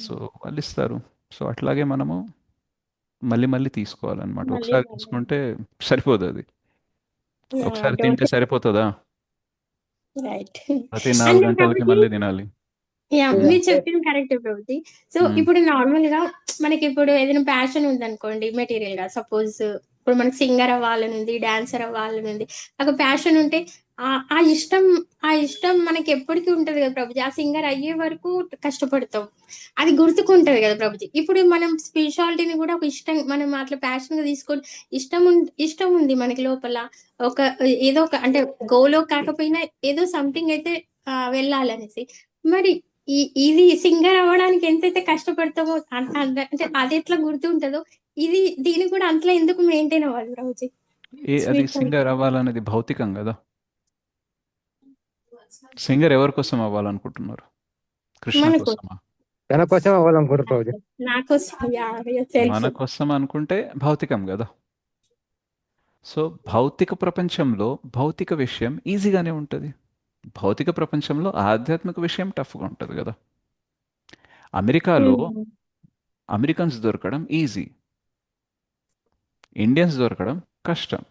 సో వాళ్ళు ఇస్తారు. సో అట్లాగే మనము మళ్ళీ మళ్ళీ తీసుకోవాలన్నమాట. ఒకసారి తీసుకుంటే సరిపోదు, అది ఒకసారి తింటే సరిపోతుందా? రైట్. ప్రతి 4 గంటలకి మళ్ళీ తినాలి. మీరు చెప్పింది కరెక్ట్ ప్రభుజీ. సో ఇప్పుడు నార్మల్ గా మనకి ఇప్పుడు ఏదైనా ప్యాషన్ ఉందనుకోండి, మెటీరియల్ గా సపోజ్ ఇప్పుడు మనకి సింగర్ అవ్వాలని ఉంది, డాన్సర్ అవ్వాలని ఉంది, ఒక ప్యాషన్ ఉంటే ఆ ఇష్టం మనకి ఎప్పటికీ ఉంటది కదా ప్రభుజీ. ఆ సింగర్ అయ్యే వరకు కష్టపడతాం, అది గుర్తుకుంటది కదా ప్రభుజీ. ఇప్పుడు మనం స్పిరిచువాలిటీని కూడా ఒక ఇష్టం, మనం అట్లా ప్యాషన్ గా తీసుకొని ఇష్టం ఉంది మనకి లోపల, ఒక ఏదో ఒక అంటే గోలో కాకపోయినా ఏదో సంథింగ్ అయితే వెళ్ళాలనేసి. మరి ఇది సింగర్ అవ్వడానికి ఎంతైతే కష్టపడతామో అంటే అది ఎట్లా గుర్తుంటదో ఇది దీన్ని కూడా అంతలో ఎందుకు మెయింటైన్ అవ్వాలి ప్రభుజీ? అది సింగర్ అవ్వాలనేది భౌతికం కదా. సింగర్ ఎవరి కోసం అవ్వాలనుకుంటున్నారు? కృష్ణ కోసమా? తన కోసం అవ్వాలనుకుంటారు ప్రభుజీ. మన కోసం అనుకుంటే భౌతికం కదా. సో భౌతిక ప్రపంచంలో భౌతిక విషయం ఈజీగానే ఉంటుంది, భౌతిక ప్రపంచంలో ఆధ్యాత్మిక విషయం టఫ్గా ఉంటుంది కదా. అమెరికాలో అమెరికన్స్ దొరకడం ఈజీ, ఇండియన్స్ దొరకడం కష్టం.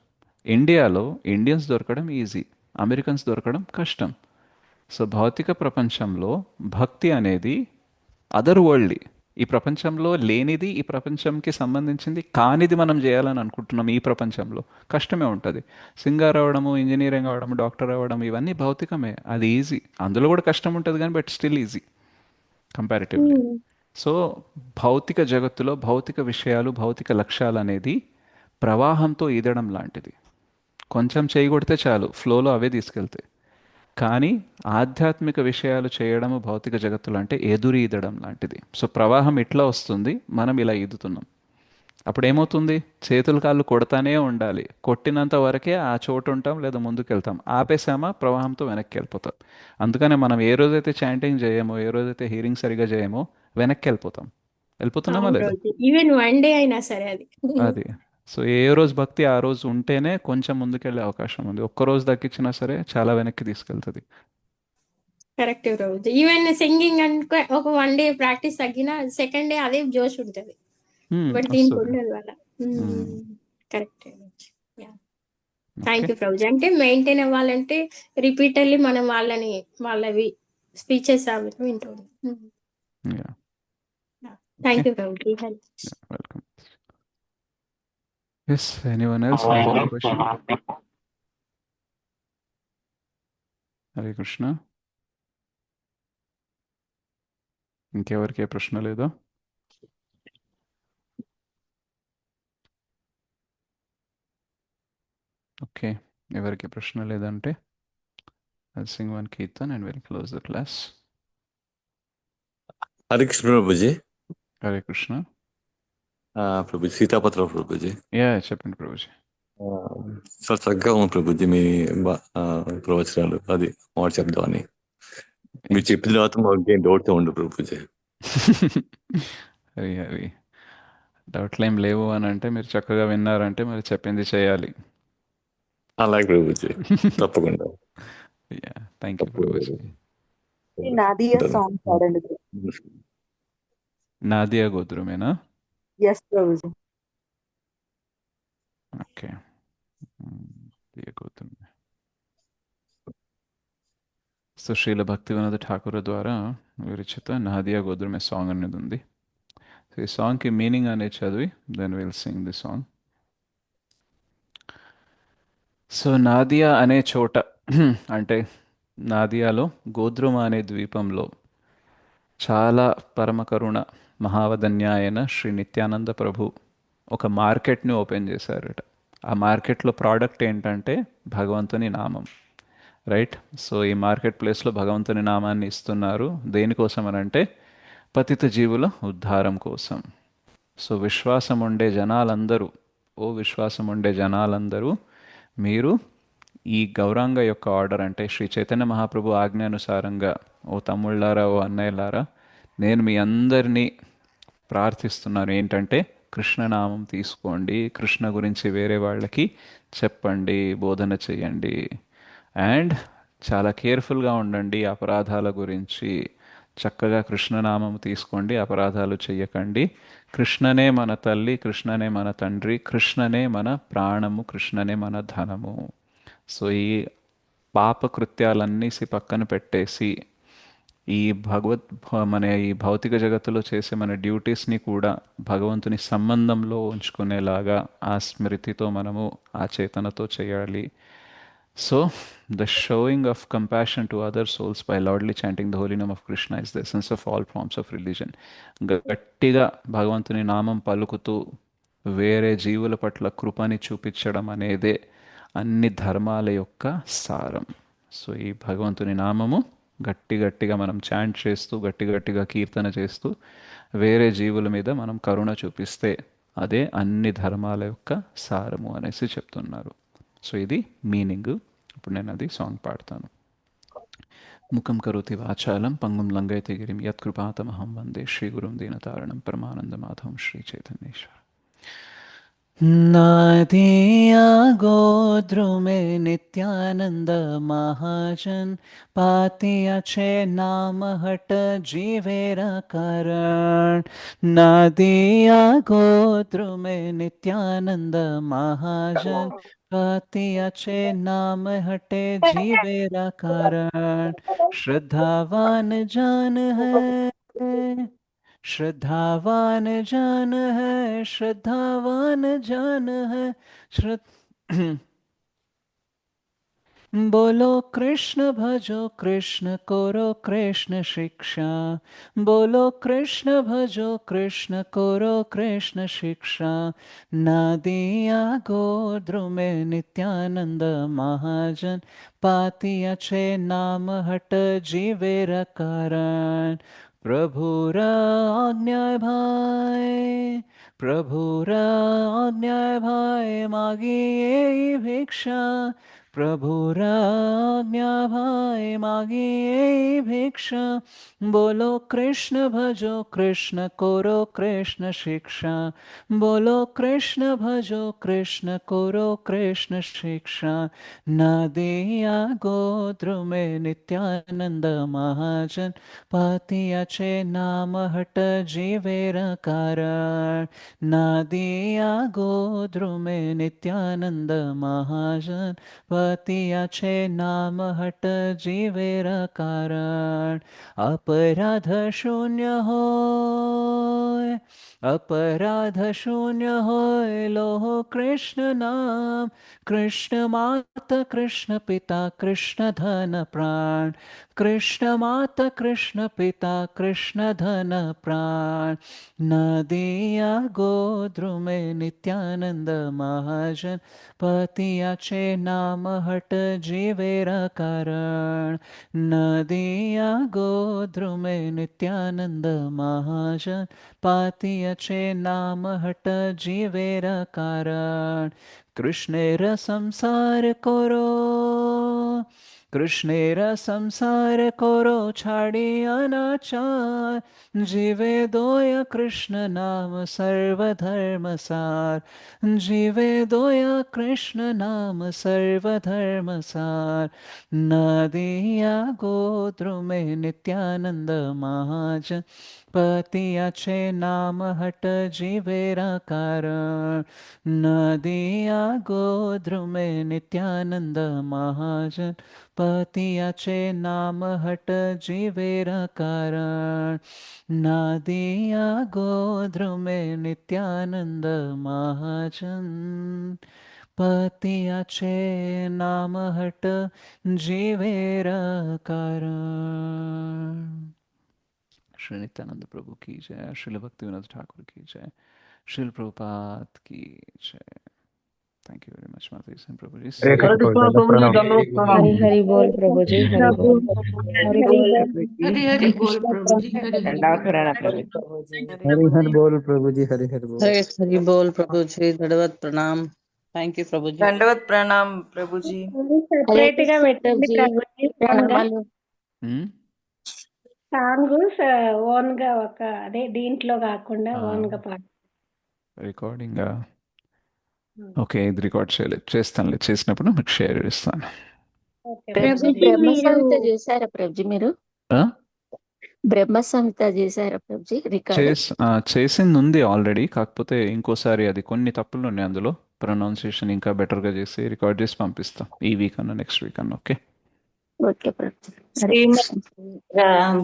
ఇండియాలో ఇండియన్స్ దొరకడం ఈజీ, అమెరికన్స్ దొరకడం కష్టం. సో భౌతిక ప్రపంచంలో భక్తి అనేది అదర్ వరల్డ్లీ, ఈ ప్రపంచంలో లేనిది, ఈ ప్రపంచంకి సంబంధించింది కానిది మనం చేయాలని అనుకుంటున్నాం. ఈ ప్రపంచంలో కష్టమే ఉంటుంది. సింగర్ అవ్వడము, ఇంజనీరింగ్ అవ్వడము, డాక్టర్ అవ్వడం ఇవన్నీ భౌతికమే, అది ఈజీ. అందులో కూడా కష్టం ఉంటుంది కానీ but still easy comparatively. So భౌతిక జగత్తులో భౌతిక విషయాలు, భౌతిక లక్ష్యాలు అనేది ప్రవాహంతో ఈదడం లాంటిది. కొంచెం చేయి కొడితే చాలు, ఫ్లోలో అవే తీసుకెళ్తాయి. కానీ ఆధ్యాత్మిక విషయాలు చేయడము భౌతిక జగత్తులు అంటే ఎదురు ఈదడం లాంటిది. సో ప్రవాహం ఇట్లా వస్తుంది, మనం ఇలా ఈదుతున్నాం. అప్పుడు ఏమవుతుంది? చేతులు కాళ్ళు కొడతానే ఉండాలి, కొట్టినంత వరకే ఆ చోటు ఉంటాం లేదా ముందుకు వెళ్తాం. ఆపేసామా ప్రవాహంతో వెనక్కి వెళ్ళిపోతాం. అందుకనే మనం ఏ రోజైతే చాంటింగ్ చేయమో, ఏ రోజైతే హీరింగ్ సరిగా చేయమో వెనక్కి వెళ్ళిపోతున్నామా లేదా? ఈవెన్ వన్ డే అయినా సరే అది. సో ఏ రోజు భక్తి ఆ రోజు ఉంటేనే కొంచెం ముందుకెళ్ళే అవకాశం ఉంది. ఒక్కరోజు దక్కించినా సరే చాలా వెనక్కి తీసుకెళ్తుంది. కరెక్ట్ రోజు. ఈవెన్ సింగింగ్ అంటే ఒక వన్ డే ప్రాక్టీస్ తగ్గిన సెకండ్ డే అదే జోష్ ఉంటది, బట్ దీనికి ఉండదు అలా. కరెక్ట్. Thank you Prabhuji. అంటే మెయింటైన్ అవ్వాలంటే రిపీటర్లీ మనం వాళ్ళవి స్పీచెస్ అవి వింటూ thank you Prabhuji. Welcome. Yes, anyone else have any question? Hare Krishna. ఇంకెవరికి ఏ ప్రశ్న లేదా? ఓకే, ఎవరికి ప్రశ్న లేదంటే I'll sing one kirtan and we'll close the class. Hare Krishna Prabhuji. Hare Krishna Prabhuji, సీతాపత్ర Prabhuji. చెప్పండి ప్రభుజీ. చాలా చక్కగా ఉంది ప్రభుజీ మీ ప్రవచనాలు. అది మాట చెప్దామని మీరు చెప్పిన తర్వాత మాకు ఏం డౌట్ ఉండు ప్రభుజీ. హరి డౌట్లు ఏం లేవు అని అంటే మీరు చక్కగా విన్నారంటే మరి చెప్పింది చేయాలి. అలాగే ప్రభుజీ, తప్పకుండా. Thank you Prabhuji. Nadia song పాడండి. Nadia గోత్రమేనా? Yes Prabhuji. Okay, Nadia గోత్రమే. So Srila భక్తివినోద Thakur ద్వారా విరచిత నాదియా గోత్రమే సాంగ్ అనేది ఉంది. సో ఈ సాంగ్కి మీనింగ్ అనేది చదివి then will sing the song. So Nadia అనే చోట అంటే నాదియాలో గోద్రుమ అనే ద్వీపంలో చాలా పరమకరుణ మహావదన్య అయిన శ్రీ నిత్యానంద ప్రభు ఒక మార్కెట్ని ఓపెన్ చేశారట. ఆ మార్కెట్లో ప్రోడక్ట్ ఏంటంటే భగవంతుని నామం, రైట్? సో ఈ మార్కెట్ ప్లేస్లో భగవంతుని నామాన్ని ఇస్తున్నారు. దేనికోసం అనంటే పతిత జీవుల ఉద్ధారం కోసం. సో విశ్వాసం ఉండే జనాలందరూ, విశ్వాసం ఉండే జనాలందరూ మీరు ఈ గౌరాంగ యొక్క ఆర్డర్ అంటే శ్రీ చైతన్య మహాప్రభు ఆజ్ఞానుసారంగా, ఓ తమ్ముళ్ళారా, ఓ అన్నయ్యలారా, నేను మీ అందరినీ ప్రార్థిస్తున్నాను ఏంటంటే కృష్ణనామం తీసుకోండి, కృష్ణ గురించి వేరే వాళ్ళకి చెప్పండి, బోధన చేయండి, అండ్ చాలా కేర్ఫుల్గా ఉండండి అపరాధాల గురించి. చక్కగా కృష్ణనామం తీసుకోండి, అపరాధాలు చెయ్యకండి. కృష్ణనే మన తల్లి, కృష్ణనే మన తండ్రి, కృష్ణనే మన ప్రాణము, కృష్ణనే మన ధనము. సో ఈ పాప కృత్యాలన్నీ పక్కన పెట్టేసి ఈ మన ఈ భౌతిక జగత్తులో చేసే మన డ్యూటీస్ని కూడా భగవంతుని సంబంధంలో ఉంచుకునేలాగా ఆ స్మృతితో మనము ఆ చేతనతో చేయాలి. So the showing of compassion to other souls by loudly chanting the holy name of Krishna is the essence of all forms of religion. గట్టిగా భగవంతుని నామం పలుకుతూ వేరే జీవుల పట్ల కృపని చూపించడం అనేదే అన్ని ధర్మాల యొక్క సారం. సో ఈ భగవంతుని నామము గట్టిగా మనం చాంట్ చేస్తూ, గట్టిగా కీర్తన చేస్తూ వేరే జీవుల మీద మనం కరుణ చూపిస్తే అదే అన్ని ధర్మాల యొక్క సారము అనేసి చెప్తున్నారు. సో ఇది మీనింగ్. ఇప్పుడు నేను అది సాంగ్ పాడతాను. ముఖం కరోతి వాచాలం పంగుం లంఘయతే గిరిం యత్కృపాతమహం వందే శ్రీగురుం దీనతారణం పరమానందమాధవం శ్రీ చైతన్యేశ్వర. नादिया गोद्रुमे नित्यानंद महाजन पातिया छे नाम हट जीवेरा कारण. नादिया गोद्रुमे नित्यानंद महाजन पातिया छे नाम हटे जीवेरा कारण. श्रद्धावान जान है, श्रद्धावान जान है, श्रद्धावान जान है, बोलो कृष्ण भजो कृष्ण करो कृष्ण शिक्षा. बोलो कृष्ण भजो कृष्ण करो कृष्ण शिक्षा. नादिया गोद्रुमे नित्यानंद महाजन पातिया छे नाम हट जीवेर कारण. प्रभुरा आज्ञा भाई, प्रभुरा आज्ञा भाई मागिए भिक्षा. प्रभुरा आज्ञा भाई मागिए भिक्षा. बोलो कृष्ण भजो कृष्ण करो कृष्ण शिक्षा. बोलो कृष्ण भजो कृष्ण करो कृष्ण शिक्षा. नादिया गोद्रुमे नित्यानंद महाजन पातिया छे नाम हट जीवेर कारण. नादिया गोद्रुमे नित्यानंद महाजन पातिया छे नाम हट जीवेर कारण. अपराध शून्य होय, अपराध शून्य होय लोह कृष्ण नाम. कृष्ण माता कृष्ण पिता कृष्ण धन प्राण. कृष्ण माता कृष्ण पिता कृष्ण धन प्राण. नदिया गोद्रुमे नित्यानंद महाजन पातिया छे नाम हट जीवेर कारण. नदिया गोद्रुमे नित्यानंद महाजन पातिया छे नाम हट जीवेर कारण. कृष्णेर संसार करो, कृष्णेरा संसार कोरो छाड़ी अनाचार जीवे दोया कृष्ण नाम सर्वधर्म सार जीवे दोया कृष्ण नाम सर्वधर्म सार नदिया गोत्रु में नित्यानंद महाजन पतियाचे नाम हट जीवेरा कारण नदिया गोद्र में नित्यानंद महाजन पतियाचे नाम हट जीवेरा कारण नदिया गोद्र में नित्यानंद महाजन पतियाचे नाम हट जीवेरा कारण। श्री नित्यानंद प्रभु की जय, श्रील भक्तिविनोद ठाकुर की जय, श्रील प्रभुपाद की जय। थैंक यू वेरी मच माता जी प्रभु जी। हरे हरे कृष्ण कृष्ण प्रभु जी, प्रभु जी, दंडवत हरि प्रणाम। हरि बोल प्रभु जी, हरि बोल हरि बोल हरि बोल प्रभु जी हरि हरि दंडावत बोल प्रणाम प्रभु जी। हरि हरि बोल प्रभु जी, हरि हरि बोल। हरि बोल प्रभु जी, दंडवत प्रणाम। Thank you Prabhu ji. దండవత్ Pranam Prabhuji. Hare separate గా కృష్ణ పెట్టండి ప్రభుజీ, ప్రభుజీ ఓన్ గా. ప్రణామాలు. సాంగ్ ఓన్ గా ఒక అదే దీంట్లో కాకుండా ఓన్ గా పాడు. రికార్డింగ్ ఓకే, ఇది రికార్డ్ చేయలేదు, చేస్తానులే, చేసినప్పుడు మీకు షేర్ చేస్తాను. ఓకే ప్రభుజీ ప్రభుజీ. బ్రహ్మ మీరు సంహిత చేశారా ప్రభుజీ? మీరు ఆ? బ్రహ్మ సంహిత చేశారా ప్రభుజీ రికార్డు? చేసింది ఉంది ఆల్రెడీ, కాకపోతే ఇంకోసారి అది కొన్ని తప్పులు ఉన్నాయి అందులో, ప్రొనౌన్సియేషన్ ఇంకా బెటర్గా చేసి రికార్డ్ చేసి పంపిస్తాం ఈ వీక్ అన్న నెక్స్ట్ వీక్ అన్న. Okay okay Prabhuji. హరే కృష్ణ.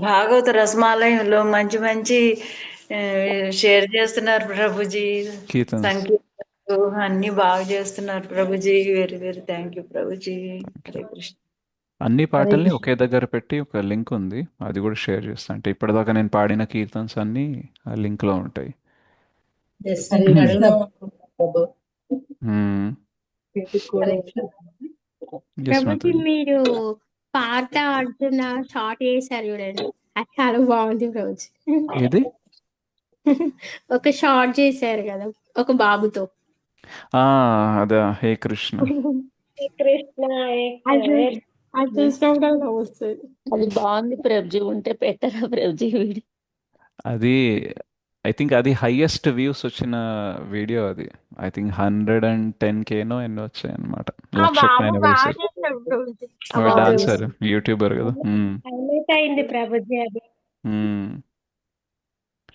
భాగవత రసమాలయంలో మంచి మంచి ఆ, షేర్ చేస్తున్నారు ప్రభుజీ. కీర్తన్స్ సంకీర్తనలు అన్ని బాగా చేస్తున్నారు Prabhuji. Very very thank you Prabhuji. Hare Krishna. అన్ని హరే పాటల్ని కృష్ణ. ఒకే దగ్గర పెట్టి ఒక లింక్ ఉంది, అది కూడా షేర్ చేస్తాను. అంటే ఇప్పటిదాకా నేను పాడిన కీర్తన్స్ అన్నీ ఆ లింక్లో ఉంటాయి. హరే కృష్ణ ప్రభు ఎస్ ప్రభుజీ మాతాజీ. మీరు పాత అర్జున షార్ట్ చేశారు చూడండి, అది చాలా బాగుంది ప్రభుజీ. ఏది? ఒక షార్ట్ చేశారు కదా ఒక బాబుతో. అదా, హే కృష్ణ. కృష్ణ అది చూసినప్పుడు అలా వస్తుంది. అది బాగుంది ప్రభుజీ, ఉంటే పెట్టరా ప్రభుజీ వీడియో? అది ఐ థింక్ అది హైయెస్ట్ వ్యూస్ వచ్చిన వీడియో అది. ఐ థింక్ 110K ఎన్నో వచ్చాయి అనమాట. ఆ 1,00,000 బాబు పైన బాగా వేసారు. చేస్తాడు ప్రభుజీ. డాన్సర్, యూట్యూబర్ కదా. హైలైట్ అయింది ప్రభుజీ, అది మ్మ్.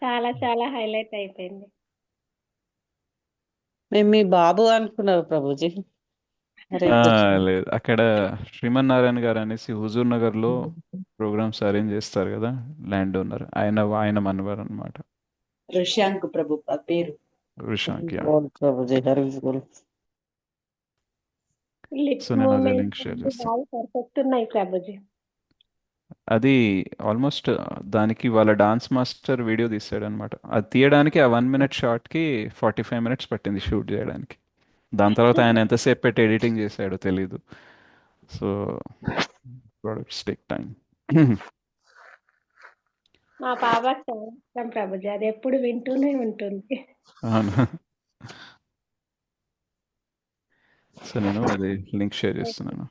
చాలా చాలా హైలైట్ అయిపోయింది. మేము మీ బాబు అనుకున్నారు ప్రభుజీ. హరే ఆ, కృష్ణ. లేదు, అక్కడ శ్రీమన్నారాయణ గారు అనేసి హుజూర్ నగర్లో ప్రోగ్రామ్స్ అరేంజ్ చేస్తారు కదా, ల్యాండ్ ఓనర్ ఆయన మనవారు అనమాట. ఋష్యాంక్ ప్రభు ఆ పేరు. రిషాంక్. బోల్ ప్రభుజీ, హరి బోల్. లిప్ సో నేను అదే లింక్ మూమెంట్స్ షేర్ అన్ని చేస్తాను. బాగా పర్ఫెక్ట్ ఉన్నాయి ప్రభుజీ. అది ఆల్మోస్ట్ దానికి వాళ్ళ డాన్స్ మాస్టర్ వీడియో తీసాడు అనమాట. అది తీయడానికి ఆ 1 minute షార్ట్కి 45 minutes పట్టింది షూట్ చేయడానికి. దాని తర్వాత ఆయన ఎంతసేపు పెట్టి ఎడిటింగ్ చేశాడో తెలీదు. So products take time. మా పాపకి చాలా ఇష్టం ప్రభుజీ, అది ఎప్పుడు వింటూనే ఉంటుంది. అవును. సో నేను అది లింక్ షేర్ చేస్తున్నాను.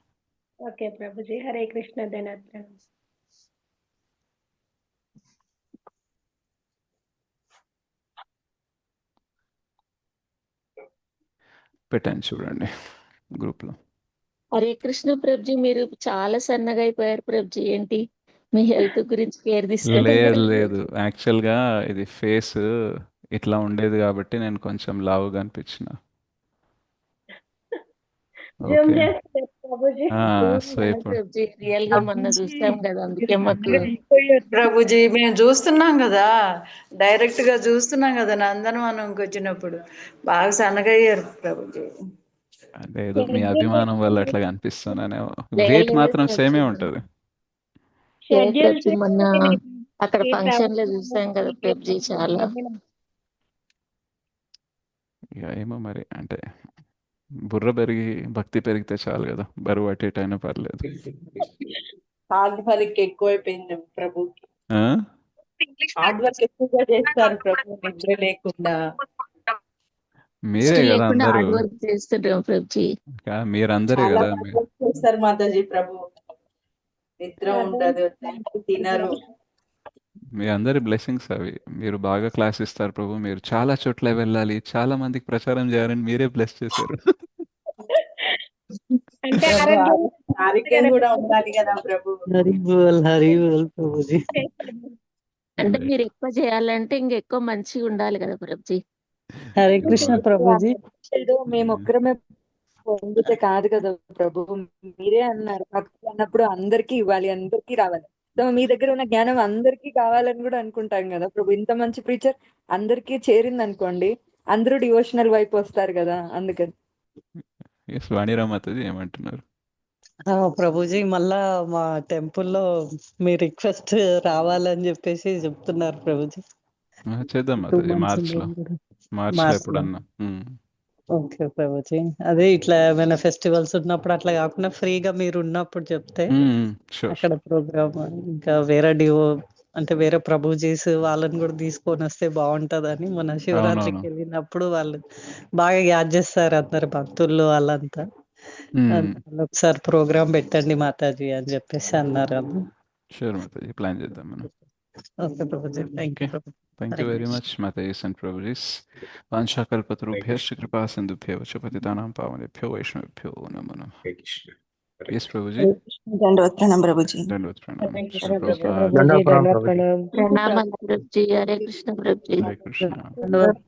ఓకే ప్రభుజీ. హరే కృష్ణ ధనాత్రం. పెట్టాను చూడండి గ్రూప్లో. హరే కృష్ణ ప్రభుజీ, మీరు చాలా సన్నగా అయిపోయారు ప్రభుజీ, ఏంటి మీ హెల్త్ గురించి కేర్ లేదు తీసుకుంటున్నారు? లేదు, యాక్చువల్గా ఇది ఫేస్ ఇట్లా ఉండేది కాబట్టి నేను కొంచెం లావుగా అనిపించిన. Zoom okay. చేస్తారు ప్రభుజీ. సో అవును ఇప్పుడు ప్రభుజీ, రియల్ గా మొన్న చూసాం కదా, అందుకే మాకు. ప్రభుజీ మేము చూస్తున్నాం కదా, డైరెక్ట్ గా చూస్తున్నాం కదా నందనవనంకి వచ్చినప్పుడు. బాగా సన్నగయ్యారు ప్రభుజీ. లేదు, మీ అభిమానం వల్ల అట్లా అనిపిస్తున్నానే. లేదు వెయిట్ లేదు మాత్రం ప్రభుజీ, సేమే ఉంటుంది. లేదు షెడ్యూల్ ప్రభుజీ, మొన్న అక్కడ ఈ ఫంక్షన్ లో ప్రభుజీ చూసాం కదా ప్రభుజీ, చాలా. ఇక ఏమో మరి, అంటే బుర్ర పెరిగి భక్తి పెరిగితే చాలు కదా, బరువు అటు ఇటు అయినా పర్లేదు. హార్డ్ వర్క్ ఎక్కువైపోయింది ప్రభు. ఆ? హార్డ్ వర్క్ ఎక్కువగా చేస్తారు ప్రభు, నిద్ర లేకుండా. మీరే రెస్ట్ కదా లేకుండా అందరూ, హార్డ్ వర్క్ చేస్తుంటాం ప్రభుజీ. మీరందరే చాలా కదా. హార్డ్ వర్క్ చేస్తారు మాతాజీ ప్రభు. నిద్ర ఉండదు, టైంకి తినరు. మీ అందరి బ్లెస్సింగ్స్ అవి. మీరు బాగా క్లాస్ ఇస్తారు ప్రభు. మీరు చాలా చోట్ల వెళ్ళాలి, చాలా మందికి ప్రచారం చేయాలని మీరే బ్లెస్ చేశారు. అంటే ప్రభు ఆరోగ్యం కూడా ఉండాలి కదా ప్రభు. హరి బోల్ ప్రభుజీ. అంటే మీరు ఎక్కువ చేయాలంటే ఇంకెక్కువ మంచిగా ఉండాలి కదా ప్రభుజీ. హరే కృష్ణ ప్రభుజీ. ఏదో మేము ఒక్కరమే పొందితే కాదు కదా ప్రభు, మీరే అన్నారు భక్తులు అన్నప్పుడు అందరికీ ఇవ్వాలి, అందరికీ రావాలి. సో మీ దగ్గర ఉన్న జ్ఞానం అందరికీ కావాలని కూడా అనుకుంటాం కదా ప్రభు. ఇంత మంచి ప్రీచర్ అందరికీ చేరింది అనుకోండి, అందరూ డివోషనల్ వైపు వస్తారు కదా, అందుకని. ఎస్ వాణిరామతది ఏమంటున్నారు? ప్రభుజీ మళ్ళా మా టెంపుల్లో మీ రిక్వెస్ట్ రావాలని చెప్పేసి చెప్తున్నారు ప్రభుజీ. చేద్దాం 2 అది months మార్చ్లో ఎప్పుడన్నా. ఓకే ప్రభుజీ. అదే ఇట్లా ఏమైనా ఫెస్టివల్స్ ఉన్నప్పుడు అట్లా కాకుండా ఫ్రీగా మీరు ఉన్నప్పుడు చెప్తే షూర్. అక్కడ ప్రోగ్రామ్ ఇంకా అంటే వేరే ప్రభుజీస్ వాళ్ళని కూడా తీసుకొని వస్తే బాగుంటదని మొన్న శివరాత్రికి వెళ్ళినప్పుడు వాళ్ళు బాగా యాద్ చేస్తారు అందరు భక్తులు వాళ్ళంతా. అందువల్ల ఒకసారి ప్రోగ్రామ్ పెట్టండి మాతాజీ అని చెప్పేసి అన్నారు. షూర్ మాతాజీ, ప్లాన్ చేద్దాం మనం. Okay Prabhuji. Thank you Prabhu. Thank you very much, Matais and Prabhujis. Vanchakalpatarubhyascha kripa sindhubhyo vacha patitanam pavanebhyo vaishnavibhyo namo namaः. Yes, Prabhuji. దండవత్ ప్రణాం Prabhuji. Dandavad pranam. దండవత్ ప్రణాం Prabhuji. ప్రణామాలు ప్రభుజీ. హరే కృష్ణ ప్రభుజీ. Hare Krishna.